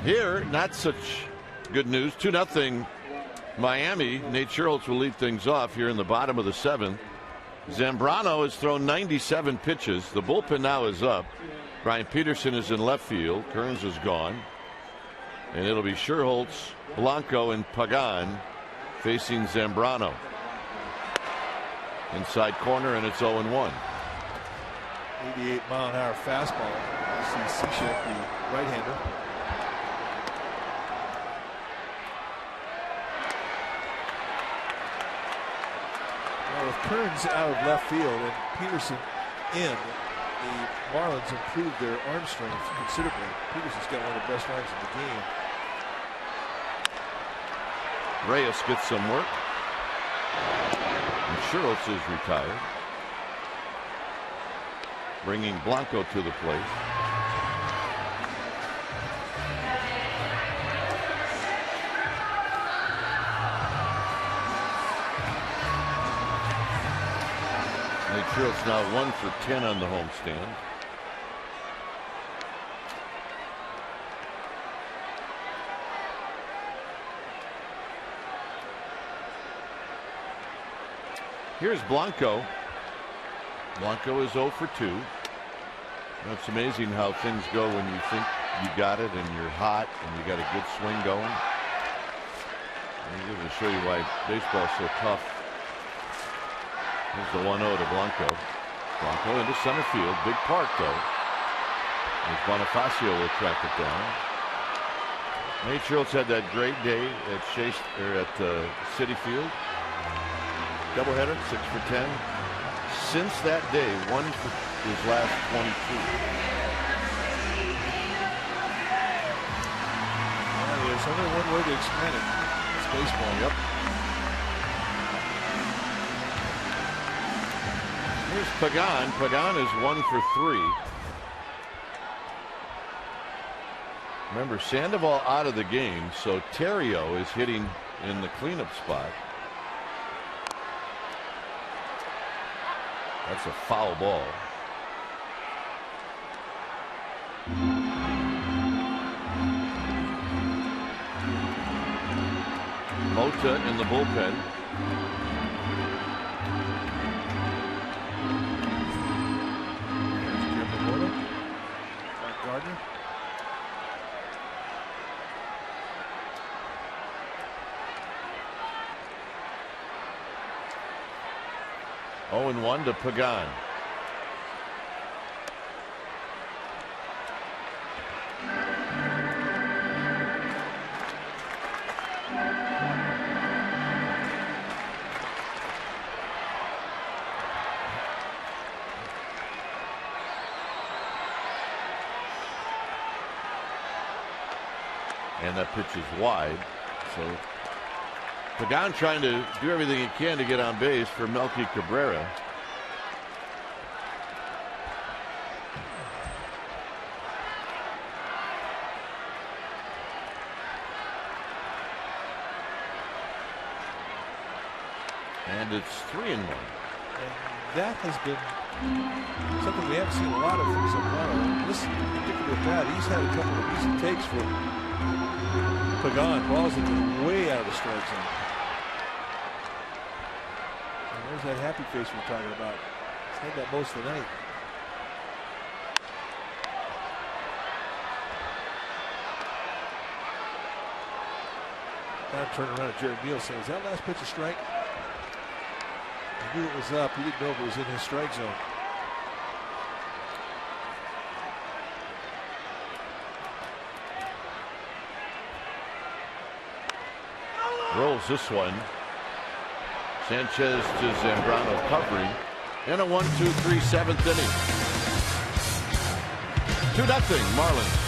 Speaker 2: Here, not such good news. 2-0 Miami. Nate Scherholtz will lead things off here in the bottom of the 7th. Zambrano has thrown 97 pitches. The bullpen now is up. Brian Peterson is in left field. Kearns is gone. And it'll be Scherholtz, Blanco, and Pagan facing Zambrano. Inside corner, and it's 0-1.
Speaker 5: 88-mile-an-hour fastball. You see Cishek, the right-hander. With Kearns out of left field and Peterson in, the Marlins improved their arm strength considerably. Peterson's got one of the best arms in the game.
Speaker 2: Reyes gets some work. And Scherholtz is retired. bringing Blanco to the plate. It's now 1 for 10 on the homestand. Here's Blanco. Blanco is 0 for 2. It's amazing how things go when you think you got it and you're hot and you got a good swing going. I'm going to show you why baseball's so tough. Here's the 1-0 to Blanco. Blanco into center field. Big park, though. As Bonifacio will track it down. Nate Schultz had that great day at Citi Field. Doubleheader, 6 for 10. Since that day, 1 for his last 22.
Speaker 5: There's only one way to explain it. It's baseball. Yep.
Speaker 2: Here's Pagan. Pagan is 1 for 3. Remember, Sandoval out of the game, so Terrio is hitting in the cleanup spot. That's a foul ball. Mota in the bullpen.
Speaker 5: Gardner.
Speaker 2: Oh, and 1 to Pagan. And that pitch is wide. So Pagan trying to do everything he can to get on base for Melky Cabrera. And it's 3-1.
Speaker 5: And that has been something we haven't seen a lot of from Zambrano. This particular bat, he's had a couple of easy takes for Pagan. Balls have been way out of the strike zone. And there's that happy face we're talking about. He's had that most of the night. Now turn around at Jared Neal saying, is that last pitch a strike? He knew it was up. He didn't know if it was in his strike zone.
Speaker 2: Rolls this one. Sanchez to Zambrano covering. And a 1-2-3 7th inning. 2-0 Marlins.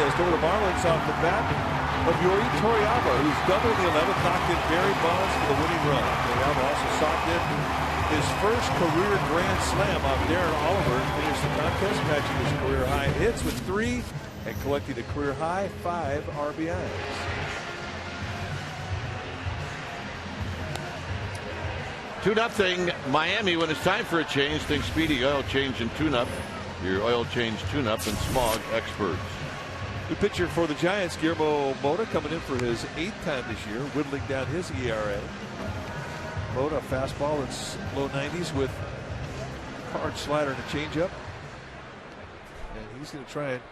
Speaker 5: contest over the Marlins off the bat of Yuri Toriyama, who's doubled the 11th, knocked in Barry Bonds for the winning run. Toriyama also socked in his first career grand slam off Darren Oliver and finished the contest, matching his career high hits with 3 and collecting a career high 5 RBIs.
Speaker 2: Two 0 Miami. When it's time for a change, think Speedy Oil Change and Tune-Up. Your oil change tune-up and smog experts.
Speaker 5: The pitcher for the Giants, Guillermo Mota, coming in for his 8th time this year, whittling down his ERA. Mota, fastball in low 90s with a hard slider and a changeup. And he's going to try and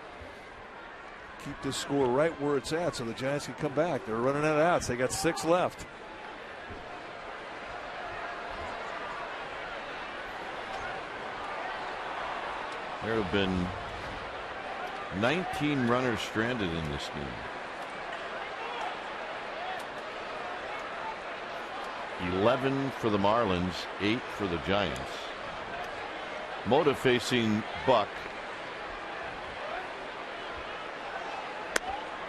Speaker 5: keep this score right where it's at so the Giants can come back. They're running out of outs. They got 6 left.
Speaker 2: There have been 19 runners stranded in this game. 11 for the Marlins, 8 for the Giants. Mota facing Buck.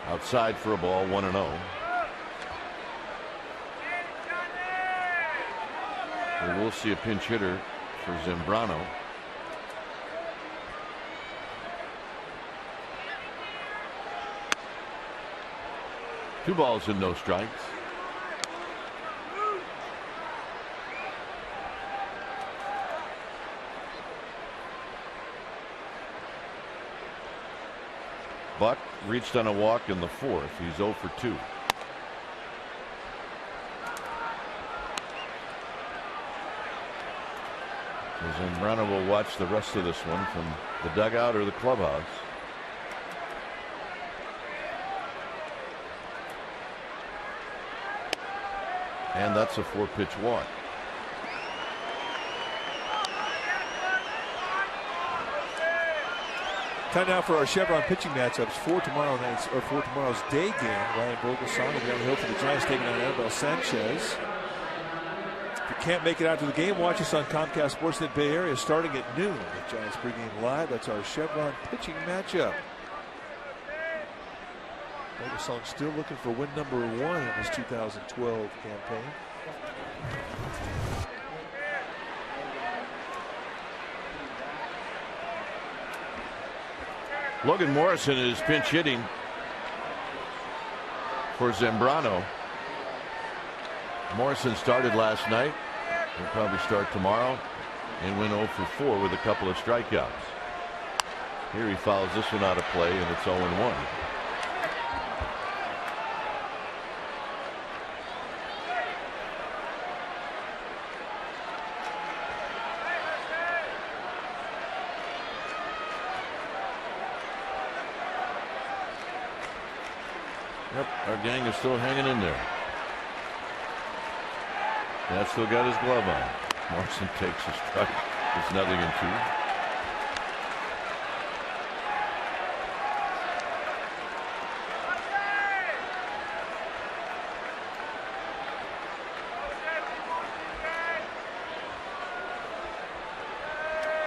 Speaker 2: Outside for a ball, 1-0. We will see a pinch hitter for Zambrano. Two balls and no strikes. Buck reached on a walk in the 4th. He's 0 for 2. Zambrano will watch the rest of this one from the dugout or the clubhouse. And that's a 4-pitch walk.
Speaker 5: Time now for our Chevron pitching matchups for tomorrow's day game. Ryan Vogelsong will be on the hill for the Giants, taking on Anibal Sanchez. If you can't make it out to the game, watch us on Comcast Sportsnet Bay Area starting at noon with Giants pregame live. That's our Chevron pitching matchup. Vogelsong still looking for win number 1 in his 2012 campaign.
Speaker 2: Logan Morrison is pinch hitting for Zambrano. Morrison started last night. He'll probably start tomorrow and went 0 for 4 with a couple of strikeouts. Here he fouls this one out of play, and it's 0-1. Yep, our gang is still hanging in there. That's still got his glove on. Morrison takes a strike. It's 0-2.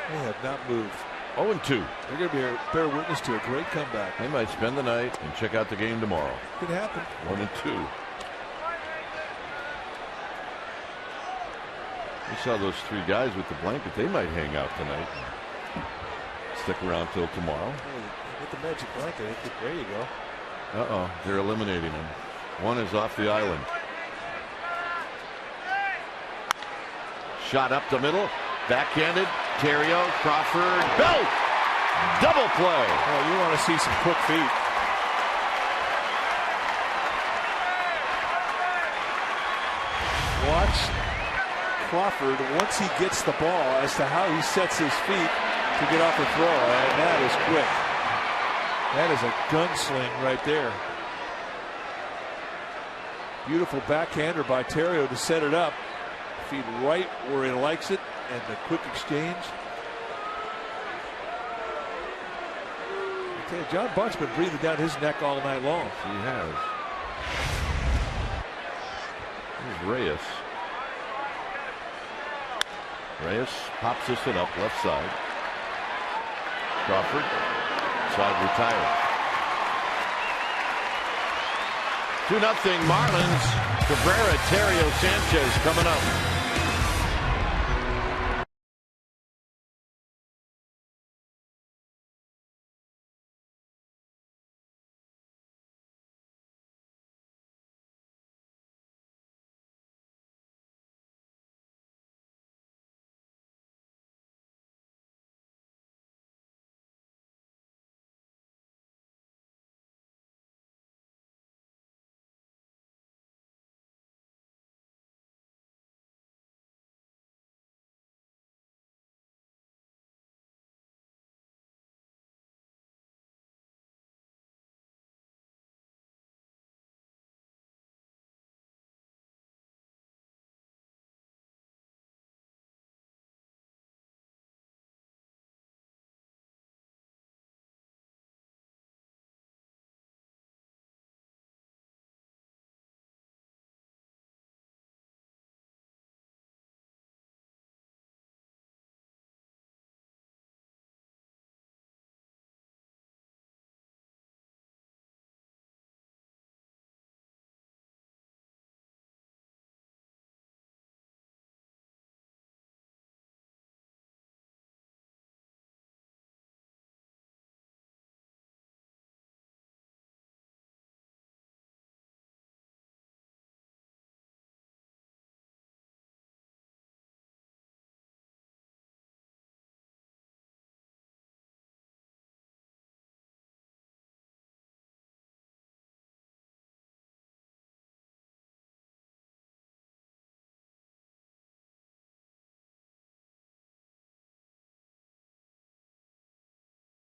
Speaker 5: They have not moved.
Speaker 2: 0-2.
Speaker 5: They're going to be a bear witness to a great comeback.
Speaker 2: They might spend the night and check out the game tomorrow.
Speaker 5: Could happen.
Speaker 2: 1-2. We saw those 3 guys with the blanket. They might hang out tonight. Stick around till tomorrow.
Speaker 5: With the magic blanket. There you go.
Speaker 2: They're eliminating him. One is off the island. Shot up the middle. Backhanded. Terrio, Crawford, belt! Double play.
Speaker 5: Oh, you want to see some quick feet. Watch Crawford once he gets the ball as to how he sets his feet to get off the throw. And that is quick. That is a gunsling right there. Beautiful backhander by Terrio to set it up. Feet right where he likes it. And the quick exchange. Okay, John Buck's been breathing down his neck all night long.
Speaker 2: He has. Here's Reyes. Reyes pops this one up left side. Crawford. Side retired. 2-0 Marlins. Cabrera, Terrio, Sanchez coming up.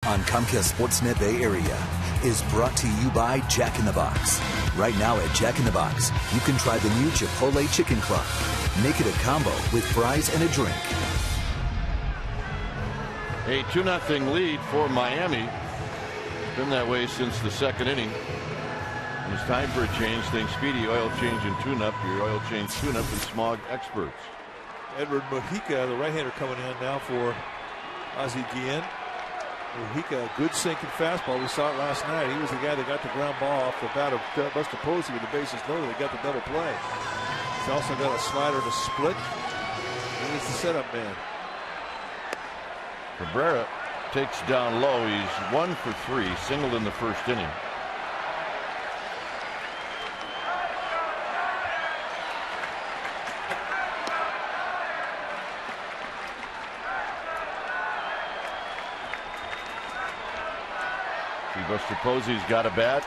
Speaker 1: On Comcast Sportsnet Bay Area is brought to you by Jack in the Box. Right now at Jack in the Box, you can try the new Chipotle Chicken Club. Make it a combo with fries and a drink.
Speaker 2: A 2-0 lead for Miami. Been that way since the second inning. And it's time for a change. Think Speedy oil change and tune-up. Your oil change tune-up and Smog experts.
Speaker 5: Edward Mujica, the right-hander, coming in now for Ozzie Guillen. Mujica, a good sinking fastball. We saw it last night. He was the guy that got the ground ball off the bat of Buster Posey with the bases loaded. They got the double play. He's also got a slider to split. He's the setup man.
Speaker 2: Cabrera takes down low. He's 1 for 3, singled in the first inning. Buster Posey's got a bat.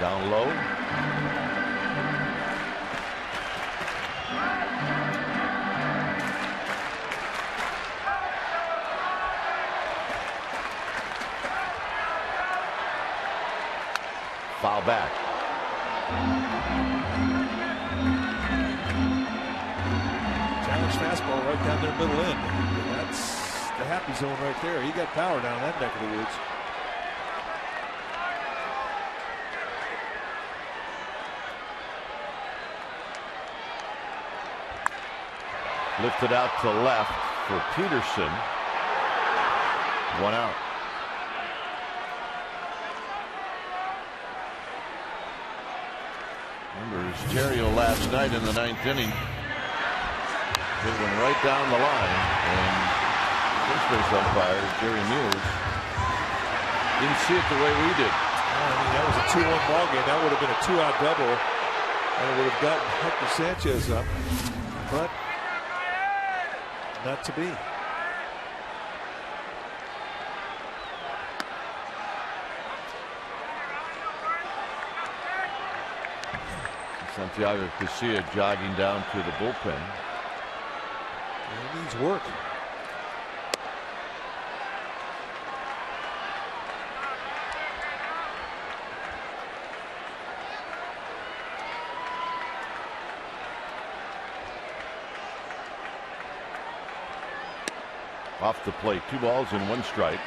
Speaker 2: Down low. Foul back.
Speaker 5: Challenge fastball right down their middle end. That's the happy zone right there. He got power down that neck of the woods.
Speaker 2: Lifted out to left for Peterson. 1 out. Remember Terrio last night in the 9th inning. Hit one right down the line, and first base umpire Jerry Mears didn't see it the way we did.
Speaker 5: I mean, that was a 2-1 ball game. That would have been a 2-out double, and it would have gotten Hector Sanchez up, but not to be.
Speaker 2: Santiago Casilla jogging down to the bullpen.
Speaker 5: He needs work.
Speaker 2: Off the plate, 2 balls and 1 strike.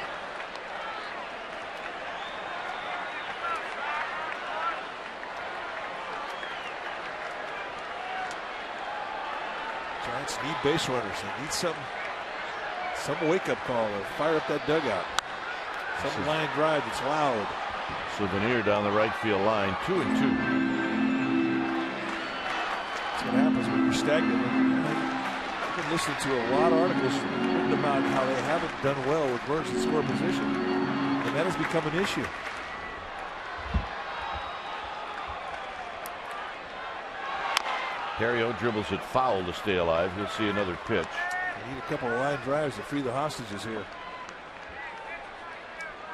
Speaker 5: Giants need base runners. They need some wake-up call to fire up that dugout. Some line drive that's loud.
Speaker 2: Souvenir down the right field line, 2-2.
Speaker 5: That's what happens when you're stagnant. I've been listening to a lot of articles written about how they haven't done well with runners in score position, and that has become an issue.
Speaker 2: Terrio dribbles it foul to stay alive. He'll see another pitch.
Speaker 5: They need a couple of line drives to free the hostages here.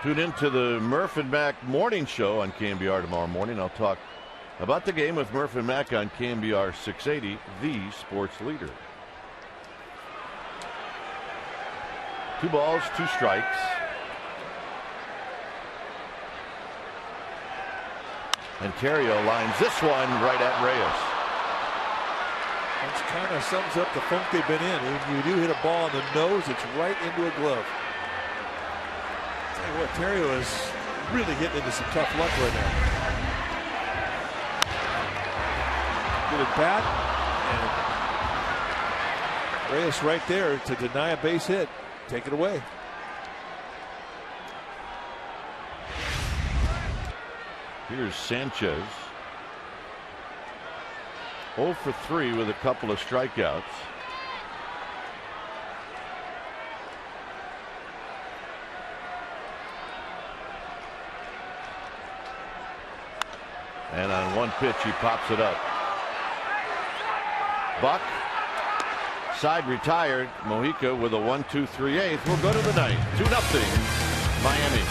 Speaker 2: Tune in to the Murph and Mac morning show on KMBR tomorrow morning. I'll talk about the game with Murph and Mac on KMBR 680, the sports leader. 2 balls, 2 strikes. And Terrio lines this one right at Reyes.
Speaker 5: That kind of sums up the funk they've been in. When you do hit a ball in the nose, it's right into a glove. Tell you what, Terrio is really getting into some tough luck right now. Good at bat, and Reyes right there to deny a base hit. Take it away.
Speaker 2: Here's Sanchez. 0 for 3 with a couple of strikeouts. And on one pitch, he pops it up. Buck, side retired. Mojica with a 1-2-3/8 will go to the ninth. 2-0 Miami.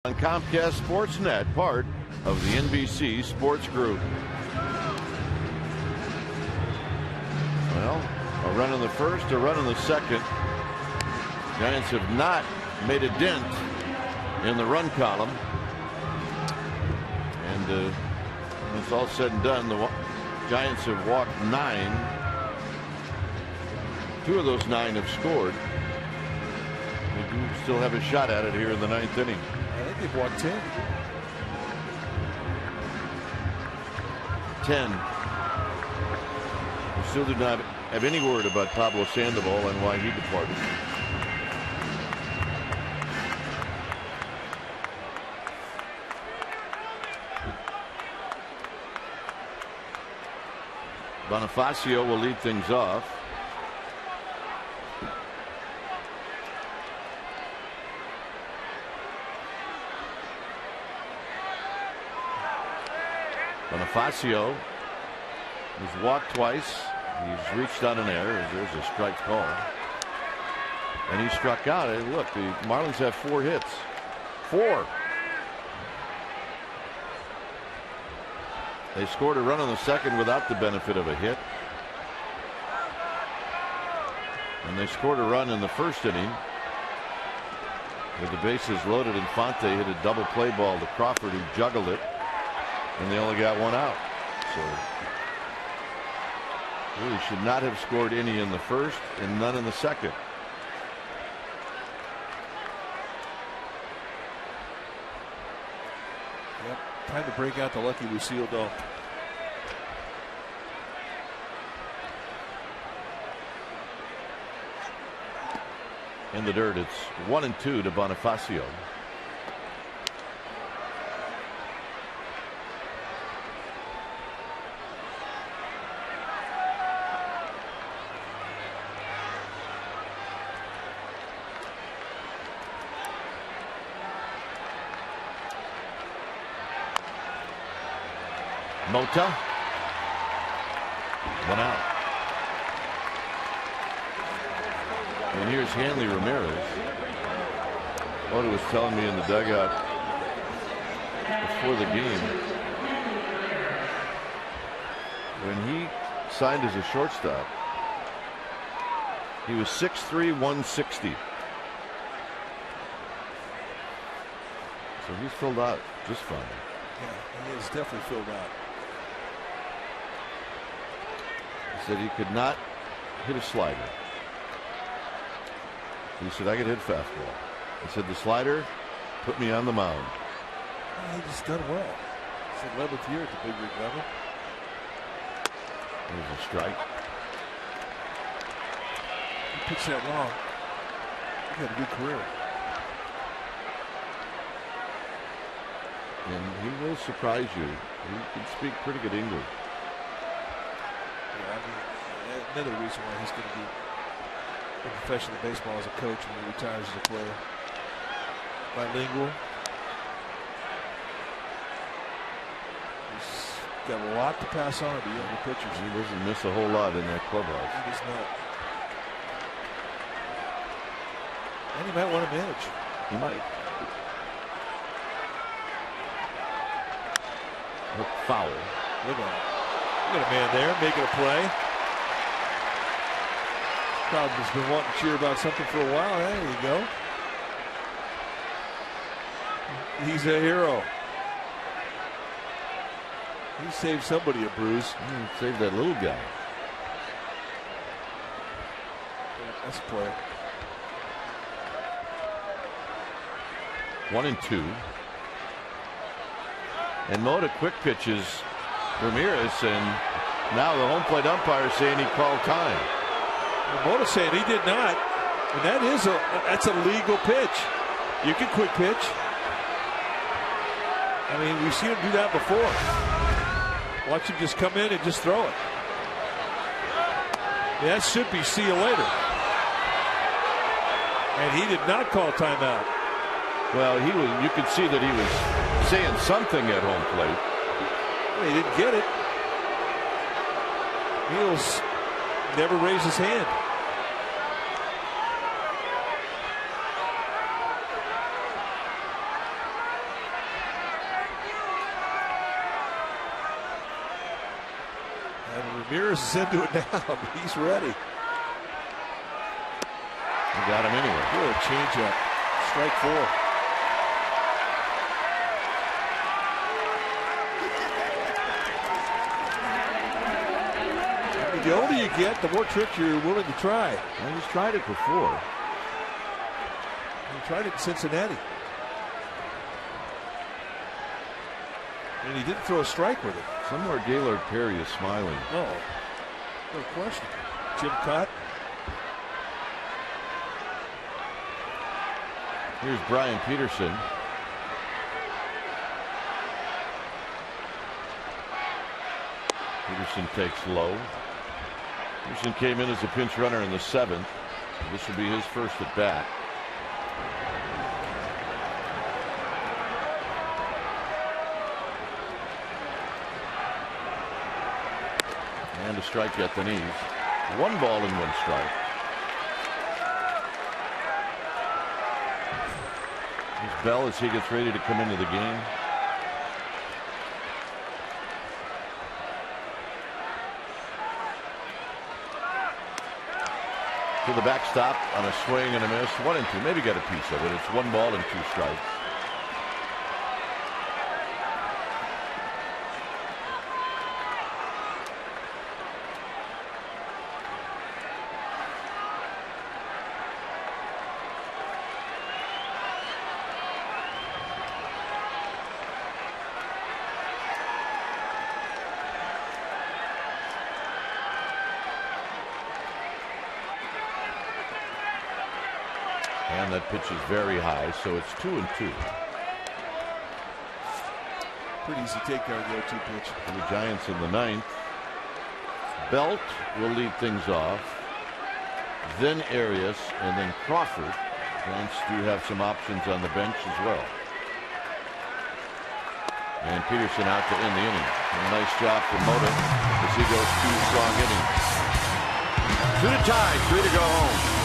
Speaker 2: On Comcast Sportsnet, part of the NBC Sports Group. Well, a run in the first, a run in the second. Giants have not made a dent in the run column. And when it's all said and done, the Giants have walked 9. 2 of those 9 have scored. They do still have a shot at it here in the 9th inning.
Speaker 5: I think they've walked 10.
Speaker 2: 10. We still do not have any word about Pablo Sandoval and why he departed. Bonifacio will lead things off. Bonifacio has walked twice. He's reached on an error. There's a strike call. And he struck out. And look, the Marlins have 4 hits. 4. They scored a run in the second without the benefit of a hit. And they scored a run in the first inning with the bases loaded. Infante hit a double play ball to Crawford, who juggled it, and they only got one out. So really should not have scored any in the first and none in the second.
Speaker 5: Yep, time to break out the Lucky Lucille doll.
Speaker 2: In the dirt, it's 1-2 to Bonifacio. Mota. One out. And here's Hanley Ramirez. Mota was telling me in the dugout before the game, when he signed as a shortstop, he was 6'3", 160. So he's filled out just fine.
Speaker 5: Yeah, he is definitely filled out.
Speaker 2: He said he could not hit a slider. He said, I could hit fastball. He said, the slider put me on the mound.
Speaker 5: Well, he just done well. It's the 11th year at the big league level.
Speaker 2: There's a strike.
Speaker 5: He pitched that long. He had a good career.
Speaker 2: And he will surprise you. He can speak pretty good English.
Speaker 5: Yeah, I mean, another reason why he's going to be in professional baseball as a coach when he retires as a player. Bilingual. He's got a lot to pass on to younger pitchers.
Speaker 2: He doesn't miss a whole lot in that clubhouse.
Speaker 5: He does not. And he might want to manage.
Speaker 2: He might. Look, foul.
Speaker 5: Look at him. Look at a man there making a play. Crowd has been wanting to cheer about something for a while. There you go. He's a hero. He saved somebody a bruise.
Speaker 2: He saved that little guy.
Speaker 5: Yeah, that's a play.
Speaker 2: 1-2. And Mota quick pitches Ramirez, and now the home plate umpire saying he called time.
Speaker 5: Well, Mota saying he did not, and that's a legal pitch. You can quick pitch. I mean, we've seen him do that before. Watch him just come in and just throw it. That should be see you later. And he did not call timeout.
Speaker 2: Well, you could see that he was saying something at home plate.
Speaker 5: Well, he didn't get it. Mills never raised his hand. And Ramirez is into it now. He's ready.
Speaker 2: He got him anyway.
Speaker 5: Good changeup. Strike 4. The older you get, the more tricks you're willing to try.
Speaker 2: Well, he's tried it before.
Speaker 5: He tried it in Cincinnati. And he didn't throw a strike with it.
Speaker 2: Somewhere Gaylord Perry is smiling.
Speaker 5: No question. Jim Cott.
Speaker 2: Here's Brian Peterson. Peterson takes low. Peterson came in as a pinch runner in the 7th. This will be his first at bat. And a strike at the knees. 1 ball and 1 strike. Here's Bell as he gets ready to come into the game. to the backstop on a swing and a miss. 1-2. Maybe get a piece of it. It's 1 ball and 2 strikes. And that pitch is very high, so it's 2-2.
Speaker 5: Pretty easy takedown, the 0-2 pitch.
Speaker 2: And the Giants in the 9th. Belt will lead things off. Then Arias, and then Crawford. Giants do have some options on the bench as well. And Peterson out to end the inning. And a nice job from Mota as he goes 2 strong innings. 2 to tie, 3 to go home.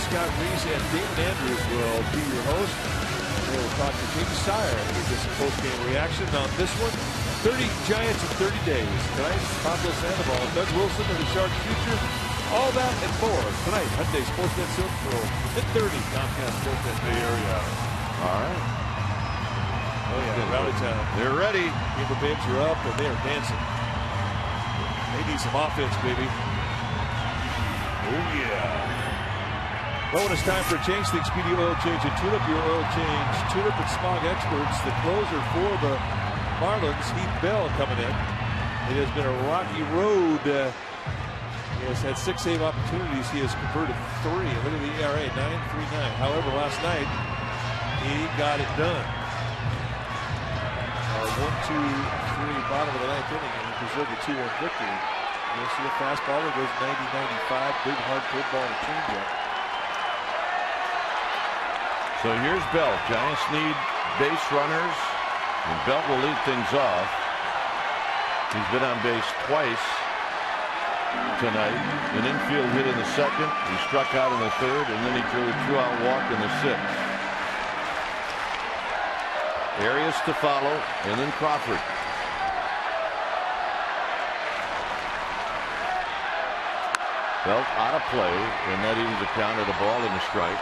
Speaker 5: Scott Reese and David Andrews will be your host. They will talk to James Sire and get some post-game reaction on this one. 30 Giants in 30 days. Tonight, Pablo Sandoval, Doug Wilson of the Sharks future. All that and more tonight. Hyundai Sportsnet Central, mid-30, Comcast Sportsnet Bay Area.
Speaker 2: All right.
Speaker 5: Oh yeah, Rally Town.
Speaker 2: They're ready.
Speaker 5: The babes are up and they are dancing. They need some offense, baby. Oh yeah. Well, when it's time for a change, the Expedia Oil Change and Tulip, your oil change, Tulip and Smog experts. The closer for the Marlins, Heath Bell, coming in. It has been a rocky road. He has had 6 save opportunities. He has converted 3. Look at the ERA, 9.39. However, last night, he got it done. 1, 2, 3, bottom of the 9th inning, and he preserved a 2-1 victory. You'll see a fastball that goes 90-95, big hard curve ball and changeup.
Speaker 2: So here's Belt. Giants need base runners, and Belt will lead things off. He's been on base twice tonight. An infield hit in the 2nd. He struck out in the 3rd, and then he drew a 2-out walk in the 6th. Arias to follow, and then Crawford. Belt out of play, and that evens the count at a ball and a strike.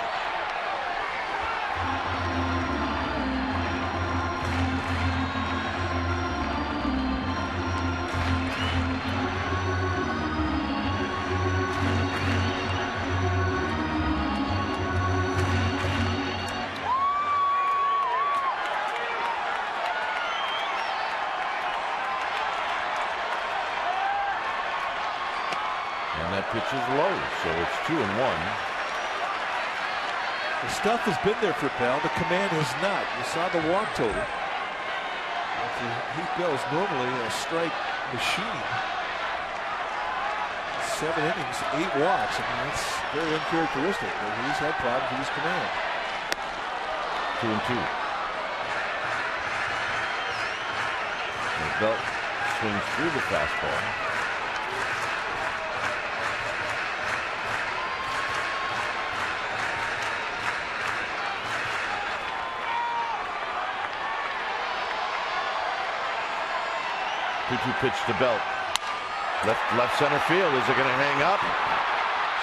Speaker 2: Pitch is low, so it's 2-1.
Speaker 5: The stuff has been there for Bell. The command has not. You saw the walk total. Heath Bell is normally a strike machine. 7 innings, 8 walks. I mean, that's very uncharacteristic. But he's had problems with his command.
Speaker 2: 2-2.
Speaker 6: Belt swings through the fastball. Two pitch to Belt. Left center field. Is it going to hang up?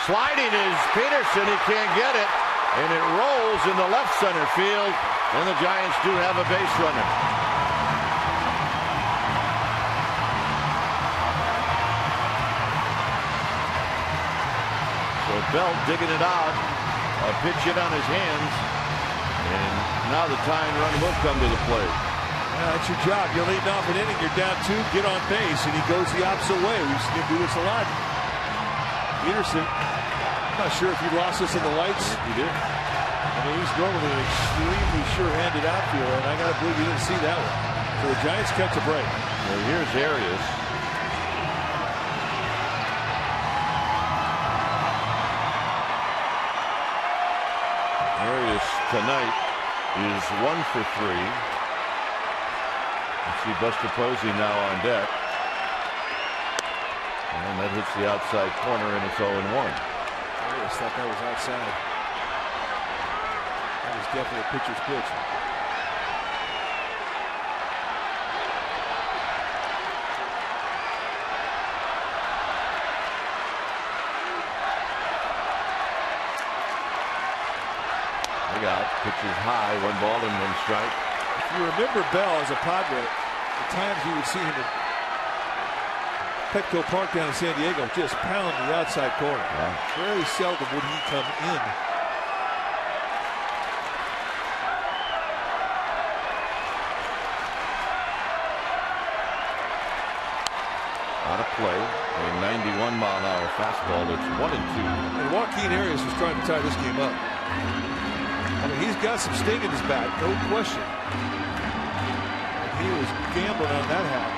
Speaker 6: Sliding is Peterson. He can't get it. And it rolls into left center field. And the Giants do have a base runner. So Belt digging it out. A pitch hit on his hands. And now the tying run will come to the plate.
Speaker 5: That's your job. You're leading off an inning. You're down 2. Get on base, and he goes the opposite way. We've seen him do this a lot. Peterson, I'm not sure if he lost this in the lights.
Speaker 6: He did.
Speaker 5: I mean, he's normally an extremely sure-handed outfielder, and I got to believe he didn't see that one. So the Giants catch a break.
Speaker 6: Well, here's Arias. Arias tonight is 1 for 3. See Buster Posey now on deck. And that hits the outside corner, and it's 0-1.
Speaker 5: I just thought that was outside. That was definitely a pitcher's pitch.
Speaker 6: Look out. Pitches high. 1 ball and 1 strike.
Speaker 5: If you remember Bell as a Padre, the times you would see him at Petco Park down in San Diego just pound the outside corner.
Speaker 6: Yeah.
Speaker 5: Very seldom would he come in.
Speaker 6: Out of play. A 91-mile-an-hour fastball. It's 1-2.
Speaker 5: And Joaquin Arias was trying to tie this game up. I mean, he's got some sting in his bat, no question. He was gambling on that hat.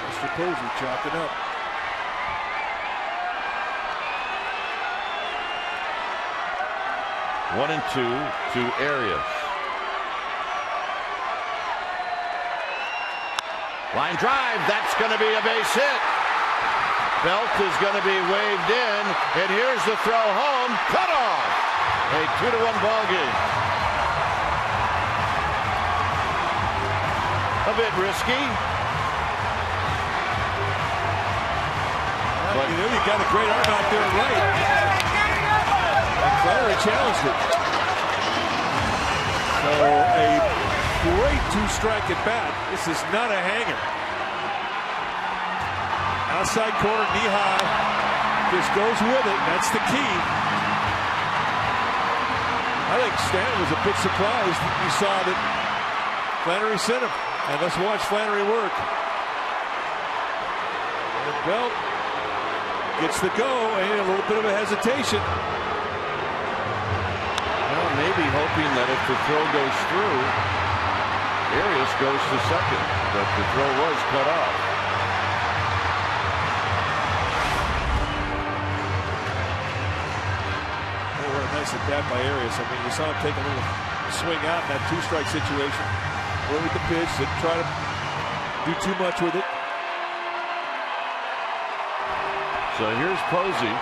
Speaker 5: Mr. Posey chopping up.
Speaker 6: One and 2 to Arias. Line drive. That's going to be a base hit. Belt is going to be waved in. And here's the throw home. Cut off. A 2-1 ball game. A bit risky.
Speaker 5: But you know, you got a great arm out there right. And Flaherty challenged it. So a great 2-strike at bat. This is not a hanger. Outside corner, knee high. Just goes with it. That's the key. I think Stanton was a bit surprised that he saw that Flannery sent him. And let's watch Flannery work. And Belt gets the go, and a little bit of a hesitation.
Speaker 6: Well, maybe hoping that if the throw goes through, Arias goes to second, but the throw was cut off.
Speaker 5: Oh, what a nice at bat by Arias. I mean, you saw him take a little swing out in that 2-strike situation. Went with the pitch, didn't try to do too much with it.
Speaker 6: So here's Posey.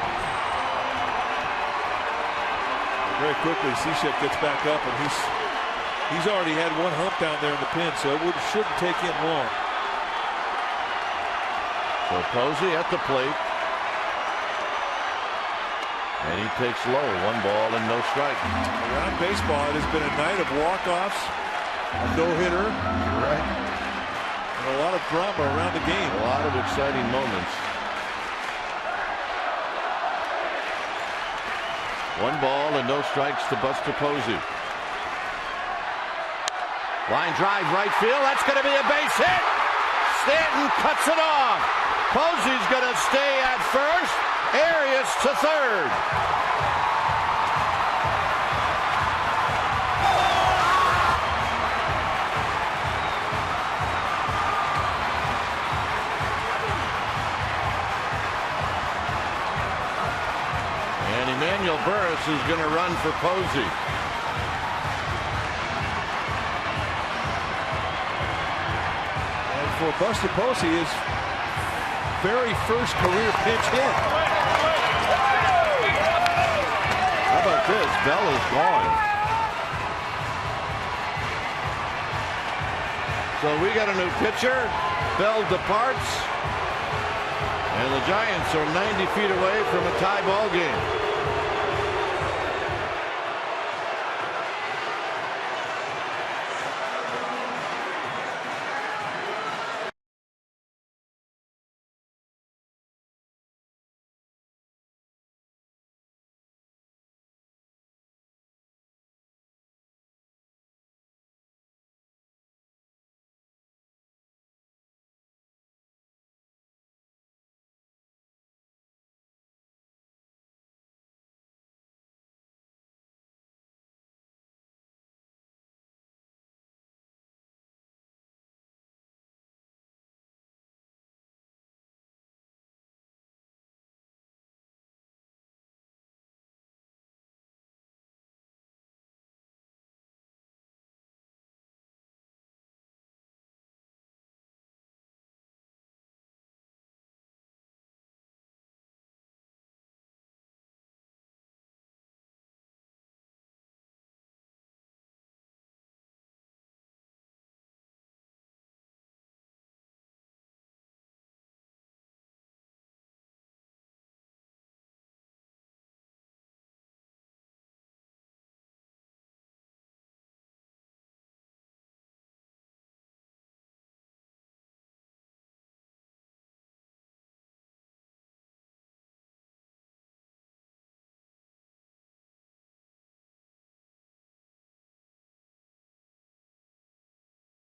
Speaker 5: Very quickly, Cishek gets back up, and he's already had 1 hump down there in the pin, so it shouldn't take him long.
Speaker 6: So Posey at the plate. And he takes low. 1 ball and no strike.
Speaker 5: Around baseball, it has been a night of walk-offs, a no-hitter,
Speaker 6: Right.
Speaker 5: and a lot of drama around the game.
Speaker 6: A lot of exciting moments. 1 ball and no strikes to Buster Posey. Line drive right field. That's going to be a base hit. Stanton cuts it off. Posey's going to stay at first. Arias to third. And Emmanuel Burris is going to run for Posey.
Speaker 5: for Buster Posey, his very first career pinch hit.
Speaker 6: How about this? Bell is gone. So we got a new pitcher. Bell departs. And the Giants are 90 feet away from a tie ball game.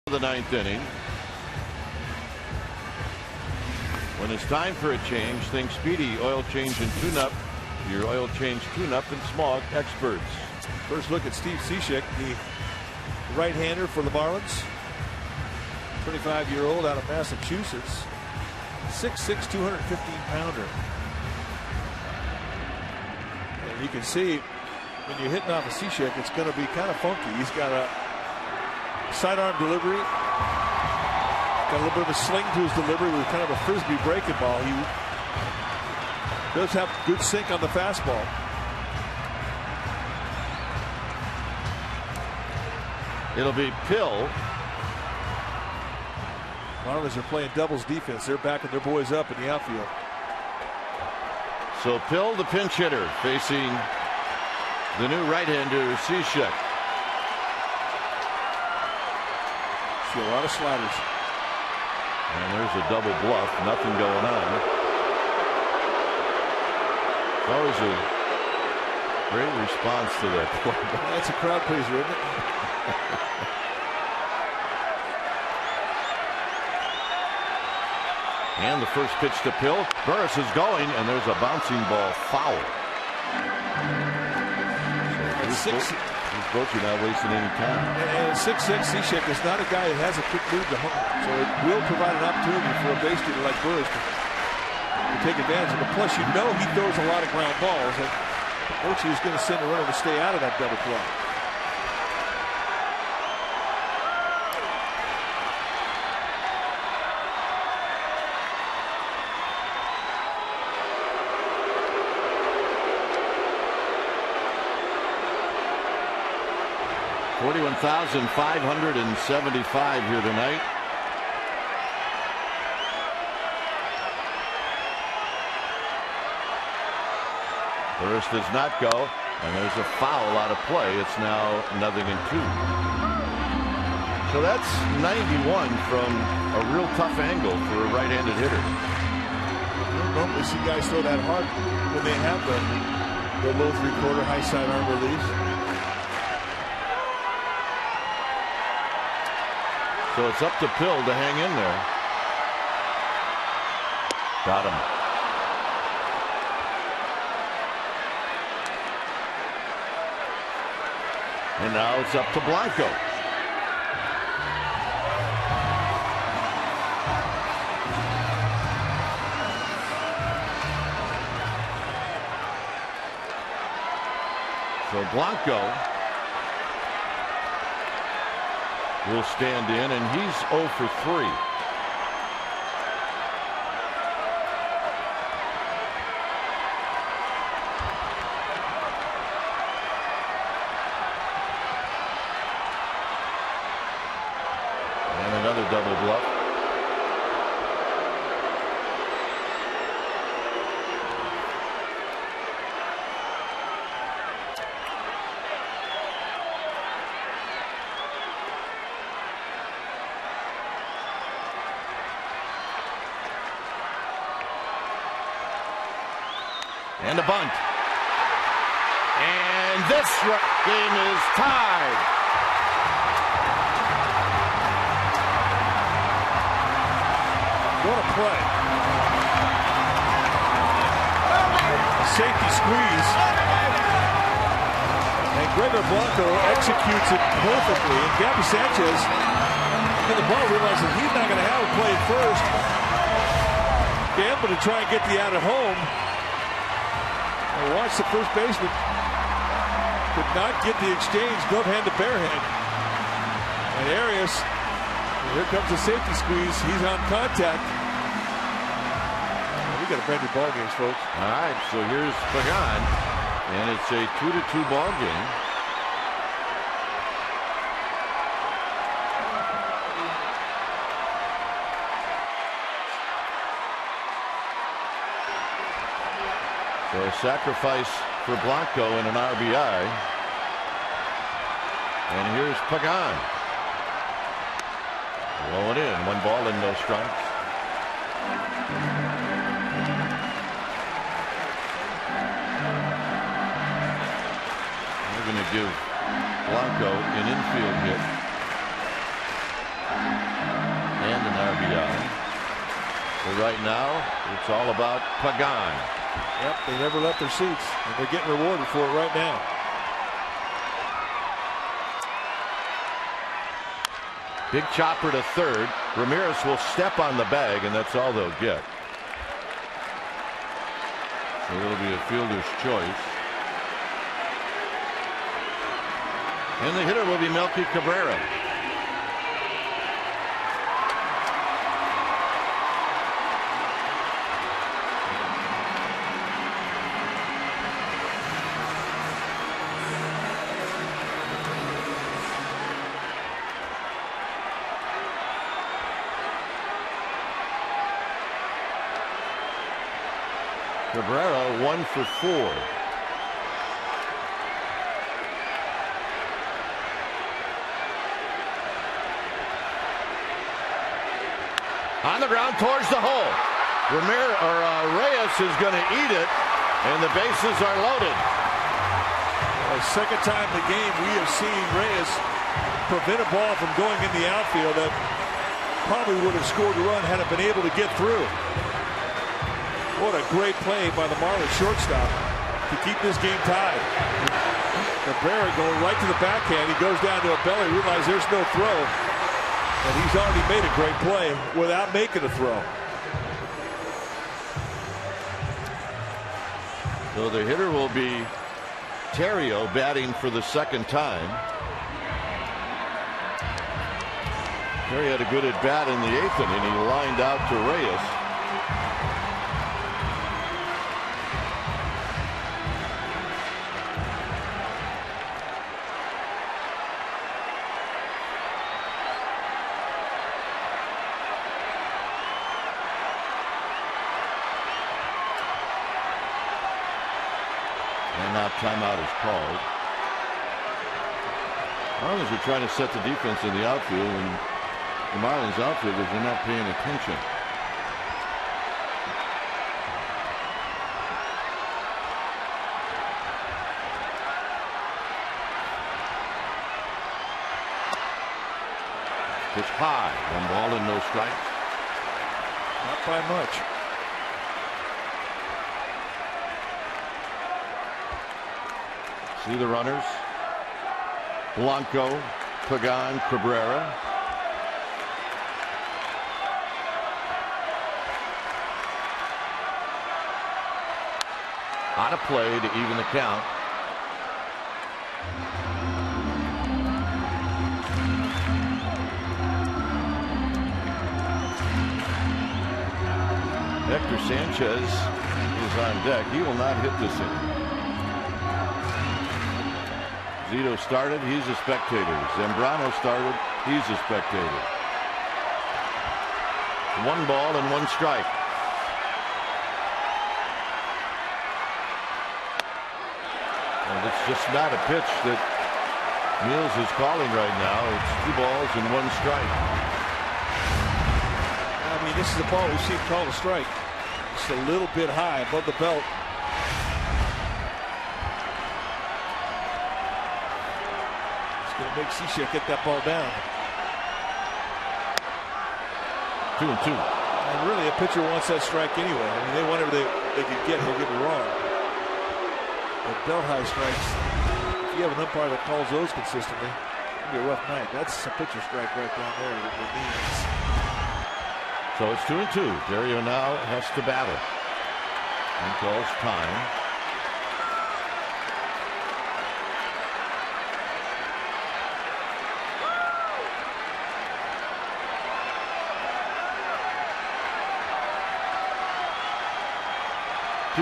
Speaker 6: The ninth inning. When it's time for a change, think Speedy Oil Change and Tune-Up. Your oil change tune-up and smog experts.
Speaker 5: First look at Steve Cishek, the right-hander for the Marlins. 25-year-old out of Massachusetts. 6'6", 215-pounder. And you can see when you're hitting off a Cishek, it's going to be kind of funky. He's got a sidearm delivery. Got a little bit of a sling to his delivery with kind of a frisbee breaking ball. He does have good sink on the fastball.
Speaker 6: It'll be Pill.
Speaker 5: Marlins are playing doubles defense. They're backing their boys up in the outfield.
Speaker 6: So Pill, the pinch hitter, facing the new right-hander Cishek.
Speaker 5: See a lot of sliders.
Speaker 6: And there's a double bluff. Nothing going on. It's always a great response to that play.
Speaker 5: That's a crowd pleaser, isn't it?
Speaker 6: And the first pitch to Pill. Burris is going, and there's a bouncing ball foul. So Bochy not wasting any time.
Speaker 5: And 6'6", Cishek is not a guy that has a quick move to home. So it will provide an opportunity for a base hitter like Burris to take advantage of it. Plus, you know he throws a lot of ground balls. And Bochy is going to send a runner to stay out of that double play.
Speaker 6: $41,575 here tonight. Burris does not go, and there's a foul out of play. It's now 0-2. So that's 91 from a real tough angle for a right-handed hitter.
Speaker 5: You don't normally see guys throw that hard when they have the low three-quarter high sidearm release.
Speaker 6: So it's up to Pill to hang in there. Got him. And now it's up to Blanco. So Blanco will stand in, and he's 0 for 3. And a bunt. And this game is tied.
Speaker 5: What a play. A safety squeeze. And Gregor Blanco executes it perfectly. And Gabby Sanchez, in the ball, realizes he's not going to have it played first. Gamble to try and get the out at home. And watch the first baseman could not get the exchange, glove hand to bare hand. And Arias, here comes the safety squeeze. He's on contact. We got a brand new ball games, folks.
Speaker 6: All right, so here's Pregame, and it's a 2-2 ball game. So a sacrifice for Blanco and an RBI. And here's Pregame. Rolling in, 1 ball and no strikes. We're going to give Blanco an infield hit and an RBI. But right now, it's all about Pregame.
Speaker 5: Yep, they never left their seats, and they're getting rewarded for it right now.
Speaker 6: Big chopper to third. Ramirez will step on the bag, and that's all they'll get. So it'll be a fielder's choice. And the hitter will be Melky Cabrera. Cabrera 1 for 4. On the ground towards the hole. Reyes is going to eat it, and the bases are loaded.
Speaker 5: The second time in the game we have seen Reyes prevent a ball from going in the outfield that probably would have scored a run had it been able to get through. What a great play by the Marlins shortstop to keep this game tied. Cabrera going right to the backhand. He goes down to a belly, realizes there's no throw. And he's already made a great play without making a throw.
Speaker 6: So the hitter will be Terrio, batting for the second time. Terry had a good at bat in the 8th inning. He lined out to Reyes. And now timeout is called. Marlins are trying to set the defense in the outfield, and the Marlins outfielders are not paying attention. Pitch high, 1 ball and no strikes.
Speaker 5: Not by much.
Speaker 6: See the runners. Blanco, Pregame, Cabrera. On a play to even the count. Hector Sanchez is on deck. He will not hit this inning. Zito started, he's a spectator. Zambrano started, he's a spectator. 1 ball and 1 strike. And it's just not a pitch that Mills is calling right now. It's 2 balls and 1 strike.
Speaker 5: I mean, this is a ball we've seen called a strike. Just a little bit high above the belt. going to make Cishek get that ball down.
Speaker 6: 2-2.
Speaker 5: And really, a pitcher wants that strike anyway. I mean, they want everything they could get. Don't get me wrong. But belt high strikes, if you have an umpire that calls those consistently, it'll be a rough night. That's a pitcher strike right down there with the knees.
Speaker 6: So it's 2-2. Dario now has to battle. And calls time.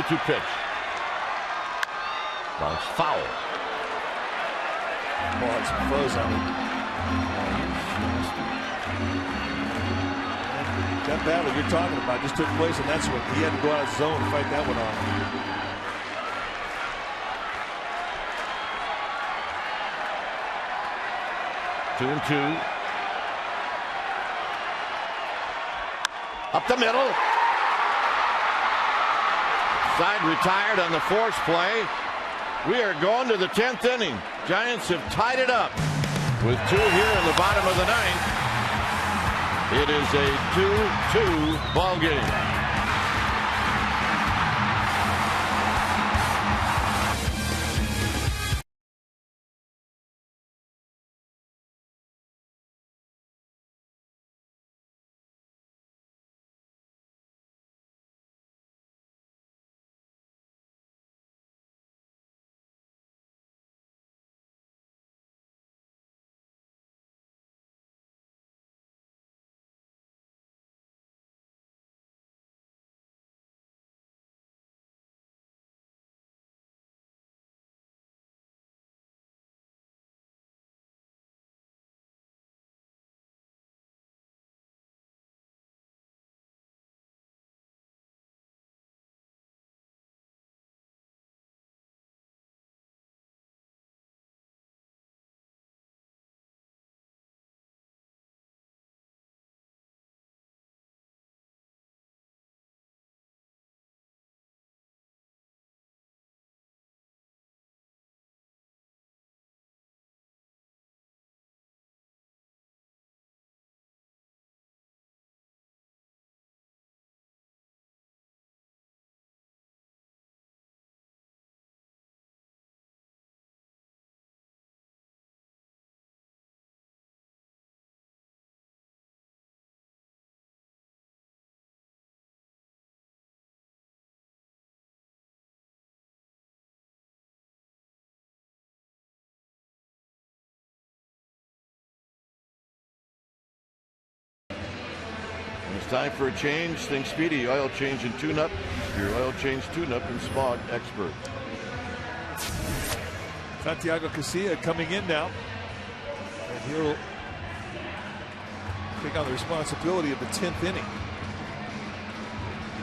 Speaker 6: Two pitch. Bounce foul.
Speaker 5: Ball had some fuzz on it. That battle you're talking about just took place in that swing. He had to go out of zone to fight that one off.
Speaker 6: Two and two. Up the middle. Side retired on the force play. We are going to the 10th inning. Giants have tied it up with 2 here in the bottom of the 9th. It is a 2-2 ball game. It's time for a change. Think Speedy oil change and tune-up. Your oil change tune-up and smog expert.
Speaker 5: Santiago Casilla coming in now, and he'll take on the responsibility of the 10th inning.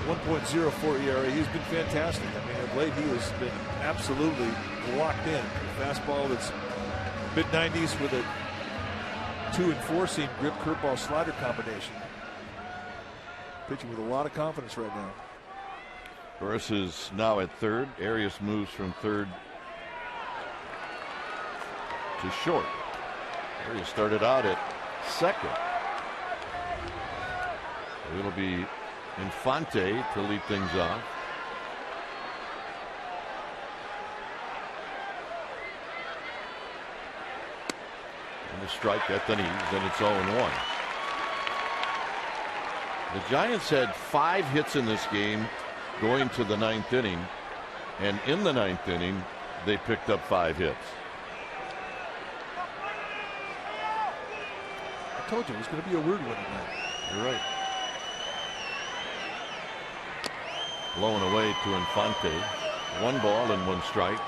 Speaker 5: 1.04 ERA. He's been fantastic. I mean, of late he has been absolutely locked in. A fastball that's mid-90s with a 2 and 4 seam grip curveball slider combination. Pitching with a lot of confidence right now.
Speaker 6: Burris is now at third. Arias moves from third to short. Arias started out at second. It'll be Infante to lead things off. And a strike at the knees, and it's 0-1. The Giants had 5 hits in this game going to the 9th inning, and in the 9th inning they picked up 5 hits.
Speaker 5: I told you it was going to be a weird one tonight.
Speaker 6: You're right. Blown away to Infante. 1 ball and 1 strike.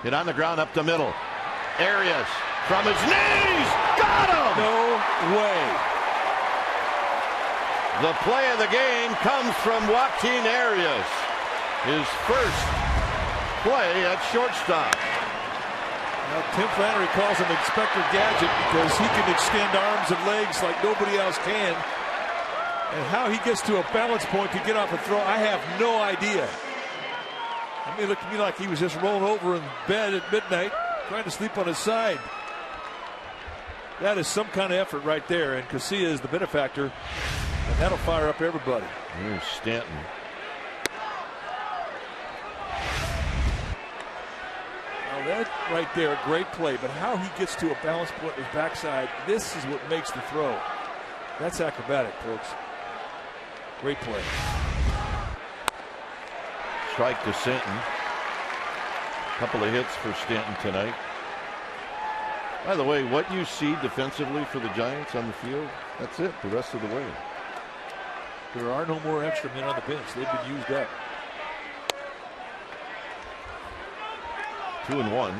Speaker 6: Hit on the ground up the middle. Arias from his knees. Got him!
Speaker 5: No way.
Speaker 6: The play of the game comes from Joaquin Arias. His first play at shortstop.
Speaker 5: Well, Tim Flannery calls him Inspector Gadget because he can extend arms and legs like nobody else can. And how he gets to a balance point to get off a throw, I have no idea. I mean, it looked to me like he was just rolling over in bed at midnight, trying to sleep on his side. That is some kind of effort right there, and Casilla is the benefactor, and that'll fire up everybody.
Speaker 6: Here's Stanton.
Speaker 5: Now that right there, a great play, but how he gets to a balance point with his backside, this is what makes the throw. That's acrobatic, folks. Great play.
Speaker 6: Strike to Stanton. Couple of hits for Stanton tonight. By the way, what you see defensively for the Giants on the field, that's it the rest of the way.
Speaker 5: There are no more extra men on the bench. They've been used up.
Speaker 6: 2-1.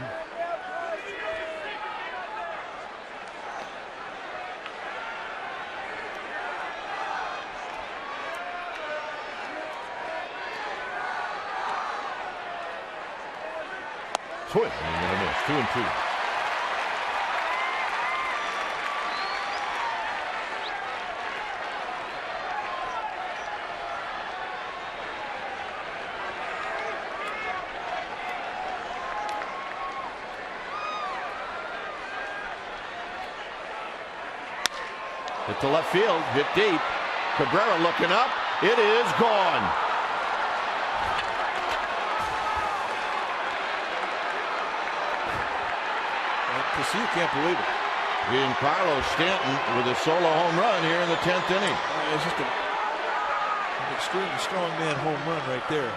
Speaker 6: Swing and a miss. 2-2. Hit to left field, hit deep. Cabrera looking up. It is gone.
Speaker 5: You can't believe it.
Speaker 6: Giancarlo Stanton with a solo home run here in the 10th inning.
Speaker 5: It's just an extremely strong man home run right there.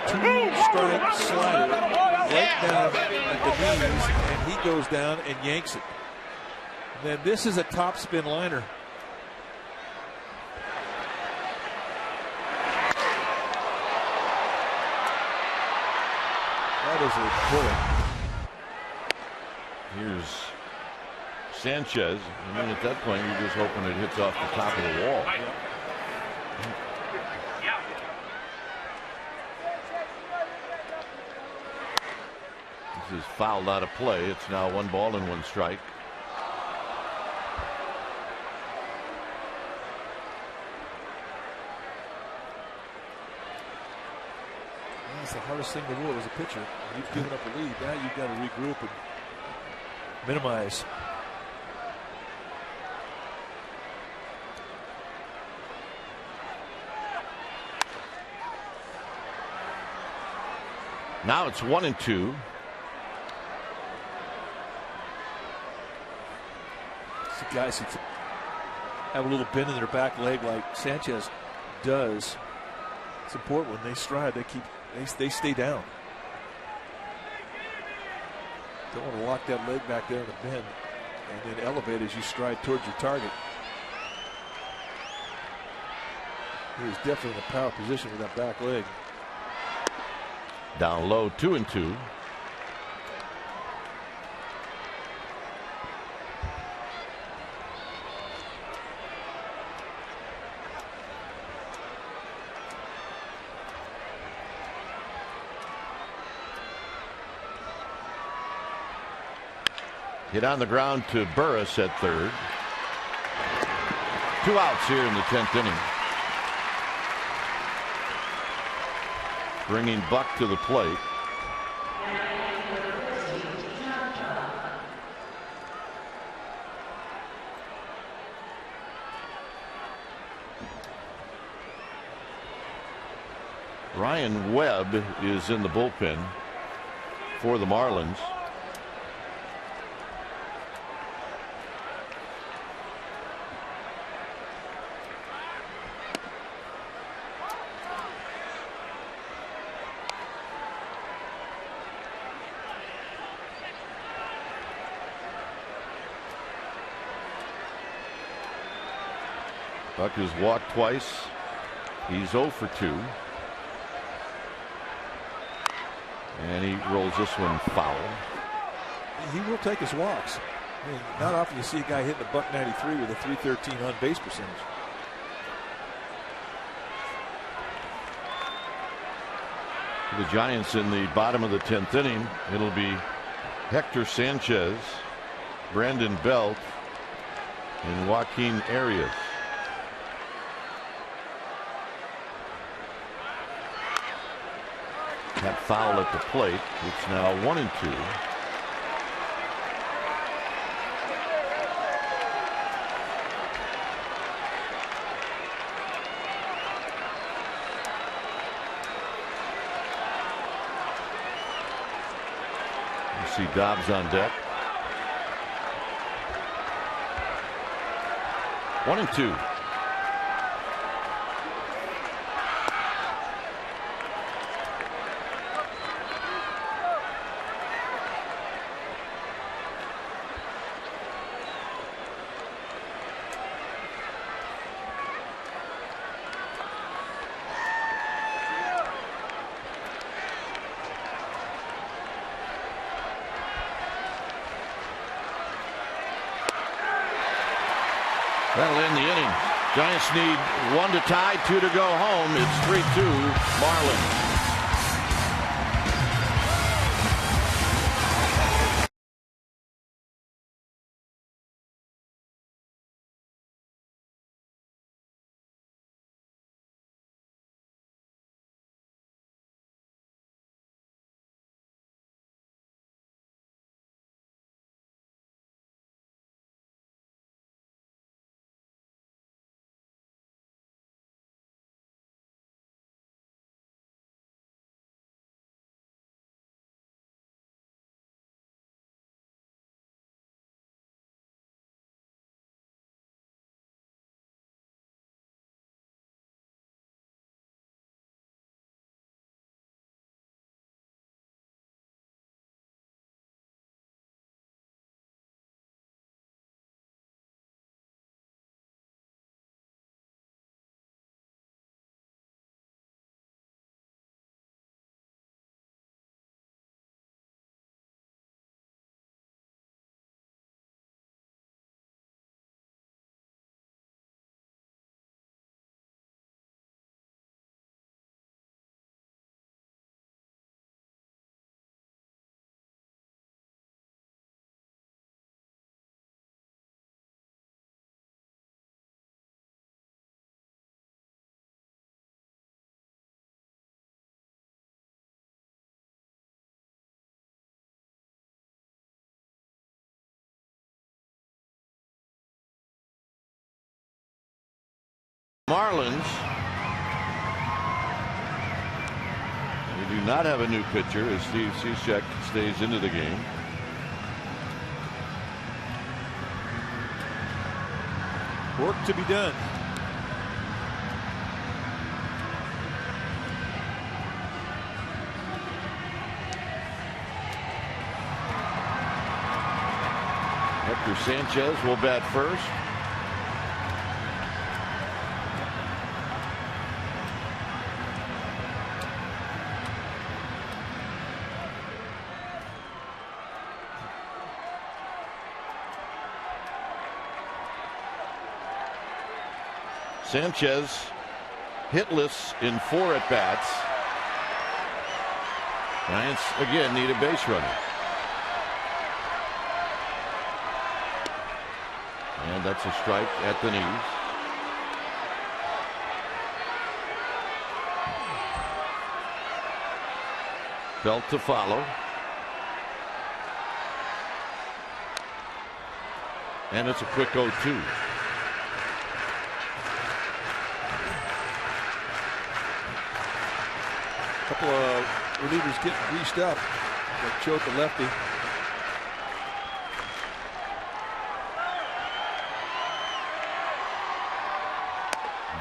Speaker 5: 2-strike slider right down at the knees, and he goes down and yanks it. And then this is a topspin liner. That is a bullet.
Speaker 6: Here's Sanchez. I mean, at that point, you're just hoping it hits off the top of the wall. This is fouled out of play. It's now 1 ball and 1 strike.
Speaker 5: That's the hardest thing in the world as a pitcher. You've given up a lead. Now you've got to regroup and minimize.
Speaker 6: Now it's 1-2.
Speaker 5: See guys who have a little bend in their back leg like Sanchez does. It's important when they stride. They stay down. Don't want to lock that leg back there in the bend and then elevate as you stride towards your target. He was definitely in a power position with that back leg.
Speaker 6: Down low, 2-2. Hit on the ground to Burris at third. 2 outs here in the 10th inning. Bringing Buck to the plate. Ryan Webb is in the bullpen for the Marlins. Buck has walked twice. He's 0 for 2. And he rolls this one foul.
Speaker 5: He will take his walks. I mean, not often you see a guy hitting a .193 with a .313 on base percentage.
Speaker 6: the Giants in the bottom of the 10th inning. It'll be Hector Sanchez, Brandon Belt, and Joaquin Arias. That foul at the plate. It's now 1-2. See Dobbs on deck. 1-2. That'll end the inning. Giants need 1 to tie, 2 to go home. It's 3-2 Marlins. Marlins, they do not have a new pitcher as Steve Cishek stays into the game.
Speaker 5: Work to be done.
Speaker 6: Hector Sanchez will bat first. Sanchez hitless in 4 at-bats. Giants again need a base runner. And that's a strike at the knees. Belt to follow. And it's a quick 0-2.
Speaker 5: Couple of relievers getting greased up. That showed the lefty.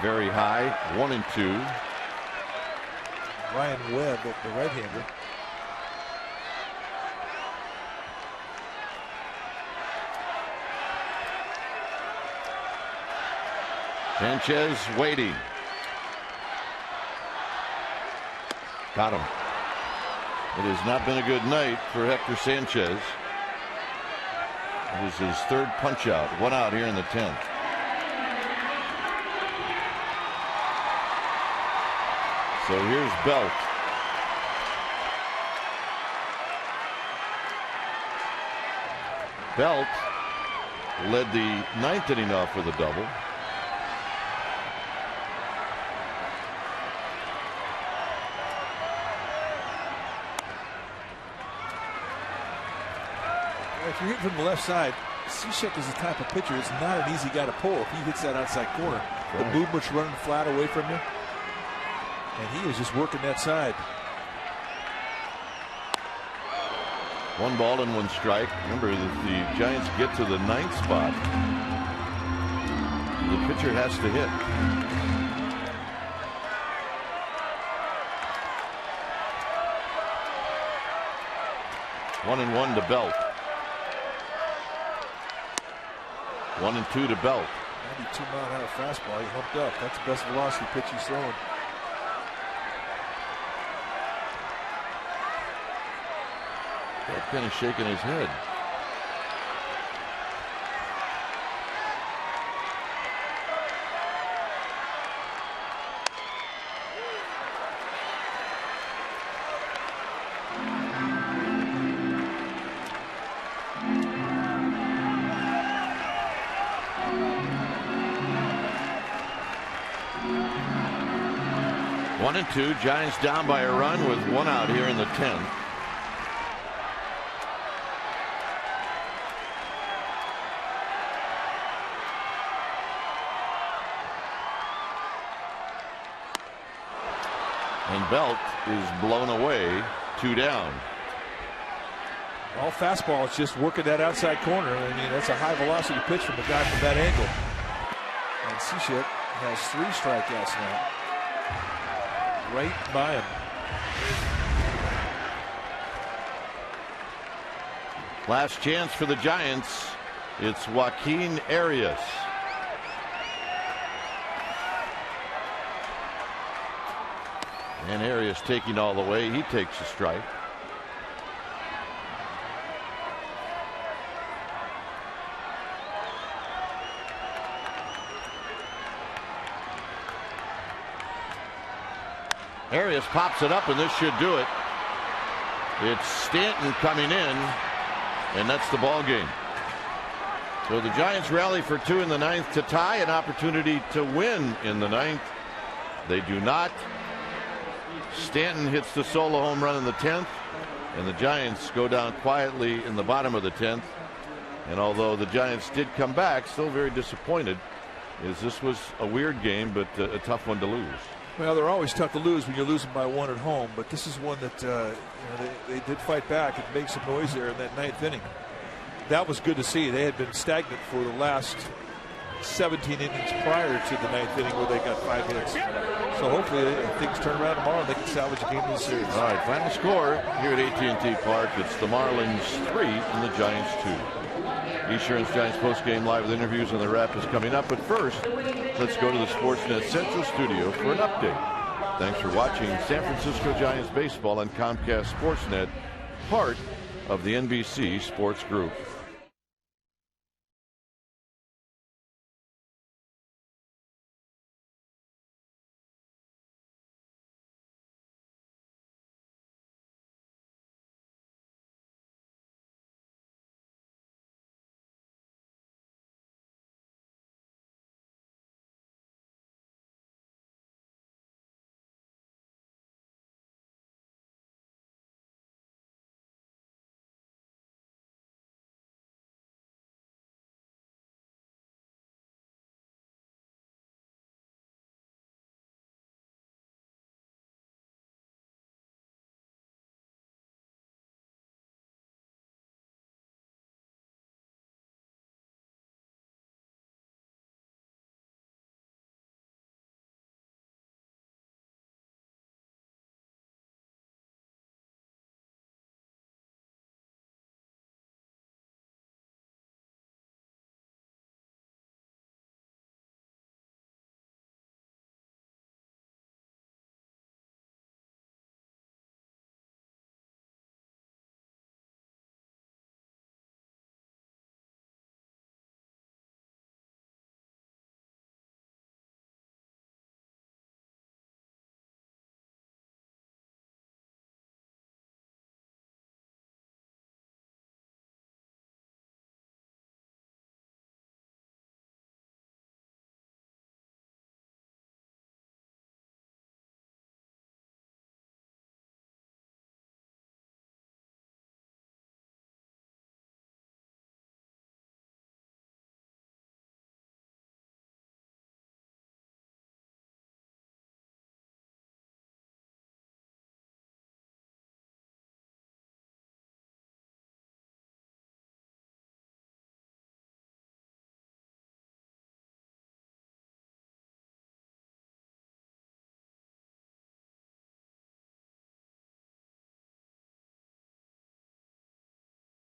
Speaker 6: Very high, 1-2.
Speaker 5: Ryan Webb, the right-hander.
Speaker 6: Sanchez waiting. Got him. It has not been a good night for Hector Sanchez. It is his 3rd punch out. 1 out here in the 10th. So here's Belt. Belt led the ninth inning off with a double.
Speaker 5: If you're hitting from the left side, Cishek is the type of pitcher. It's not an easy guy to pull if he hits that outside corner.
Speaker 6: Right.
Speaker 5: The movement's running flat away from you, and he is just working that side.
Speaker 6: 1 ball and 1 strike. Remember that the Giants get to the 9th spot. The pitcher has to hit. One and 1 to Belt. 1 and 2 to Belt.
Speaker 5: 92 mile an hour fastball. He humped up. That's the best velocity pitch he's throwing.
Speaker 6: Kind of shaking his head. One and 2. Giants down by a run with 1 out here in the 10th. And Belt is blown away, 2 down.
Speaker 5: All fastball is just working that outside corner. I mean, that's a high velocity pitch from the guy from that angle. And Cishek has 3 strikeouts now. Right by him.
Speaker 6: Last chance for the Giants. It's Joaquin Arias. And Arias taking all the way. He takes a strike. Arias pops it up, and this should do it. It's Stanton coming in, and that's the ball game. So the Giants rally for 2 in the 9th to tie, an opportunity to win in the 9th. They do not. Stanton hits the solo home run in the 10th, and the Giants go down quietly in the bottom of the 10th. And although the Giants did come back, still very disappointed, as this was a weird game, but a tough one to lose.
Speaker 5: Well, they're always tough to lose when you're losing by 1 at home, but this is one that they did fight back and make some noise there in that 9th inning. That was good to see. They had been stagnant for the last 17 innings prior to the 9th inning where they got 5 hits. So hopefully things turn around tomorrow and they can salvage a game in the series.
Speaker 6: All right, final score here at AT Park. It's the Marlins 3 and the Giants 2. Esurance Giants postgame live with interviews and the wrap is coming up. But first, let's go to the Sportsnet Central Studio for an update. Thanks for watching San Francisco Giants baseball on Comcast Sportsnet, part of the NBC Sports Group.